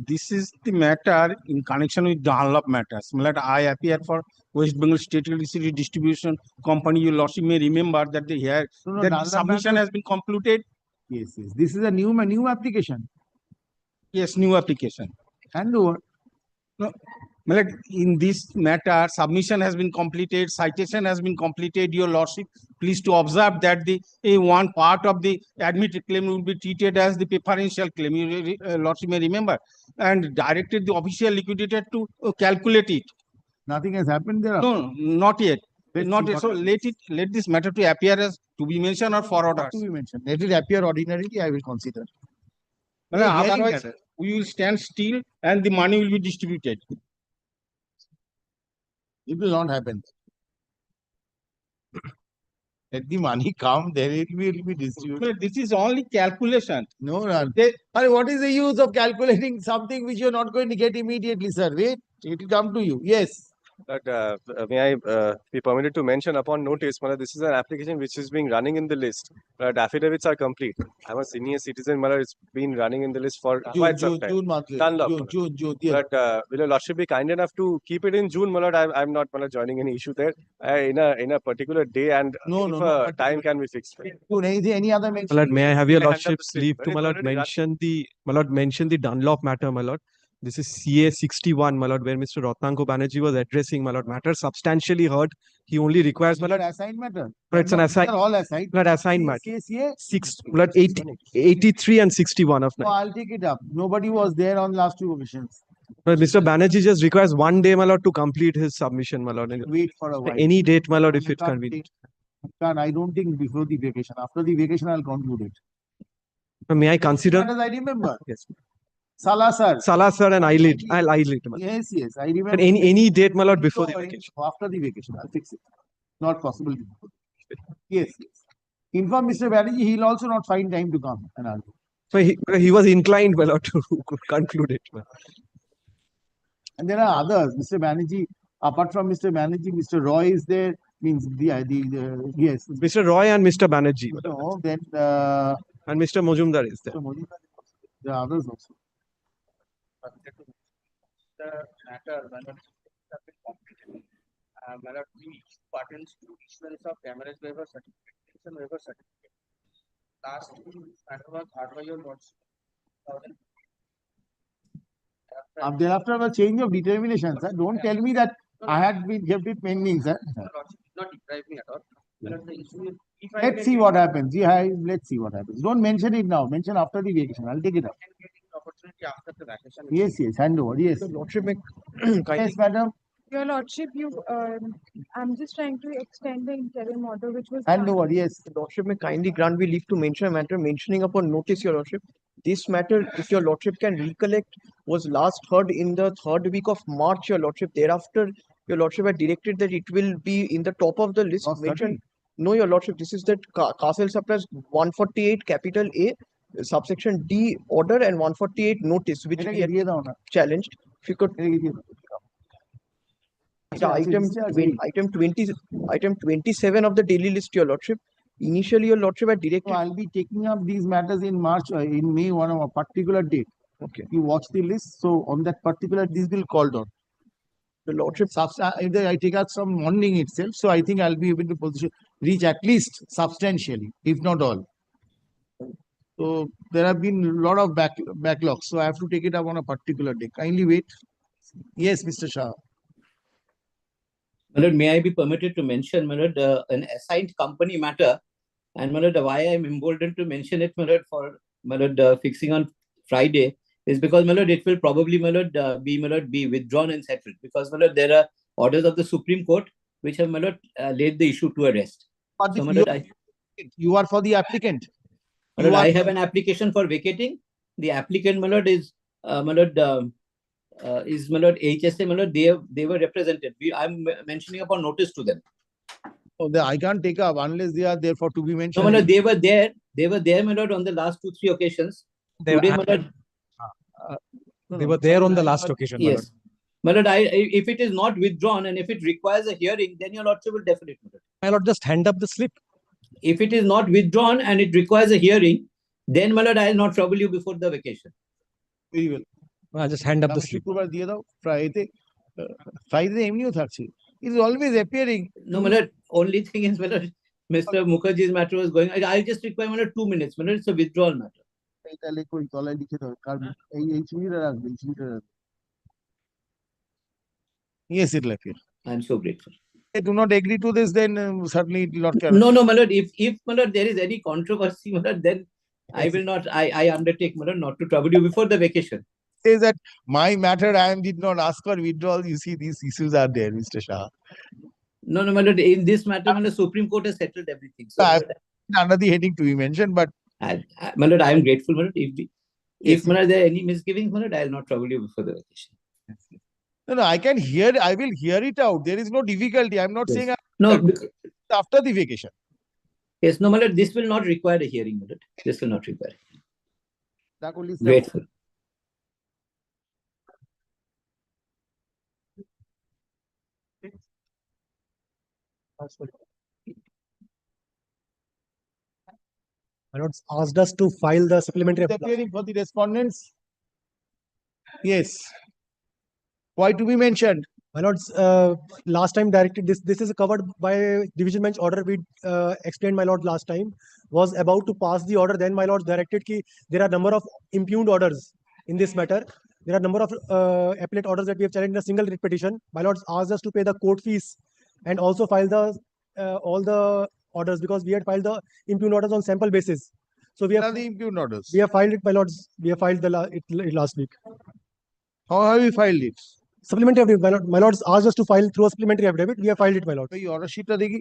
This is the matter in connection with Dunlop matters. I appear for West Bengal State Electricity Distribution Company. Your lordship may remember that the submission has been completed. Yes. This is a new application. Yes, new application. And over. No, in this matter, submission has been completed, citation has been completed. Your lordship, please to observe that the one part of the admitted claim will be treated as the preferential claim. Your lordship may remember, and directed the official liquidator to calculate it. Nothing has happened there. No, not yet. Not yet. So let this matter to appear as to be mentioned or for orders. To be mentioned. Let it appear ordinarily. I will consider. Otherwise, we will stand still and the money will be distributed. It will not happen. Let the money come, then it will be distributed. This is only calculation. No. What is the use of calculating something which you are not going to get immediately, sir? Wait, it will come to you. Yes. But may I be permitted to mention upon notice, this is an application which is being running in the list. But affidavits are complete. I'm a senior citizen, it's been running in the list for quite some time. Dunlop, June. But will your lordship be kind enough to keep it in June, I'm not joining any issue there. In a particular day, and if time can be fixed. June, any other My mention? lord, May I have your Hand up the lordship's slip. leave But to, it's my lord, already running. mention the Dunlop matter, my lord. This is CA 61, my lord, where Mr. Rotnanko Banerjee was addressing, my lord, matter substantially heard. He only requires, my lord, Assigned matter. but it's an They're all assigned. not assigned matter. CA? My lord, 83 and 61 of No, 9. I'll take it up. Nobody was there on last two occasions. But Mr. Banerjee just requires 1 day, my lord, to complete his submission, my lord. Wait for a while. Any date, my lord, if You it's can't convenient. I don't think before the vacation. After the vacation, I'll conclude it. May I consider? What does I remember? Yes. Salazar. Salazar and eyelid. I eyelid. Yes, I remember. But any date, my lord, before the vacation. After the vacation, I'll fix it. Not possible. Yes. Inform Mr. Banerjee, he'll also not find time to come and argue. So he was inclined, my lord, to conclude it. And there are others. Mr. Banerjee, apart from Mr. Banerjee, Mr. Roy is there. Means yes. Mr. Roy and Mr. Banerjee. No, then And Mr. Mojumdar is there. Mr. Mojumdar, there are others also. The matter when it has been completed. Pertains to issuance of damage waiver certificate and waiver certificate. Last matter was heard by your lordship. Thereafter, a change of determination, sir. Don't tell me that I had been kept it pending, sir. Your lordship did not deprive me at all. The issue is, if I Let's get see it, what happens. Let's see what happens. Don't mention it now. Mention after the vacation. I'll take it up. I can get an opportunity after the vacation. Yes, hand over. Yes. Lordship, Yes, madam. Your Lordship, I'm just trying to extend the interim order which was. Hand over. Yes. Lordship may kindly grant me leave to mention a matter mentioning upon notice, your lordship. This matter, if your lordship can recollect, was last heard in the 3rd week of March, your lordship. Thereafter, your lordship had directed that it will be in the top of the list mentioned. No, your lordship, this is that Castle Supplies 148 capital A, subsection D order and 148 notice, which we had challenged. If you could. Item 27 of the daily list, your lordship. Initially, your lordship had directed. So I'll be taking up these matters in March, in May, one of a particular date. Okay. You watch the list. So on that particular, this will called on. The lordship. Either I take out some morning itself. So I think I'll be able to reach at least substantially, if not all. So there have been a lot of backlogs. So I have to take it up on a particular day. Kindly wait. Yes, Mr. Shah. My lord, may I be permitted to mention, my lord, an assigned company matter, and my lord, why I am emboldened to mention it, my lord, for my lord, fixing on Friday is because, my lord, it will probably, my lord, be withdrawn and settled because, my lord, there are orders of the Supreme Court which have, my lord, laid the issue to a rest. So, my lord, you are for the applicant. My lord, I have an application for vacating. The applicant, my lord, is my lord. My lord HSA, my lord, they were represented. I'm mentioning upon notice to them. Oh, I can't take up unless they are there for to be mentioned. No, my lord, they were there, my lord, on the last 2-3 occasions. Today, my lord, they were there on the last occasion. Yes, my lord, if it is not withdrawn and if it requires a hearing, then your lordship will definitely. My lord, just hand up the slip. If it is not withdrawn and it requires a hearing, then my lord, I will not trouble you before the vacation. Very well. I'll just hand up the slip. Friday evening, it is always appearing. No, my lord, only thing is, my lord, Mr. Mukherjee's matter was going. I just require, my lord, 2 minutes. My lord, it's a withdrawal matter. Yes, it will appear. I am so grateful. I do not agree to this, then certainly it will not carry. No, my lord, if my lord, there is any controversy, my lord, then I will not, I undertake, my lord, not to trouble you before the vacation. Says that my matter, I did not ask for withdrawal. You see, these issues are there, Mr. Shah. No, my lord, in this matter, the Supreme Court has settled everything. So, under the heading to be mentioned, but my lord, I am grateful, my lord. If my lord, there are any misgivings, my lord, I will not trouble you before the vacation. No, I will hear it out. There is no difficulty. I'm not saying after the vacation. Yes, no, my lord, this will not require a hearing, my lord. This will not require. Grateful. My lords asked us to file the supplementary. Appearing for the respondents. Yes. Why to be mentioned? My lords, last time directed this is covered by division bench order. We explained, my lord, last time was about to pass the order. Then my lords directed ki there are number of impugned orders in this matter. There are number of appellate orders that we have challenged in a single writ petition. My lords asked us to pay the court fees and also file the all the orders because we had filed the impugned orders on sample basis. So we have the impugned orders. We have filed it, my lords. We have filed it last week. How have you filed it? Supplementary affidavit. My lords asked us to file through a supplementary affidavit. We have filed it, my lords. এই order sheet টা দেখি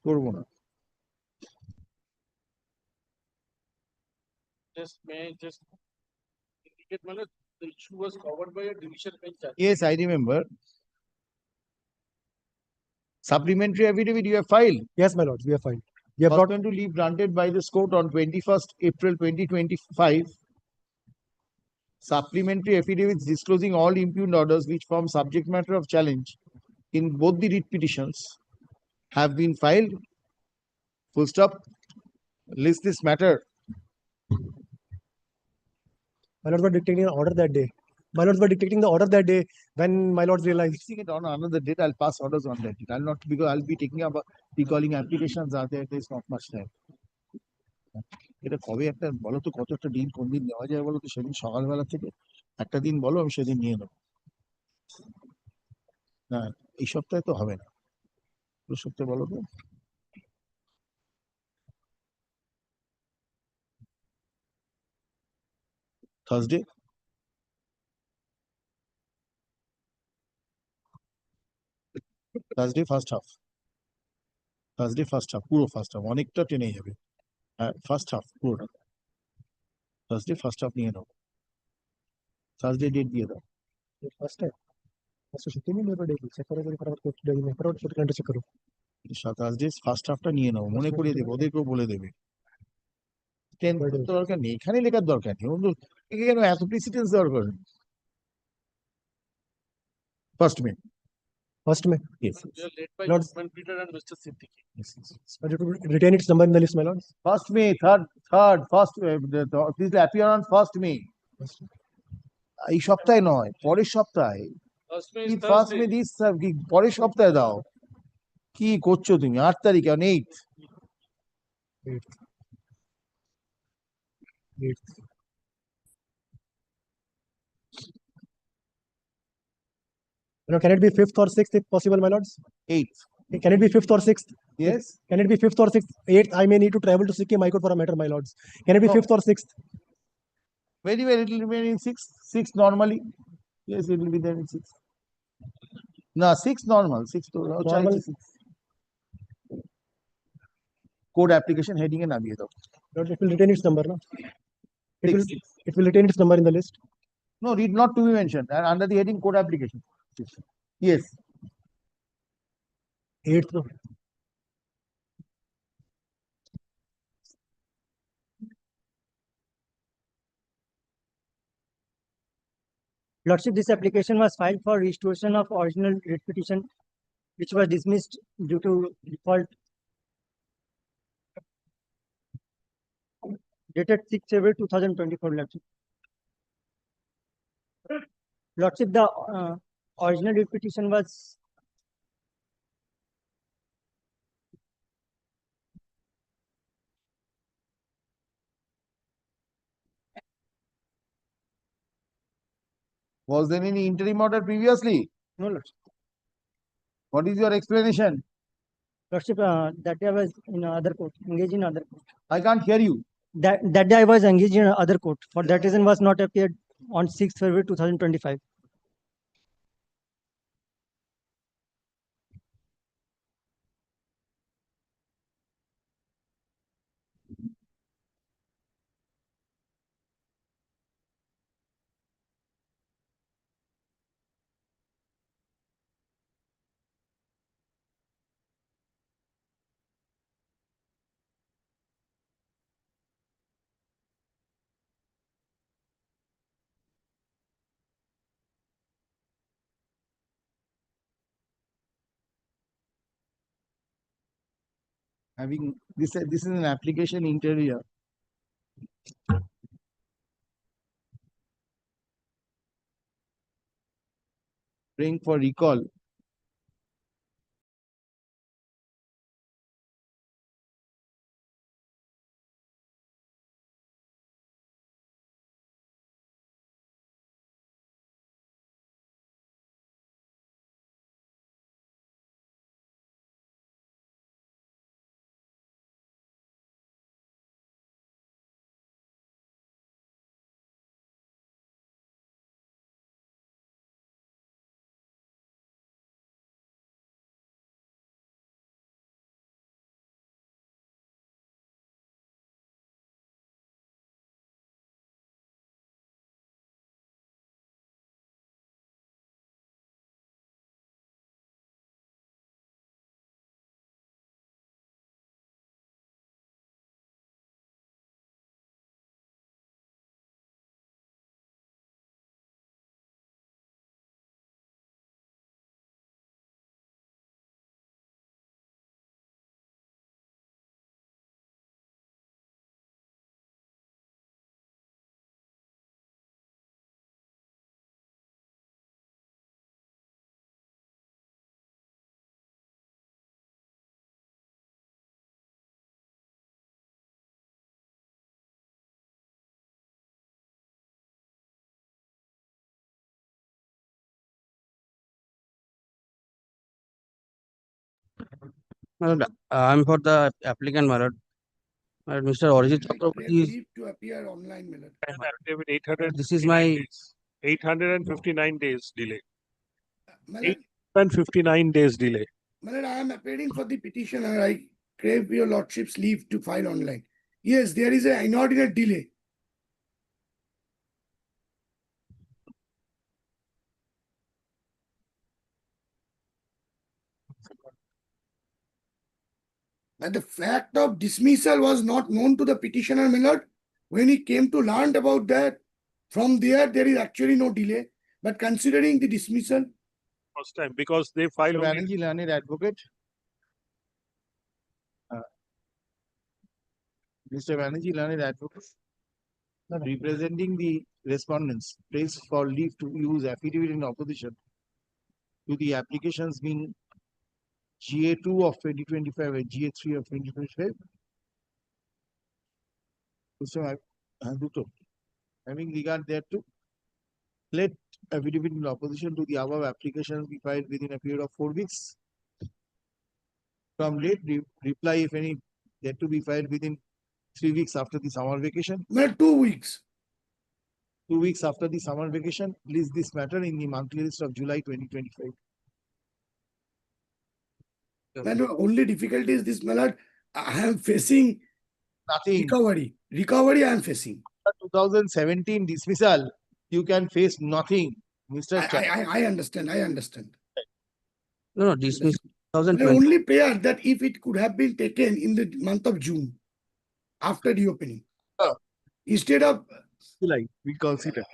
করবো না May I just indicate, my lord, the issue was covered by a division bench judge. Yes, I remember. Supplementary affidavit you have filed. Yes, my lords, we have filed. We have Pursuant to leave granted by this court on 21st April 2025. Supplementary affidavits disclosing all impugned orders which form subject matter of challenge in both the writ petitions have been filed. Full stop. List this matter. My lords were dictating an order that day. My lords were dictating the order that day when my lords realized. Fixing it on another date, I'll pass orders on that date. I'll not, because I'll be taking up recalling applications are there. There's not much time. এটা কবে একটা বলো তো কত একটা দিন কোন দিন নেওয়া যায় বলো তো সেদিন সকালবেলা থেকে একটা দিন বলো আমি সেদিন নিয়ে নেবো না এই সপ্তাহে তো হবে না পুরো সপ্তাহে বলো তো থার্সডে থার্সডে ফার্স্ট হাফ পুরো ফার্স্ট হাফ অনেকটা টেনে যাবে হ্যাঁ ফার্স্ট হাফ পুরোটা থার্সডে ফার্স্ট হাফ নিয়ে নাও থার্সডে ডেট দিয়ে দাও First time. So she came in every day. Check करो करो फटाफट कोर्ट डेली में फटाफट छोटे घंटे चेक करो. থার্সডে ফার্স্ট হাফটা নিয়ে নাও মনে করিয়ে দেবে ওদেরকেও বলে দেবে দরকার নেই এখানে লেখার দরকার নেই কেন এত প্রিসিডেন্স দরকার first May yes We are led by Lords. Usman Peter and Mr. Siddiqui. But it will retain its number in the list, my lords. first May this will appear on 1st May এই সপ্তাহে নয় পরের সপ্তাহে First May কি is first Thursday. May this কি পরের সপ্তাহে দাও কি করছো তুমি 8 তারিখে on 8th Can it be 5th or 6th if possible, my lords? 8th Can it be 5th or 6th? yes Can it be 5th or 6th? 8th, I may need to travel to Sikkim High Court for a matter, my lords. Can it be No. 5th or 6th? very well it will remain in 6th normally yes it will be there in 6th no 6th normal 6th to Normal. code application heading and nabiye dao Lord, it will retain its number, no? Six. It will retain its number in the list. no read not to be mentioned and under the heading code application yes 8th. No? Lordship, this application was filed for restoration of original writ petition, which was dismissed due to default dated 6th February 2024. Lordship. Lordship, the original writ petition was was there any interim order previously no, Lordship. what is your explanation Lordship, that day I was in other court, engaged in other court. I can't hear you That day I was engaged in other court. For that reason, was not appeared on 6th February 2025. Having this is an application interior. Praying for recall. I'm for the applicant, my lord. Mr. Arijit Chakraborty is, Leave to appear online, my lord. Affidavit 800. this is my 859 days delay. My lord, 859 days delay. my lord, I am appearing for the petitioner. I crave your lordship's leave to file online. Yes, there is an inordinate delay. But the fact of dismissal was not known to the petitioner, my lord. When he came to learn about that, from there is actually no delay. But considering the dismissal, First time because they filed only Banerjee, learned advocate. Mr. Banerjee, learned advocate, representing the respondents, prays for leave to use affidavit in opposition to the applications being GA2 of 2025 and GA3 of 2025. So having regard thereto, let affidavit in opposition to the above applications be filed within a period of 4 weeks. From date, reply, if any, that to be filed within 3 weeks after the summer vacation. well, 2 weeks. 2 weeks after the summer vacation, list this matter in the monthly list of July 2025. And the only difficulty is this, my lord, I am facing Nothing. Recovery I am facing. 2017 dismissal, you can face nothing, Mr. I understand. I understand. no dismiss The 2020. only prayer that if it could have been taken in the month of June after reopening, instead of July, we consider.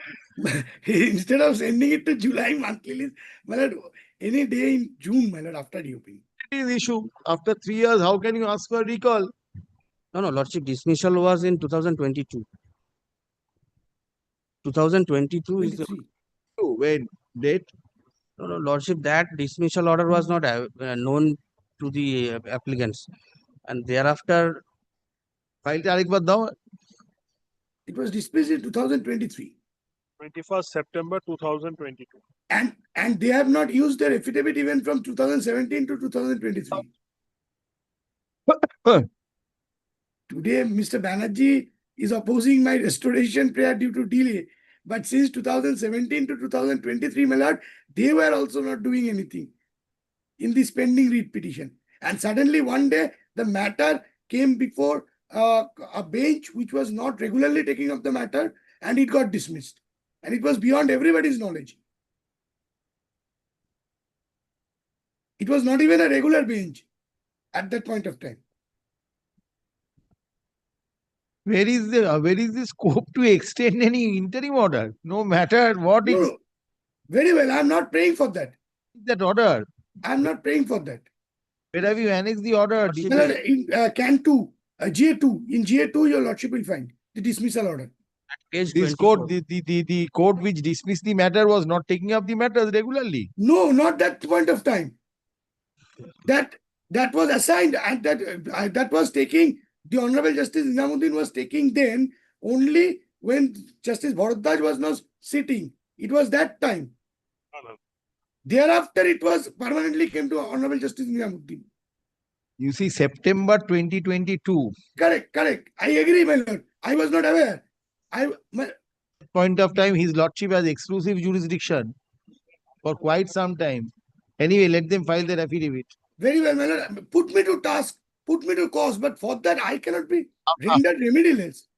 instead of sending it to July monthly list, my lord, any day in June, my lord, after reopening. It is issue. After 3 years, how can you ask for recall? No, lordship, dismissal was in 2022. 2022 is the, When? Date? no, lordship, that dismissal order was not known to the applicants, and thereafter File tarik baat dao. It was dismissed in 2023. 21st September 2022. And they have not used their affidavit even from 2017 to 2023. Today, Mr. Banerjee is opposing my restoration prayer due to delay. But since 2017 to 2023, my lord, they were also not doing anything in this pending writ petition. And suddenly one day, the matter came before a bench which was not regularly taking up the matter, and it got dismissed. And it was beyond everybody's knowledge. It was not even a regular bench at that point of time. Where is the scope to extend any interim order? No matter what is Very well, I'm not praying for that. that order. I'm not praying for that. Where have you annexed the order? My lord, in can 2, GA2, in GA2, your lordship will find the dismissal order. This court, the court which dismissed the matter was not taking up the matters regularly. No, not that point of time. That was assigned and that was taking, the Honorable Justice Nizamuddin was taking then only when Justice Bharadwaj was not sitting. It was that time. Thereafter, it was permanently came to Honorable Justice Nizamuddin. You see, September 2022. Correct. I agree, my lord. I was not aware. Point of time, his lordship has exclusive jurisdiction for quite some time. Anyway, let them file their affidavit. Very well, my lord. Put me to task, put me to cause, but for that I cannot be rendered remediless.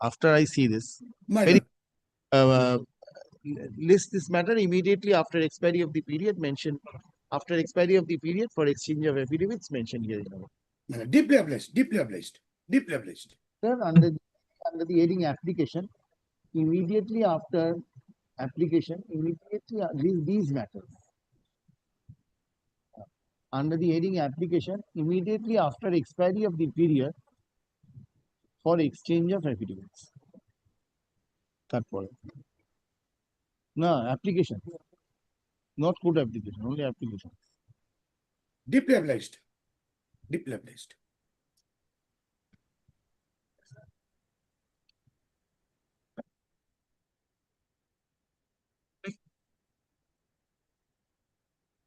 After I see this, My lord. List this matter immediately after expiry of the period mentioned. After expiry of the period for exchange of affidavits mentioned here. Deeply obliged, deeply obliged, deeply obliged. Sir, under the heading application, immediately after application, these matters. Under the heading application, immediately after expiry of the period for exchange of affidavits. That point. No, application. Not court application, only application. Deeply obliged. Deeply obliged.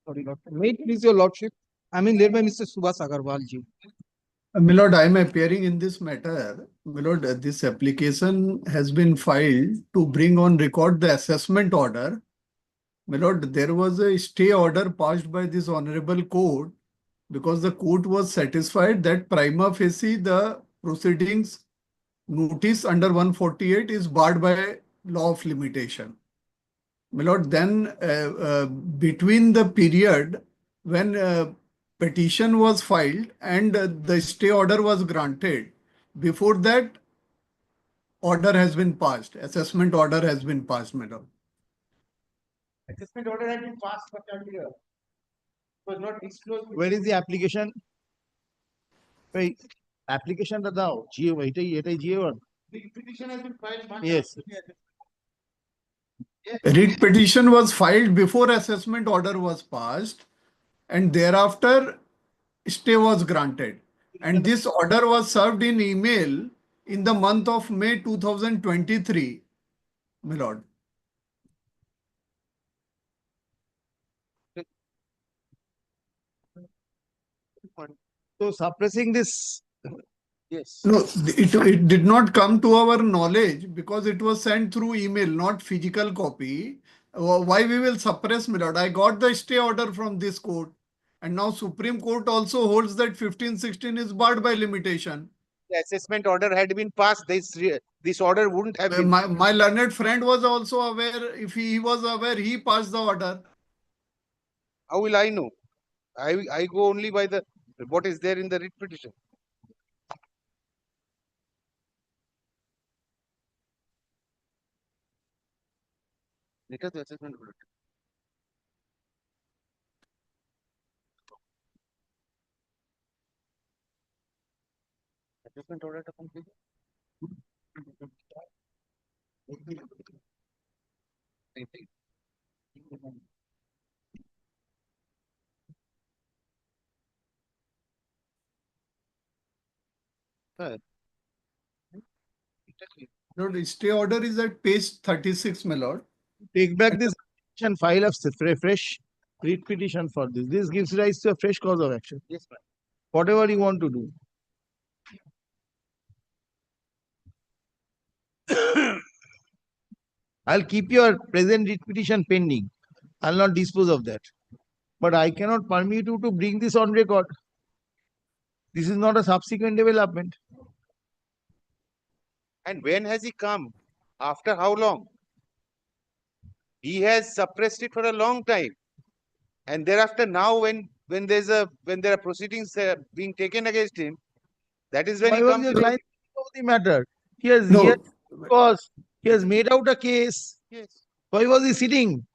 Sorry, Lord. Wait, please, your lordship. I mean, led by Mr. Subhas Agarwal ji. My lord, I am appearing in this matter. My lord, this application has been filed to bring on record the assessment order. My lord, there was a stay order passed by this honorable court because the court was satisfied that prima facie the proceedings notice under 148 is barred by law of limitation. My lord, then between the period when petition was filed and the stay order was granted, before that order has been passed, assessment order has been passed, my lord. Assessment order has been passed for earlier. Was not disclosed. Where is the application? Wait, application that now GA1. The petition has been filed. Yes. Writ petition was filed before assessment order was passed and thereafter stay was granted. And this order was served in email in the month of May 2023, my lord. So suppressing this, yes. No, it did not come to our knowledge because it was sent through email, not physical copy. Why we will suppress, my lord? I got the stay order from this court. And now Supreme Court also holds that 1516 is barred by limitation. The assessment order had been passed. This order wouldn't have been. My learned friend was also aware. If he was aware, he passed the order. How will I know? I go only by the what is there in the writ petition. Let us assessment order. Assessment order to complete. No, the stay order is at page 36, my lord. Take back this and file a fresh writ petition for this. This gives rise to a fresh cause of action. Yes, ma'am. Whatever you want to do. I'll keep your present writ petition pending. I'll not dispose of that. But I cannot permit you to bring this on record. This is not a subsequent development. And when has he come? After how long? He has suppressed it for a long time. And thereafter, now when there are proceedings being taken against him, that is when Why he was comes your to client of the matter? He has made out a case. Yes. Why was he sitting?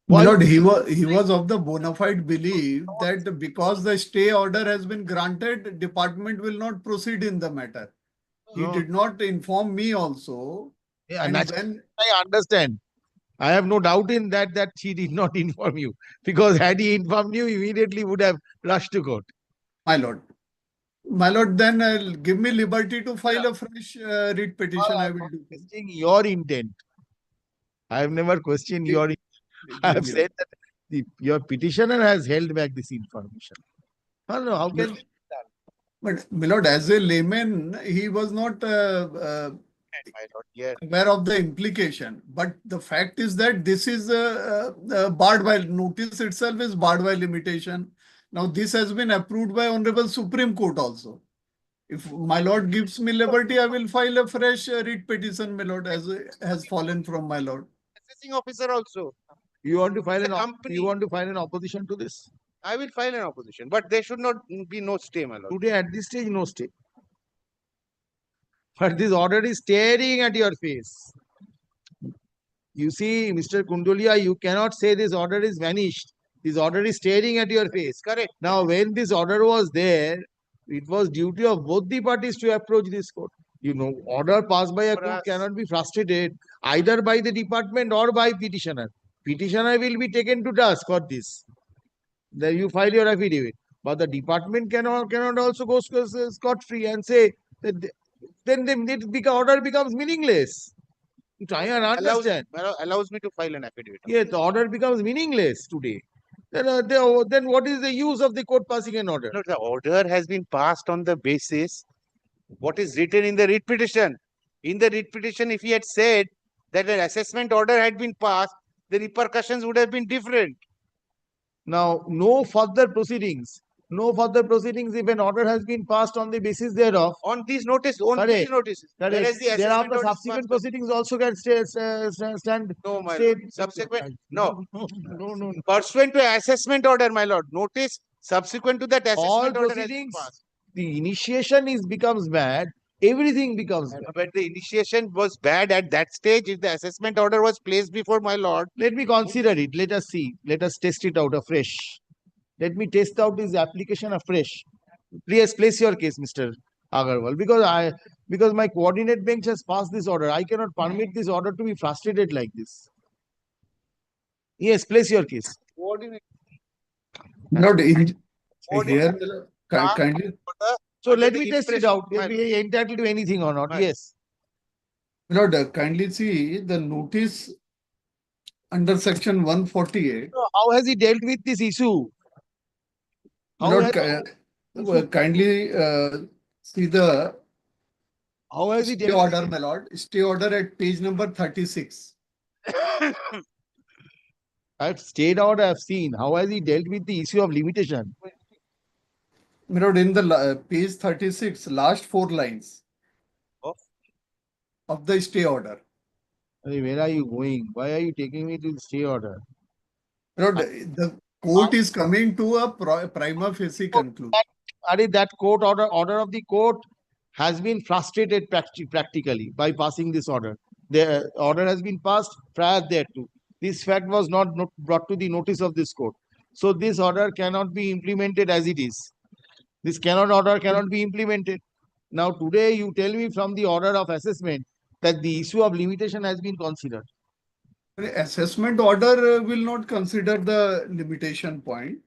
My lord, he was of the bona fide belief that because the stay order has been granted, department will not proceed in the matter. He No. did not inform me also. Yeah, And naturally, when I understand. I have no doubt in that he did not inform you, because had he informed you, immediately would have rushed to court. my lord, then give me liberty to file a fresh writ petition. I will do. Questioning your intent. I have never questioned your intent. I have said that your petitioner has held back this information. No, how can But my lord, as a layman, he was not my lord, yes. aware of the implication. But the fact is that this is barred by notice itself is barred by limitation. Now this has been approved by Honorable Supreme Court also. If my lord gives me liberty, I will file a fresh writ petition, my lord, as has fallen from my lord. Assessing officer also. You want to file It's a company. you want to file an opposition to this? I will file an opposition, but there should not be no stay, my lord. Today at this stage, no stay. But this order is staring at your face. You see, Mr. Kundulia, you cannot say this order is vanished. This order is staring at your face. Correct. Now, when this order was there, it was duty of both the parties to approach this court. You know, order passed by a court cannot be frustrated either by the department or by petitioner. Petitioner will be taken to task for this. Then you file your affidavit. But the department cannot also go scot-free and say that then the order becomes meaningless. Try and understand. Allows me to file an affidavit. Yes, the order becomes meaningless today. Then what is the use of the court passing an order? No, the order has been passed on the basis what is written in the writ petition. In the writ petition, if he had said that an assessment order had been passed, the repercussions would have been different. Now, no further proceedings. No further proceedings if an order has been passed on the basis thereof. On these notice, on Correct. these notices. Correct. Whereas the Thereafter, assessment order is subsequent passed. proceedings also can stand. No, my stay- lord. Subsequent, no. No. Pursuant to assessment order, my lord. Notice subsequent to that All assessment order has been proceedings, passed. the initiation becomes bad. Everything becomes bad. But the initiation was bad at that stage. If the assessment order was placed before my lord, Let me consider it. Let us see. Let us test it out afresh. Let me test out this application afresh. Please place your case, Mr. Agarwal, because my coordinate bench has passed this order. I cannot permit this order to be frustrated like this. Yes, place your case. coordinate. Lord, here, Draft kindly, So under let the me test it impression- out. If we are entitled to anything or not. My- Yes. Lord, kindly see the notice under section 148. So how has he dealt with this issue? How Lord, has- kindly see the How has he stay dealt order, my lord. Stay order at page number 36. I've stayed out, I've seen. How has he dealt with the issue of limitation? My lord, in the page 36, last 4 lines of the stay order. Where are you going? Why are you taking me to the stay order? Lord, the court is coming to a prima facie conclusion. That court order of the court has been frustrated practically by passing this order. The order has been passed prior thereto. This fact was not brought to the notice of this court. So this order cannot be implemented as it is. This order cannot be implemented. Now today you tell me from the order of assessment that the issue of limitation has been considered. Assessment order will not consider the limitation point.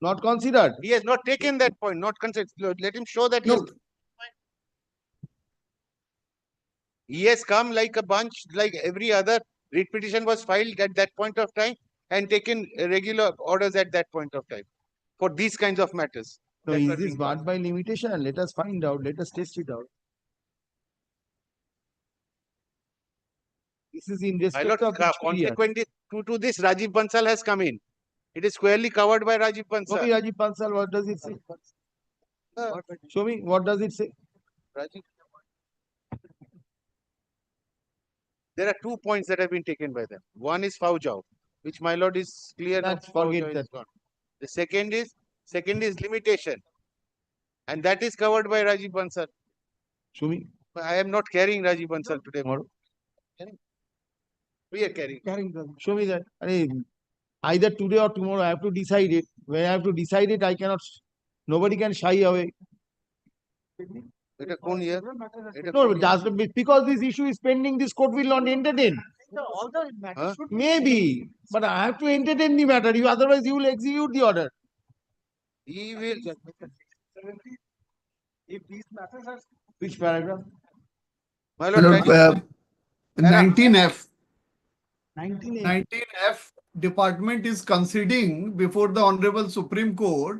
Not considered. He has not taken that point, not considered. Let him show that No. he has come like a bunch, like every other writ petition was filed at that point of time and taken regular orders at that point of time for these kinds of matters. So is this barred by limitation? Let us find out. Let us test it out. This is in My respect lord, of which period? consequently to this, Rajiv Bansal has come in. It is squarely covered by Rajiv Show me Bansal. Rajiv Bansal. What does it say? Show me. What does it say? Rajiv. There are 2 points that have been taken by them. One is Faujao, which my lord is clear. Let's that forget Faujao is that. gone. The second is limitation, and that is covered by Rajiv Bansal. Show me. I am not carrying Rajiv Bansal today. Tomorrow. We are carrying. Show me that. Either today or tomorrow, I have to decide it. When I have to decide it, I cannot, nobody can shy away. এটা কোন year? No, just because this issue is pending, this court will not entertain. All the matters should Maybe, but I have to entertain the matter. You otherwise you will execute the order. He will. If these matters are Which paragraph? My lord, kindly- 19F. 19A. 19F department is conceding before the Honorable Supreme Court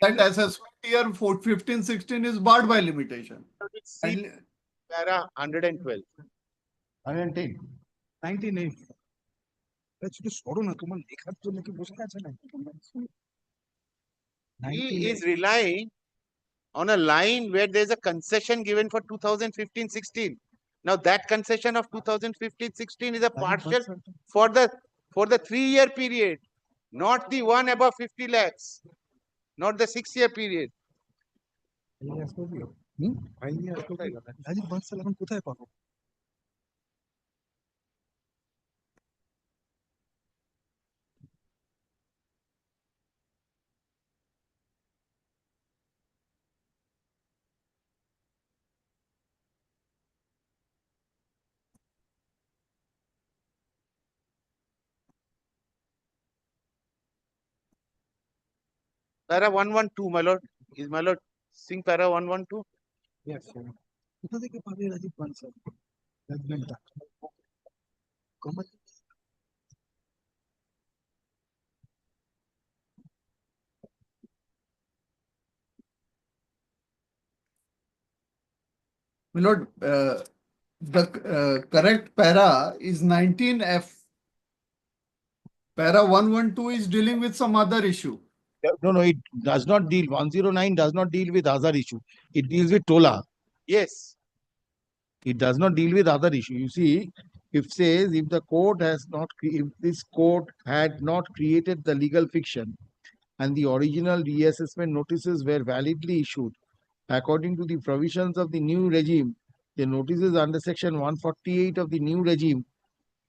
that assessment year 15-16 is barred by limitation. See para 112. 110. 19A. শুধু সরো না তোমার লেখার জন্য কি বসে আছে না He is relying on a line where there is a concession given for 2015-16. Now that concession of 2015-16 is a partial for the 3-year period, not the one above 50 lakhs, not the 6-year period. এখন কোথায় পাবো Para 112, my lord. Is my lord seeing para 112? Yes, sir. কোথা থেকে পাবে Rajib Bansal জাজমেন্টটা My lord, the correct para is 19F. Para 112 is dealing with some other issue. No, it does not deal. 109 does not deal with other issue. It deals with TOLA. Yes. It does not deal with other issue. You see, if says if the court has not, if this court had not created the legal fiction and the original reassessment notices were validly issued, according to the provisions of the new regime, the notices under section 148 of the new regime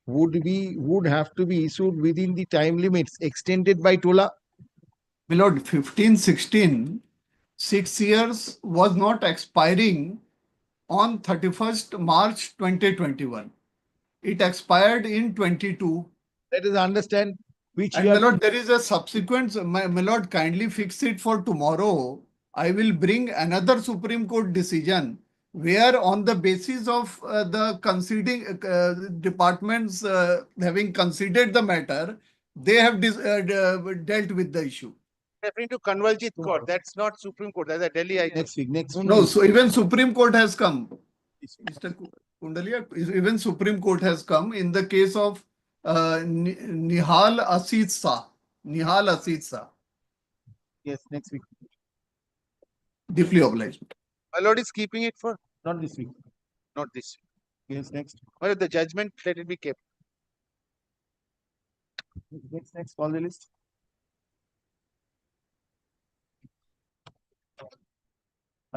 would have to be issued within the time limits extended by TOLA. My lord, 15-16, 6 years was not expiring on 31st March 2021. It expired in 22. Let us understand which And year. my lord, there is a subsequent, my lord, kindly fix it for tomorrow. I will bring another Supreme Court decision where on the basis of the conceding departments having considered the matter, they have dealt with the issue. Referring to Kanwaljit Court, that's not Supreme Court, that's a Delhi High Court. Next week. No, so even Supreme Court has come. Mr. Kundalia, even Supreme Court has come in the case of Nihal Asit Sa. Nihal Asit Sa. Yes, next week. Deeply obliged. My lord is keeping it for? Not this week. Not this week. Yes, next. Well, the judgment, let it be kept. Next, call the list.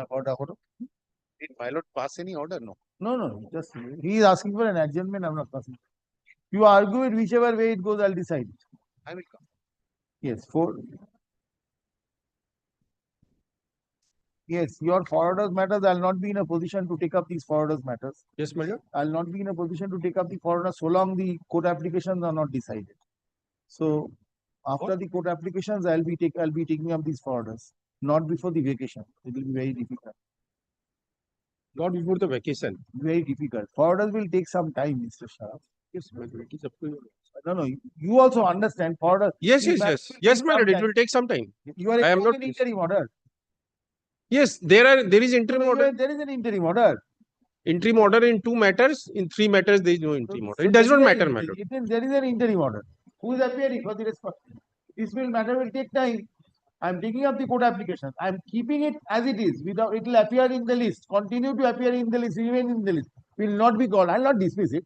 Order. Did my lord pass any order? No. No, just he is asking for an adjournment. I'm not passing. You argue it whichever way it goes, I'll decide. I will come. Yes, Yes, your forwarders matters. I'll not be in a position to take up these forwarders matters. Yes, my lord. I'll not be in a position to take up the forwarders so long the court applications are not decided. So after the court applications, I'll be taking up these forwarders. Not before the vacation. It will be very difficult. Not before the vacation. Very difficult. Forwarders will take some time, Mr. Sharaf. Yes, my lord. It is up to you. No, you also understand forwarders. Yes, my lord. It will take some time. You are I am not. an interim order. Yes, there is interim order. There is an interim order. Interim order in 2 matters. In 3 matters, there is no interim order. It does not matter, my lord. It means there is an interim order. Who is appearing for the response? This matter will take time. I am taking up the court application. I am keeping it as it is. Without it will appear in the list. Continue to appear in the list. Remain in the list. Will not be called. I will not dismiss it.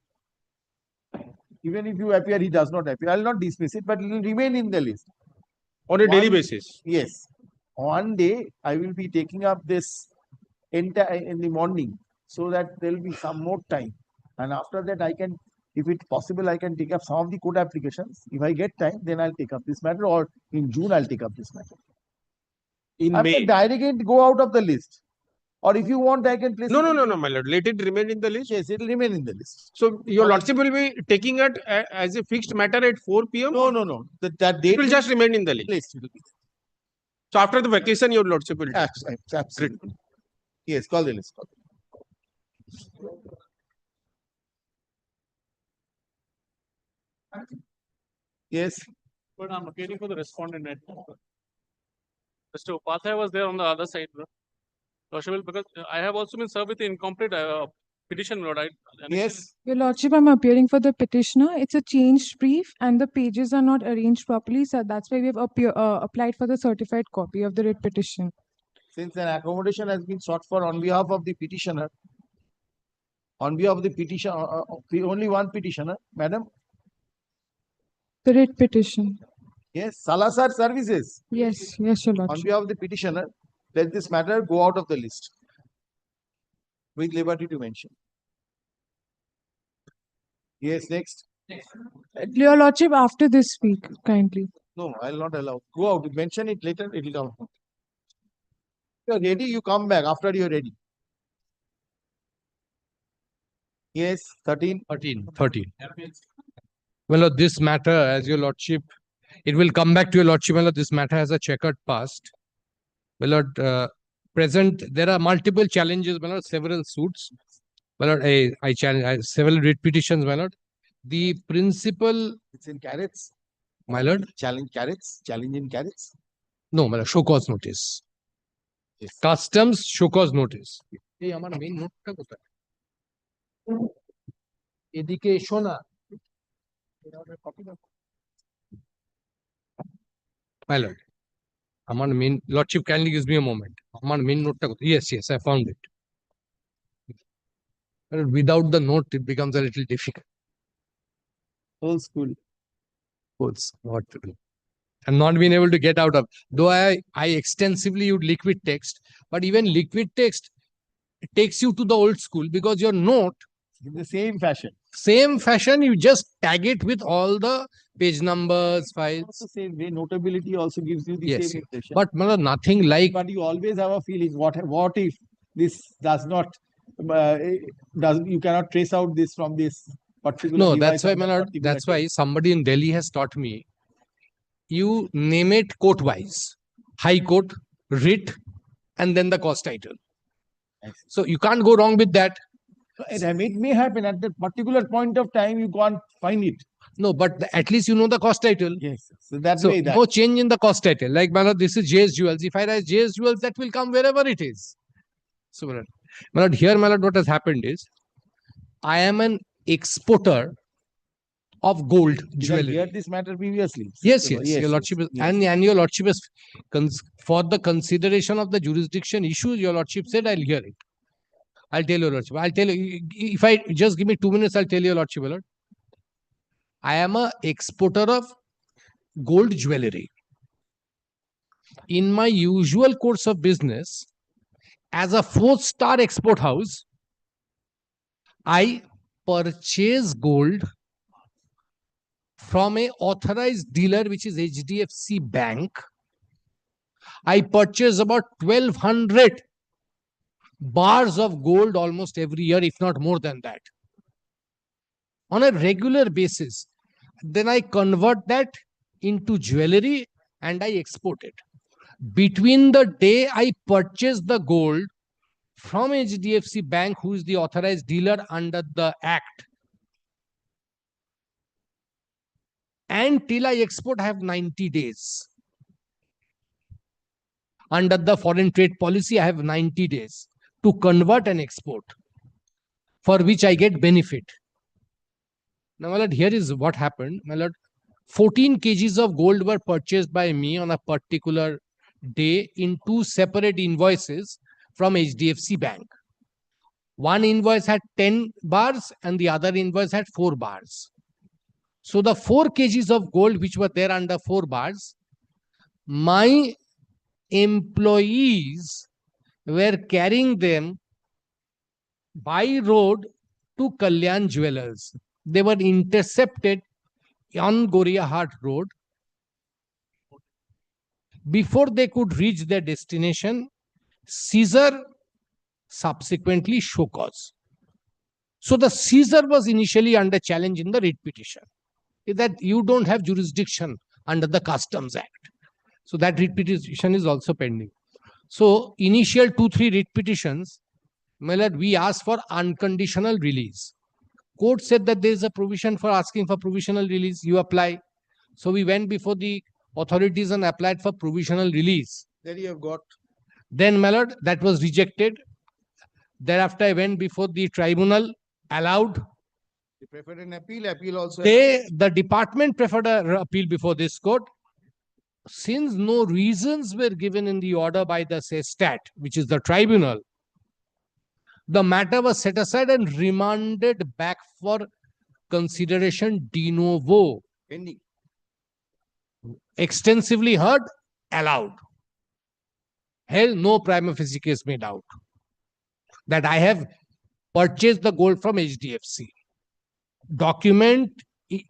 Even if you appear, he does not appear. I will not dismiss it, but it will remain in the list. On a daily basis. Yes. One day, I will be taking up this in the morning so that there will be some more time. And after that, I can If it's possible, I can take up some of the court applications. If I get time, then I'll take up this matter, or in June, I'll take up this matter. In I'm May. directly go out of the list. Or if you want, I can place No, it no, in- no, no, my lord. Let it remain in the list. Yes, it will remain in the list. So your lordship will be taking it as a fixed matter at 4 p.m. No, no, no. That date It will just remain in the list. list. It will be. So after the vacation, your lordship will. Absolutely. Yes, call the list. Yes. But I'm appearing for the respondent. Mr. Upadhyay was there on the other side, bro. Lordship, because I have also been served with the incomplete petition, Lord. Yes. Your Lordship, I'm appearing for the petitioner. It's a changed brief and the pages are not arranged properly. So that's why we have applied for the certified copy of the writ petition. Since an accommodation has been sought for on behalf of the petitioner, on behalf of the petitioner, only one petitioner, madam. The writ petition. Yes, Salazar Services. Yes, yes, Your On Lordship. behalf of the petitioner, let this matter go out of the list. With liberty to mention. Yes, next. Your Lordship, after this week, kindly. No, I'll not allow. Go out. Mention it later. It will come. You're ready. You come back after you're ready. Yes, 13. 13. Well, Lord, this matter, as your lordship, it will come back to your lordship. Well, Lord, this matter has a checkered past. Well, Lord, present, there are multiple challenges, well, Lord, several suits. Well, Lord, I challenge several writ petitions, my lord. The principal. It's in carrots. My lord. Challenge carrots. Challenge in carrots. No, my lord, show cause notice. Yes. Customs show cause notice. এই আমার main নোটটা কোথায়? এদিকে এসো না। My lord, আমার main lordship kindly gives me a moment. আমার main নোটটা কোথায়? Yes, yes, I found it. But without the note, it becomes a little difficult. Old school. What to do? I'm not being able to get out of. Though I extensively use liquid text, but even liquid text takes you to the old school because your note in the same fashion. Same fashion, you just tag it with all the page numbers, files. The same way, notability also gives you the Yes, same yes. impression. But nothing like. But you always have a feeling. What if this does not? You cannot trace out this from this particular. No, device that's why, of my that lord. particular That's why somebody in Delhi has taught me. You name it court wise, High Court, writ, and then the cause title. So you can't go wrong with that. It may happen at that particular point of time. You can't find it. No, but at least you know the cost title. Yes. So that way that. No change in the cost title. Like, my lord, this is JS Jewels. If I write JS Jewels, that will come wherever it is. So, my lord, here, my lord, what has happened is, I am an exporter of gold jewelry. You heard this matter previously. Yes, your lordship is, and your lordship is for the consideration of the jurisdiction issues. Your lordship said, I'll hear it. I'll tell your lordship. I'll tell you if I just give me 2 minutes. I'll tell your lordship, my lord. I am a exporter of gold jewelry. In my usual course of business, as a 4-star export house, I purchase gold from a authorized dealer, which is HDFC Bank. I purchase about 1,200 bars of gold almost every year, if not more than that, on a regular basis. Then I convert that into jewelry and I export it. Between the day I purchase the gold from HDFC Bank, who is the authorized dealer under the Act, and till I export, I have 90 days. Under the foreign trade policy, I have 90 days to convert and export, for which I get benefit. Now, my lord, here is what happened. My lord, 14 kgs of gold were purchased by me on a particular day in 2 separate invoices from HDFC Bank. One invoice had 10 bars and the other invoice had 4 bars. So the 4 kgs of gold which were there under 4 bars, my employees were carrying them by road to Kalyan Jewelers. they were intercepted on Goriahat Road. Before they could reach their destination, seizure, subsequently show cause. So the seizure was initially under challenge in the writ petition, that you don't have jurisdiction under the Customs Act. So that writ petition is also pending. So initial 2-3 writ petitions, my lord, we asked for unconditional release. Court said that there is a provision for asking for provisional release. You apply. So we went before the authorities and applied for provisional release. There you have got. Then, my lord, that was rejected. Thereafter, I went before the tribunal, allowed. They preferred an appeal. Appeal also. The department preferred an appeal before this court. Since no reasons were given in the order by the sestat, which is the tribunal, the matter was set aside and remanded back for consideration de novo. Pending. Extensively heard, allowed. Hell, no prima facie case made out that I have purchased the gold from HDFC. Document,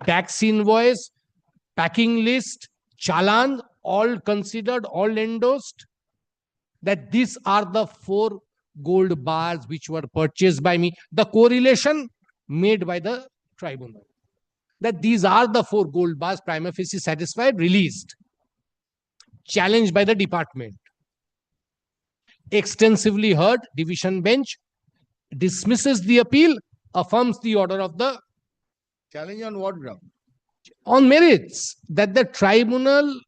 tax invoice, packing list, challan, all considered, all endorsed, that these are the 4 gold bars which were purchased by me. The correlation made by the tribunal, that these are the 4 gold bars, prima facie satisfied, released. Challenged by the department. Extensively heard, division bench dismisses the appeal, affirms the order of the Challenge on what ground? on merits, that the tribunal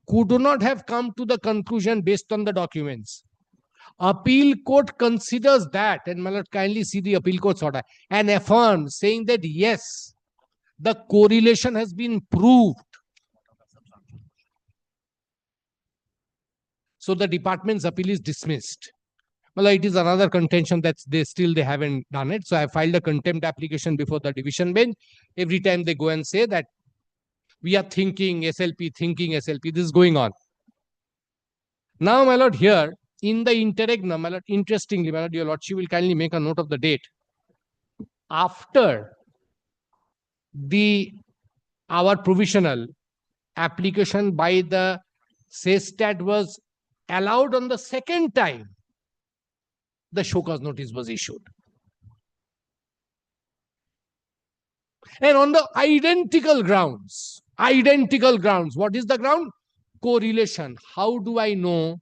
could not have come to the conclusion based on the documents. Appeal court considers that, and my lord, kindly see the appeal court's order, and affirms, saying that yes, the correlation has been proved. So the department's appeal is dismissed. Well, it is another contention that they haven't done it. So I filed a contempt application before the division bench. Every time they go and say that we are thinking SLP, this is going on. Now, my lord, here in the interregnum, my lord, interestingly, my lord, your lordship will kindly make a note of the date. After our provisional application by the sestat was allowed on the second time, the show cause notice was issued. And on the identical grounds, what is the ground? Correlation. How do I know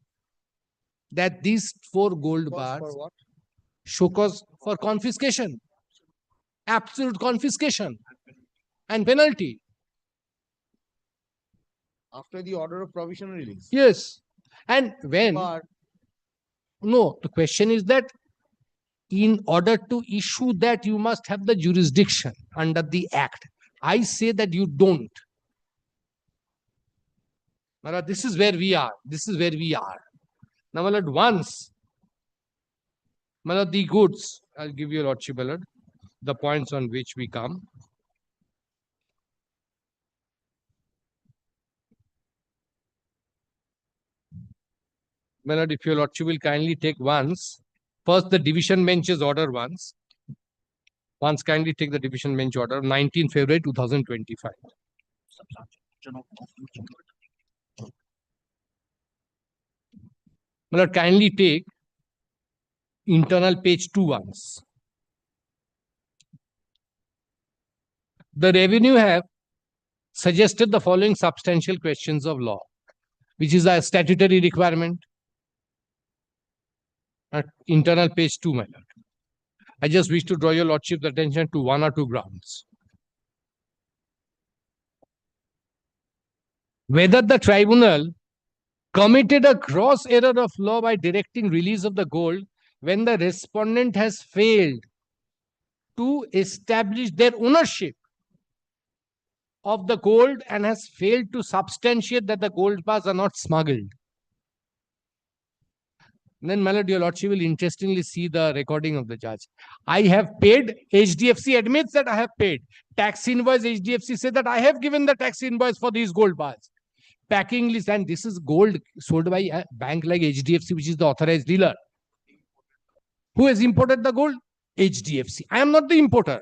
that these 4 gold bars show cause for confiscation? Absolute confiscation and penalty. After the order of provisional release. Yes. And when? No, the question is that in order to issue that, you must have the jurisdiction under the act. I say that you don't. Now, this is where we are. Now, my lord, once, my lord, the goods, I'll give you, lordship, my lord, the points on which we come. My lord, if your lordship will kindly take first the division bench's order once kindly take the division bench order, 19 February 2025. My lord, kindly take internal page 2 once. The revenue have suggested the following substantial questions of law, which is a statutory requirement. At internal page 2, my lord. I just wish to draw your lordship's attention to 1 or 2 grounds. Whether the tribunal committed a gross error of law by directing release of the gold when the respondent has failed to establish their ownership of the gold and has failed to substantiate that the gold bars are not smuggled. Then, my lord, your lordship will interestingly see the recording of the judge. I have paid. HDFC admits that I have paid. Tax invoice, HDFC said that I have given the tax invoice for these gold bars. Packing list, and this is gold sold by a bank like HDFC, which is the authorized dealer. Who has imported the gold? HDFC. I am not the importer.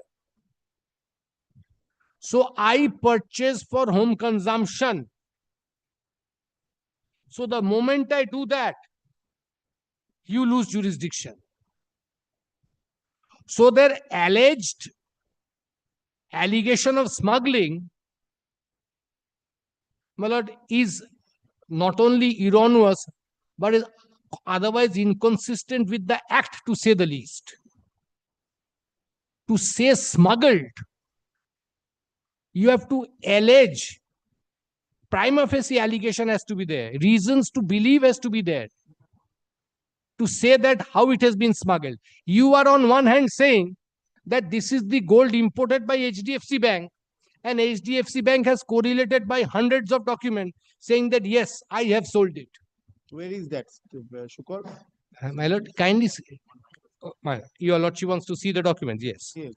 So I purchase for home consumption. So the moment I do that, you lose jurisdiction. So their alleged allegation of smuggling, my lord, is not only erroneous, but is otherwise inconsistent with the act, to say the least. To say smuggled, you have to allege. Prima facie allegation has to be there. Reasons to believe has to be there. To say that how it has been smuggled. You are on one hand saying that this is the gold imported by HDFC Bank, and HDFC Bank has correlated by hundreds of documents saying that yes, I have sold it. Where is that, Shukar? My lord, kindly, your lordship wants to see the documents, yes. Yes.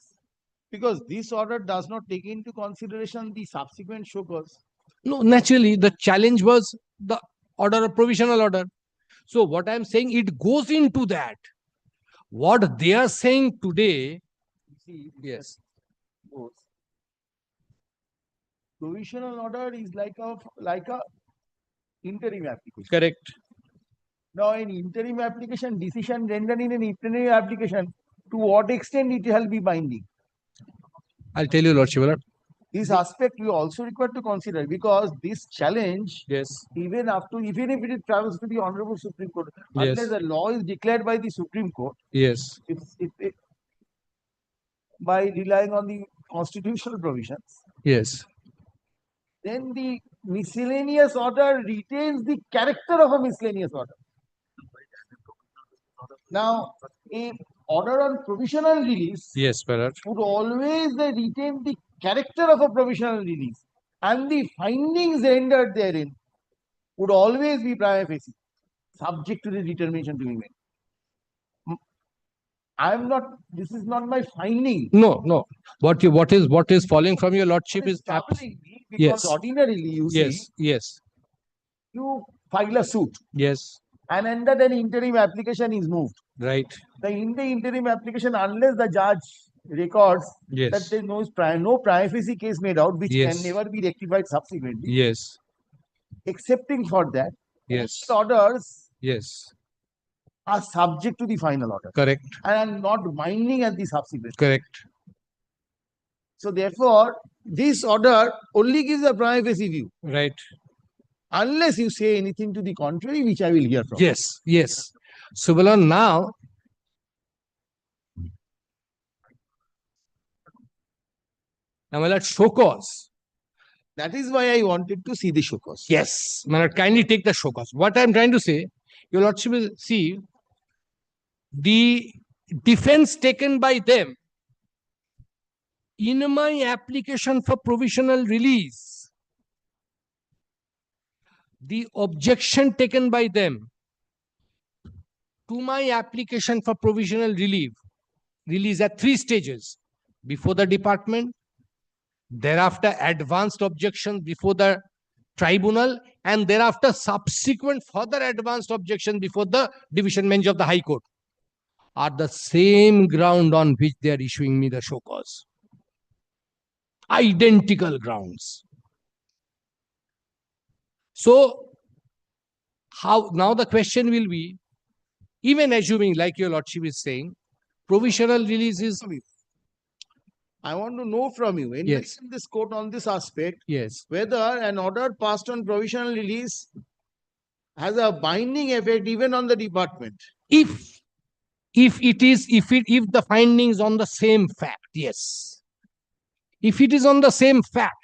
Because this order does not take into consideration the subsequent show cause. No, naturally, the challenge was the order of provisional order. So what I'm saying, it goes into that. What they are saying today, yes. Provisional order is like a interim application. Correct. Now, in interim application, decision rendered in an interim application, to what extent it will be binding? I'll tell you, lordship. This aspect we also require to consider, because this challenge, yes, even if it travels to the Honorable Supreme Court, yes, unless the law is declared by the Supreme Court, yes, if by relying on the constitutional provisions, yes, then the miscellaneous order retains the character of a miscellaneous order. Now, a order on provisional release, yes, Parrot, would always retain the character of a provisional release, and the findings rendered therein would always be prima facie, subject to the determination to be made. This is not my finding. No. What is falling from your lordship is troubling me, because yes, ordinarily you see, yes, you file a suit, yes, and under an interim application is moved. Right. In the interim application, unless the judge records Yes, that there is no prima facie case made out, which yes, can never be rectified subsequently, yes, excepting for that, yes, orders yes, are subject to the final order. Correct. And are not binding at the subsequent. Correct. So therefore, this order only gives a prima facie view. Right. Unless you say anything to the contrary, which I will hear from. Yes, yes. So, Balon, now, let's show cause. That is why I wanted to see the show cause. Yes, my lord, kindly take the show cause. What I'm trying to say, your lordship will see the defense taken by them in my application for provisional release. The objection taken by them to my application for provisional release at 3 stages: before the department, thereafter advanced objections before the tribunal, and thereafter subsequent further advanced objection before the division bench of the High Court, are the same ground on which they are issuing me the show cause. Identical grounds. So, how now the question will be, even assuming, like your lordship is saying, provisional release is. I want to know from you, in this court on this aspect, yes, whether an order passed on provisional release has a binding effect even on the department. If the findings on the same fact, yes. If it is on the same fact,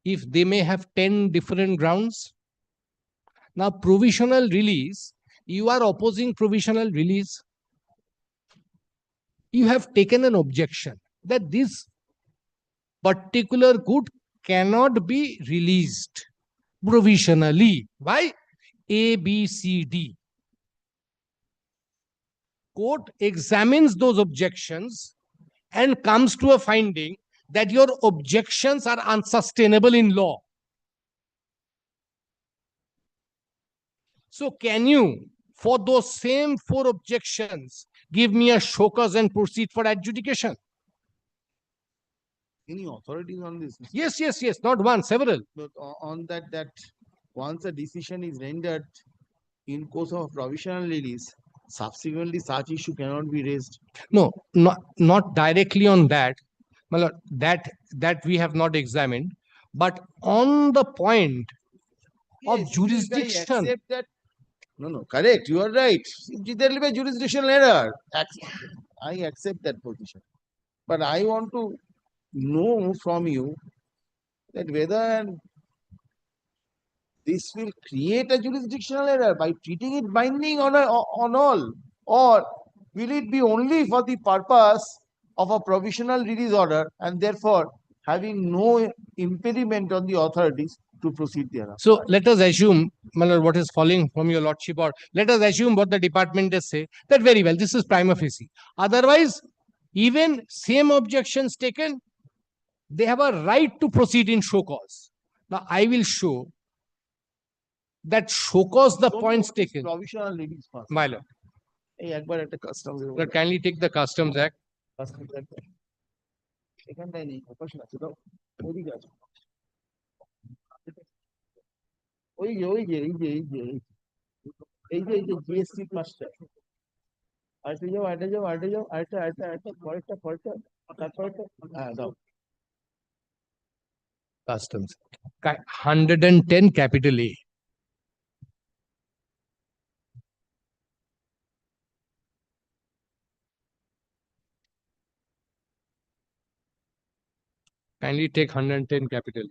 if they may have 10 different grounds. Now, provisional release, you are opposing provisional release. You have taken an objection that this particular good cannot be released provisionally. Why? A, B, C, D. Court examines those objections and comes to a finding that your objections are unsustainable in law. So can you, for those same 4 objections, give me a show cause and proceed for adjudication? Any authorities on this? Yes, yes, yes, not one, several. But on that once a decision is rendered in course of provisional release, subsequently such issue cannot be raised. No, not directly on that. My lord, that we have not examined, but on the point of Yes, if I jurisdiction. accept that. No, correct. You are right. There will be a jurisdictional error. I accept that position. But I want to know from you that whether this will create a jurisdictional error by treating it binding on all, or will it be only for the purpose of a provisional release order and therefore having no impediment on the authorities to proceed thereafter. So let us assume, my lord, what is falling from your lordship, or let us assume what the department does say, that very well, this is prima facie. Otherwise, even same objections taken, they have a right to proceed in show cause. Now, I will show that show cause the points taken. Provisional release first. My lord. এই একবার একটা customs এর Lord, kindly take the Customs Act. customs act এখানটায় নেই operation আছে তো ওদিকে আছে এই যে জিএসটি পাঁচটা আরেকটা যাও আরেকটা পরেরটা তারপরেরটা হ্যাঁ দাও Customs. 110 capital A. Kindly take 110 capital A.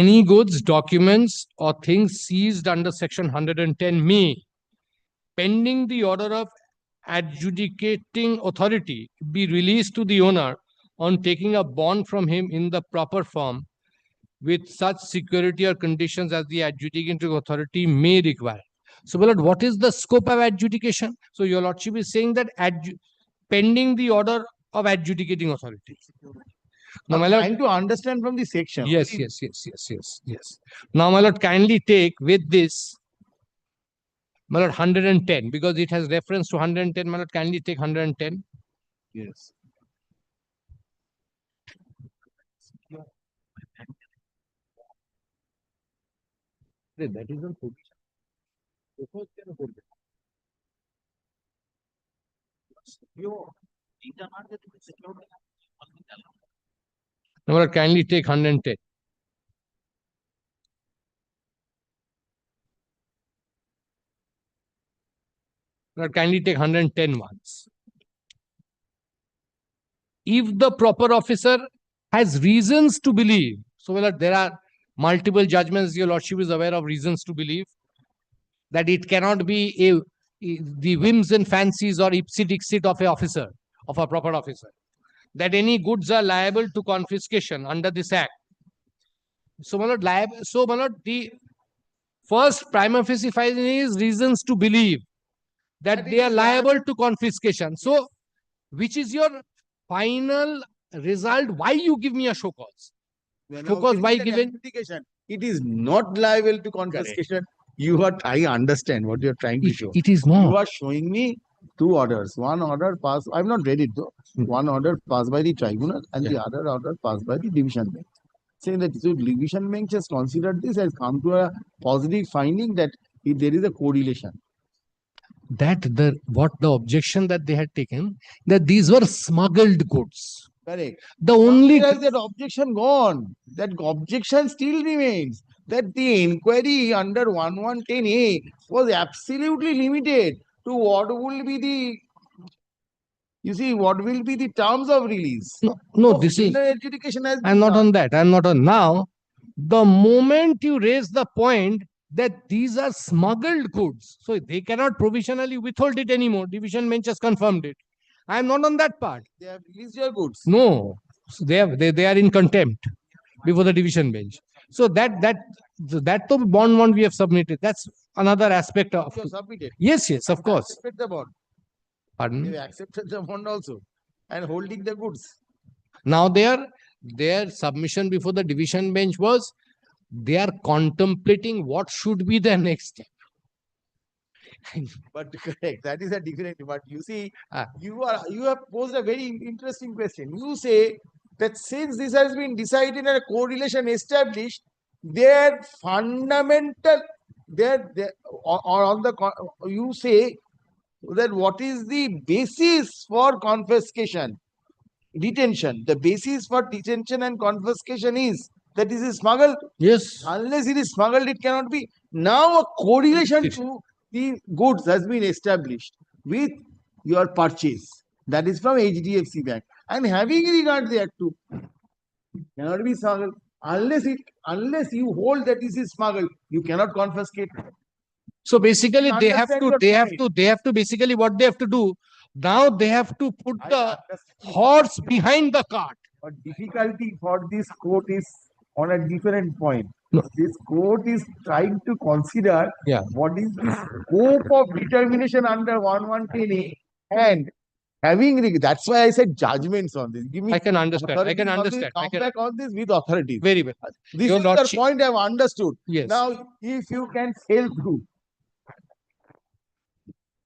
Any goods, documents, or things seized under section 110 may, pending the order of adjudicating authority, be released to the owner on taking a bond from him in the proper form with such security or conditions as the adjudicating authority may require. So, my lord, what is the scope of adjudication? So, your lordship is saying that pending the order of adjudicating authority. Now, my lord, trying to understand from the section. Yes. Now, my lord, kindly take with this, my lord, 110, because it has reference to 110. My lord, kindly take 110. Yes. That is on provision. Now, my lord, kindly take 110. Lord, kindly take 110 once. If the proper officer has reasons to believe, so my lord, there are multiple judgments, your lordship is aware of reasons to believe that it cannot be the whims and fancies or ipsit dixit of a officer, of a proper officer, that any goods are liable to confiscation under this act. So my lord, the first prima facie finding is reasons to believe that they are liable to confiscation. So, which is your final result? Why you give me a show cause? Show cause why given? It is not liable to confiscation. I understand what you are trying to show. It is not. You are showing me two orders. One order passed, I've not read it though. One order passed by the tribunal and the other order passed by the division bench. Saying that so division bench has considered this, has come to a positive finding that there is a correlation. That what the objection that they had taken, that these were smuggled goods. Correct. The only has that objection gone. That objection still remains. That the inquiry under 1110A was absolutely limited to what will be the terms of release. No, this is. Adjudication has I'm not on that. I'm not on now. The moment you raise the point that these are smuggled goods, so they cannot provisionally withhold it anymore. Division bench has confirmed it. I am not on that part. They have released your goods. No, so they are in contempt before the division bench. So that the bond we have submitted. That's another aspect of. You have submitted. Yes, of course. Accepted the bond. Pardon? They have accepted the bond also and holding the goods. Now their submission before the division bench was, they are contemplating what should be the next step. But correct, that is a different. But you see, you have posed a very interesting question. You say that since this has been decided and a correlation established, their fundamental, or on the you say that what is the basis for confiscation, detention? The basis for detention and confiscation is that this is smuggled. Yes. Unless it is smuggled, it cannot be. Now a correlation to the goods has been established with your purchase. That is from HDFC Bank. And having regard thereto, cannot be smuggled. Unless you hold that this is smuggled, you cannot confiscate. So basically, they have Understand to basically what they have to do. Now they have to put the horse behind the cart. But difficulty for this court is on a different point. This court is trying to consider what is the scope of determination under 1110A and that's why I said judgments on this. Give me I can understand. I can understand. Come back on this with authority. Very well. This is the point I've understood. Yes. Now, if you can sail through,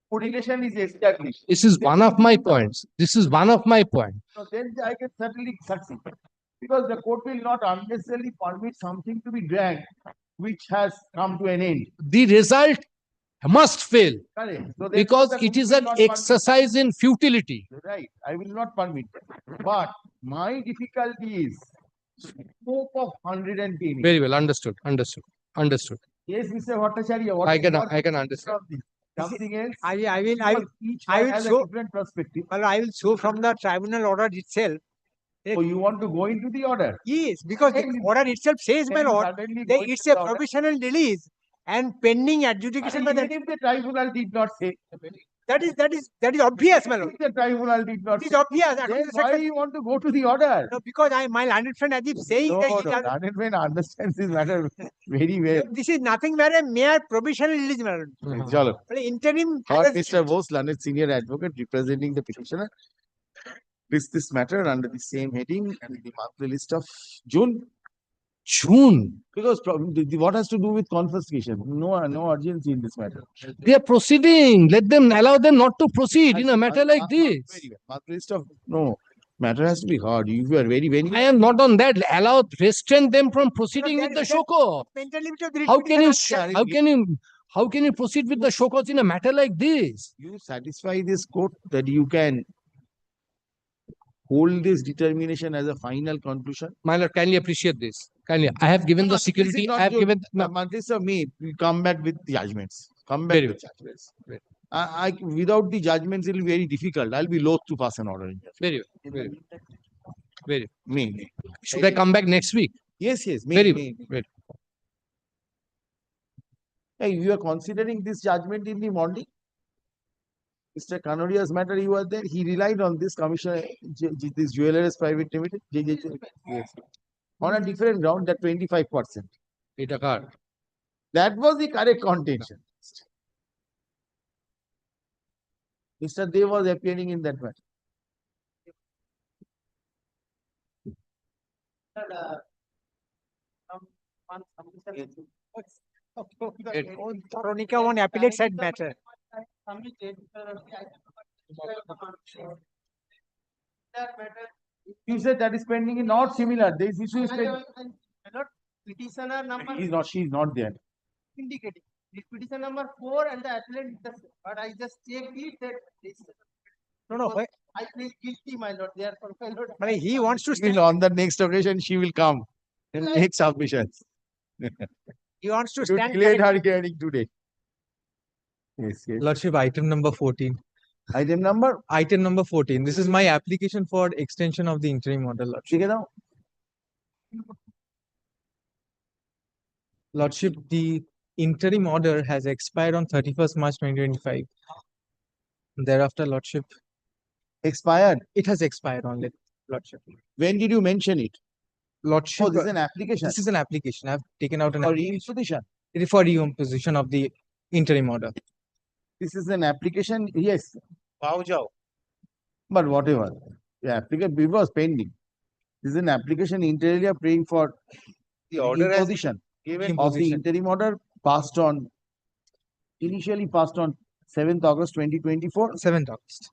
correlation is established. This is one of my points. This is one of my points. So then I can certainly succeed. Because the court will not unnecessarily permit something to be dragged which has come to an end. The result must fail. Correct. So Because it is an exercise in futility. Right. I will not permit that. But my difficulty is scope of 110. Very well. Understood. Understood. Understood. Yes, Mr. Bhattacharya. I can understand. Something else? I will has a show different perspective. Well, I will show from the tribunal order itself. Oh, you want to go into the order? Yes, because the order itself says, my lord, suddenly that go it's into a the order. provisional release and pending adjudication by Even the if the tribunal did not say, that is obvious, my lord. if the tribunal did not It is say, obvious. then why you want to go to the order? No, because my learned friend Ajib saying No, that no, it has- learned friend understands this matter very well. this is nothing but a mere provisional release, my lord. Chalo. Well, interim Heard has- Mr. Bose, learned senior advocate representing the petitioner. This matter under the same heading and the monthly list of June. Because what has to do with confiscation? No urgency in this matter. They are proceeding. Allow them not to proceed in a matter like this. Very well. Monthly list of matter has to be heard. You are very I am not on that. Restrain them from proceeding with the show cause. mental limit of the How can you proceed with the show cause in a matter like this? You satisfy this court that you can hold this determination as a final conclusion? My lord, kindly appreciate this. Kindly, I have given the security. I have given. Months of me, we come back with judgments. Come back with judgments. Without the judgments, it will be very difficult. I'll be loath to pass an order. Very well. Very. May. Should I come back next week? Yes. Very well. Hey, you are considering this judgment in the morning? Mr. Kanodia's matter, you were there. He relied on this commissioner, this Jewelers Private Limited, yes, on a different ground, that 25%. That was the correct contention. Mr. Dev was appearing in that matter. Veronica on appellate side matter. You said that is pending is not similar. This issue is pending. Petitioner number She is not there. indicating. This petition number 4 and the appellant, but I just checked it that this. No. I plead guilty, my lord. Therefore, my lord. He wants to stand. On the next occasion, she will come and make submissions. He wants to You stand. declared her corrected. hearing today. Yes. Lordship, item number 14. Item number? Item number 14. This is my application for extension of the interim order, Lordship. Lordship, the interim order has expired on 31st March 2025. Thereafter, Lordship. Expired? It has expired only, Lordship. When did you mention it? Lordship. Oh, this is an application. This is an application. I've taken out an For application. reimposition. It is for reimposition of the interim order. This is an application, yes. Jao. But whatever. The application was pending. This is an application inter alia praying for The order has imposition given of the interim order passed on initially passed on 7th August 2024. 7th August.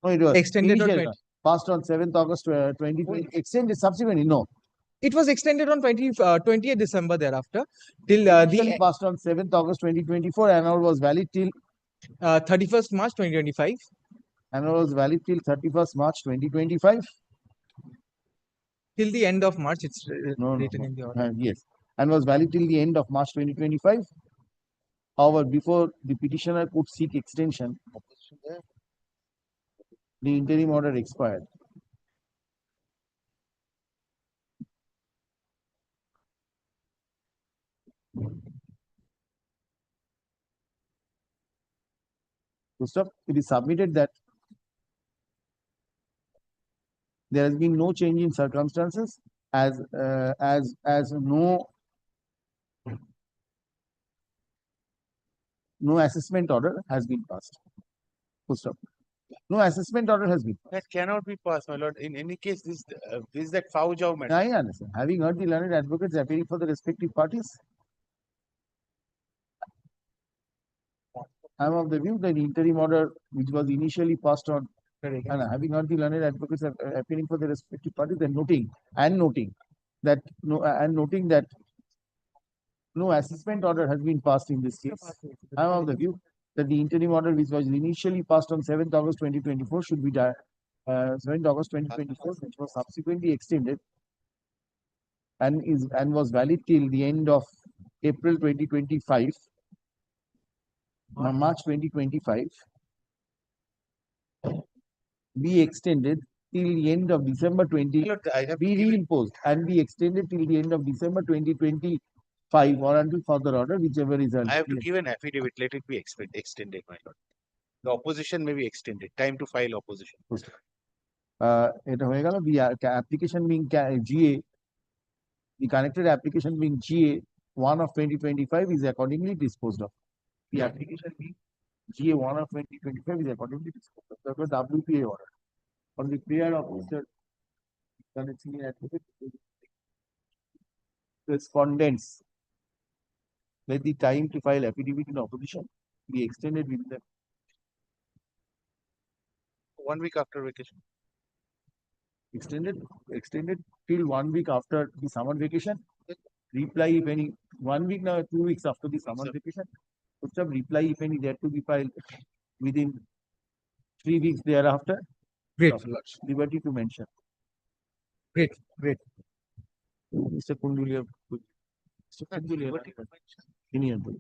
No, it was Extended on initially 20 passed on 7th August 2020. Extended subsequently, no. It was extended on 20th December thereafter till Initially passed on 7th August 2024 and now was valid till 31st March 2025. And was valid till 31st March 2025. Till the end of March, it's No, written in the order. yes, and was valid till the end of March 2025. However, before the petitioner could seek extension, the interim order expired. Gustav, it is submitted that there has been no change in circumstances as no assessment order has been passed. Gustav, no assessment order has been. That cannot be passed, my lord. In any case, this is that foul job matter. I understand. Having heard the learned advocates appearing for the respective parties, I am of the view that the interim order, which was initially passed on, and having heard the learned advocates appearing for the respective parties, and noting that no assessment order has been passed in this case, I am of the view that the interim order, which was initially passed on 7th August 2024, should be 7th August 2024, which was subsequently extended and was valid till the end of April 2025. March 2025 be extended till the end of December 20 be reimposed and be extended till the end of December 2025 or until further order, whichever is I have to give an affidavit. Let it be extended, my lord. The opposition may be extended. Time to file opposition. এটা হয়ে গেল, the application being GA, the connected application being GA 1 of 2025 is accordingly disposed of. The application being GA 1 of 2025 is accordingly disposed of. That was WPA order. On the prayer of Mr. Senior Advocate, respondents, let the time to file affidavit in opposition be extended with them. 1 week after vacation. Extended till 1 week after the summer vacation. Reply if any, 1 week now, 2 weeks after the summer vacation. Reply if any there to be filed within 3 weeks thereafter. Great. Liberty to mention. Great. Mr. Kundulia. Mr. Kundulia. Any other?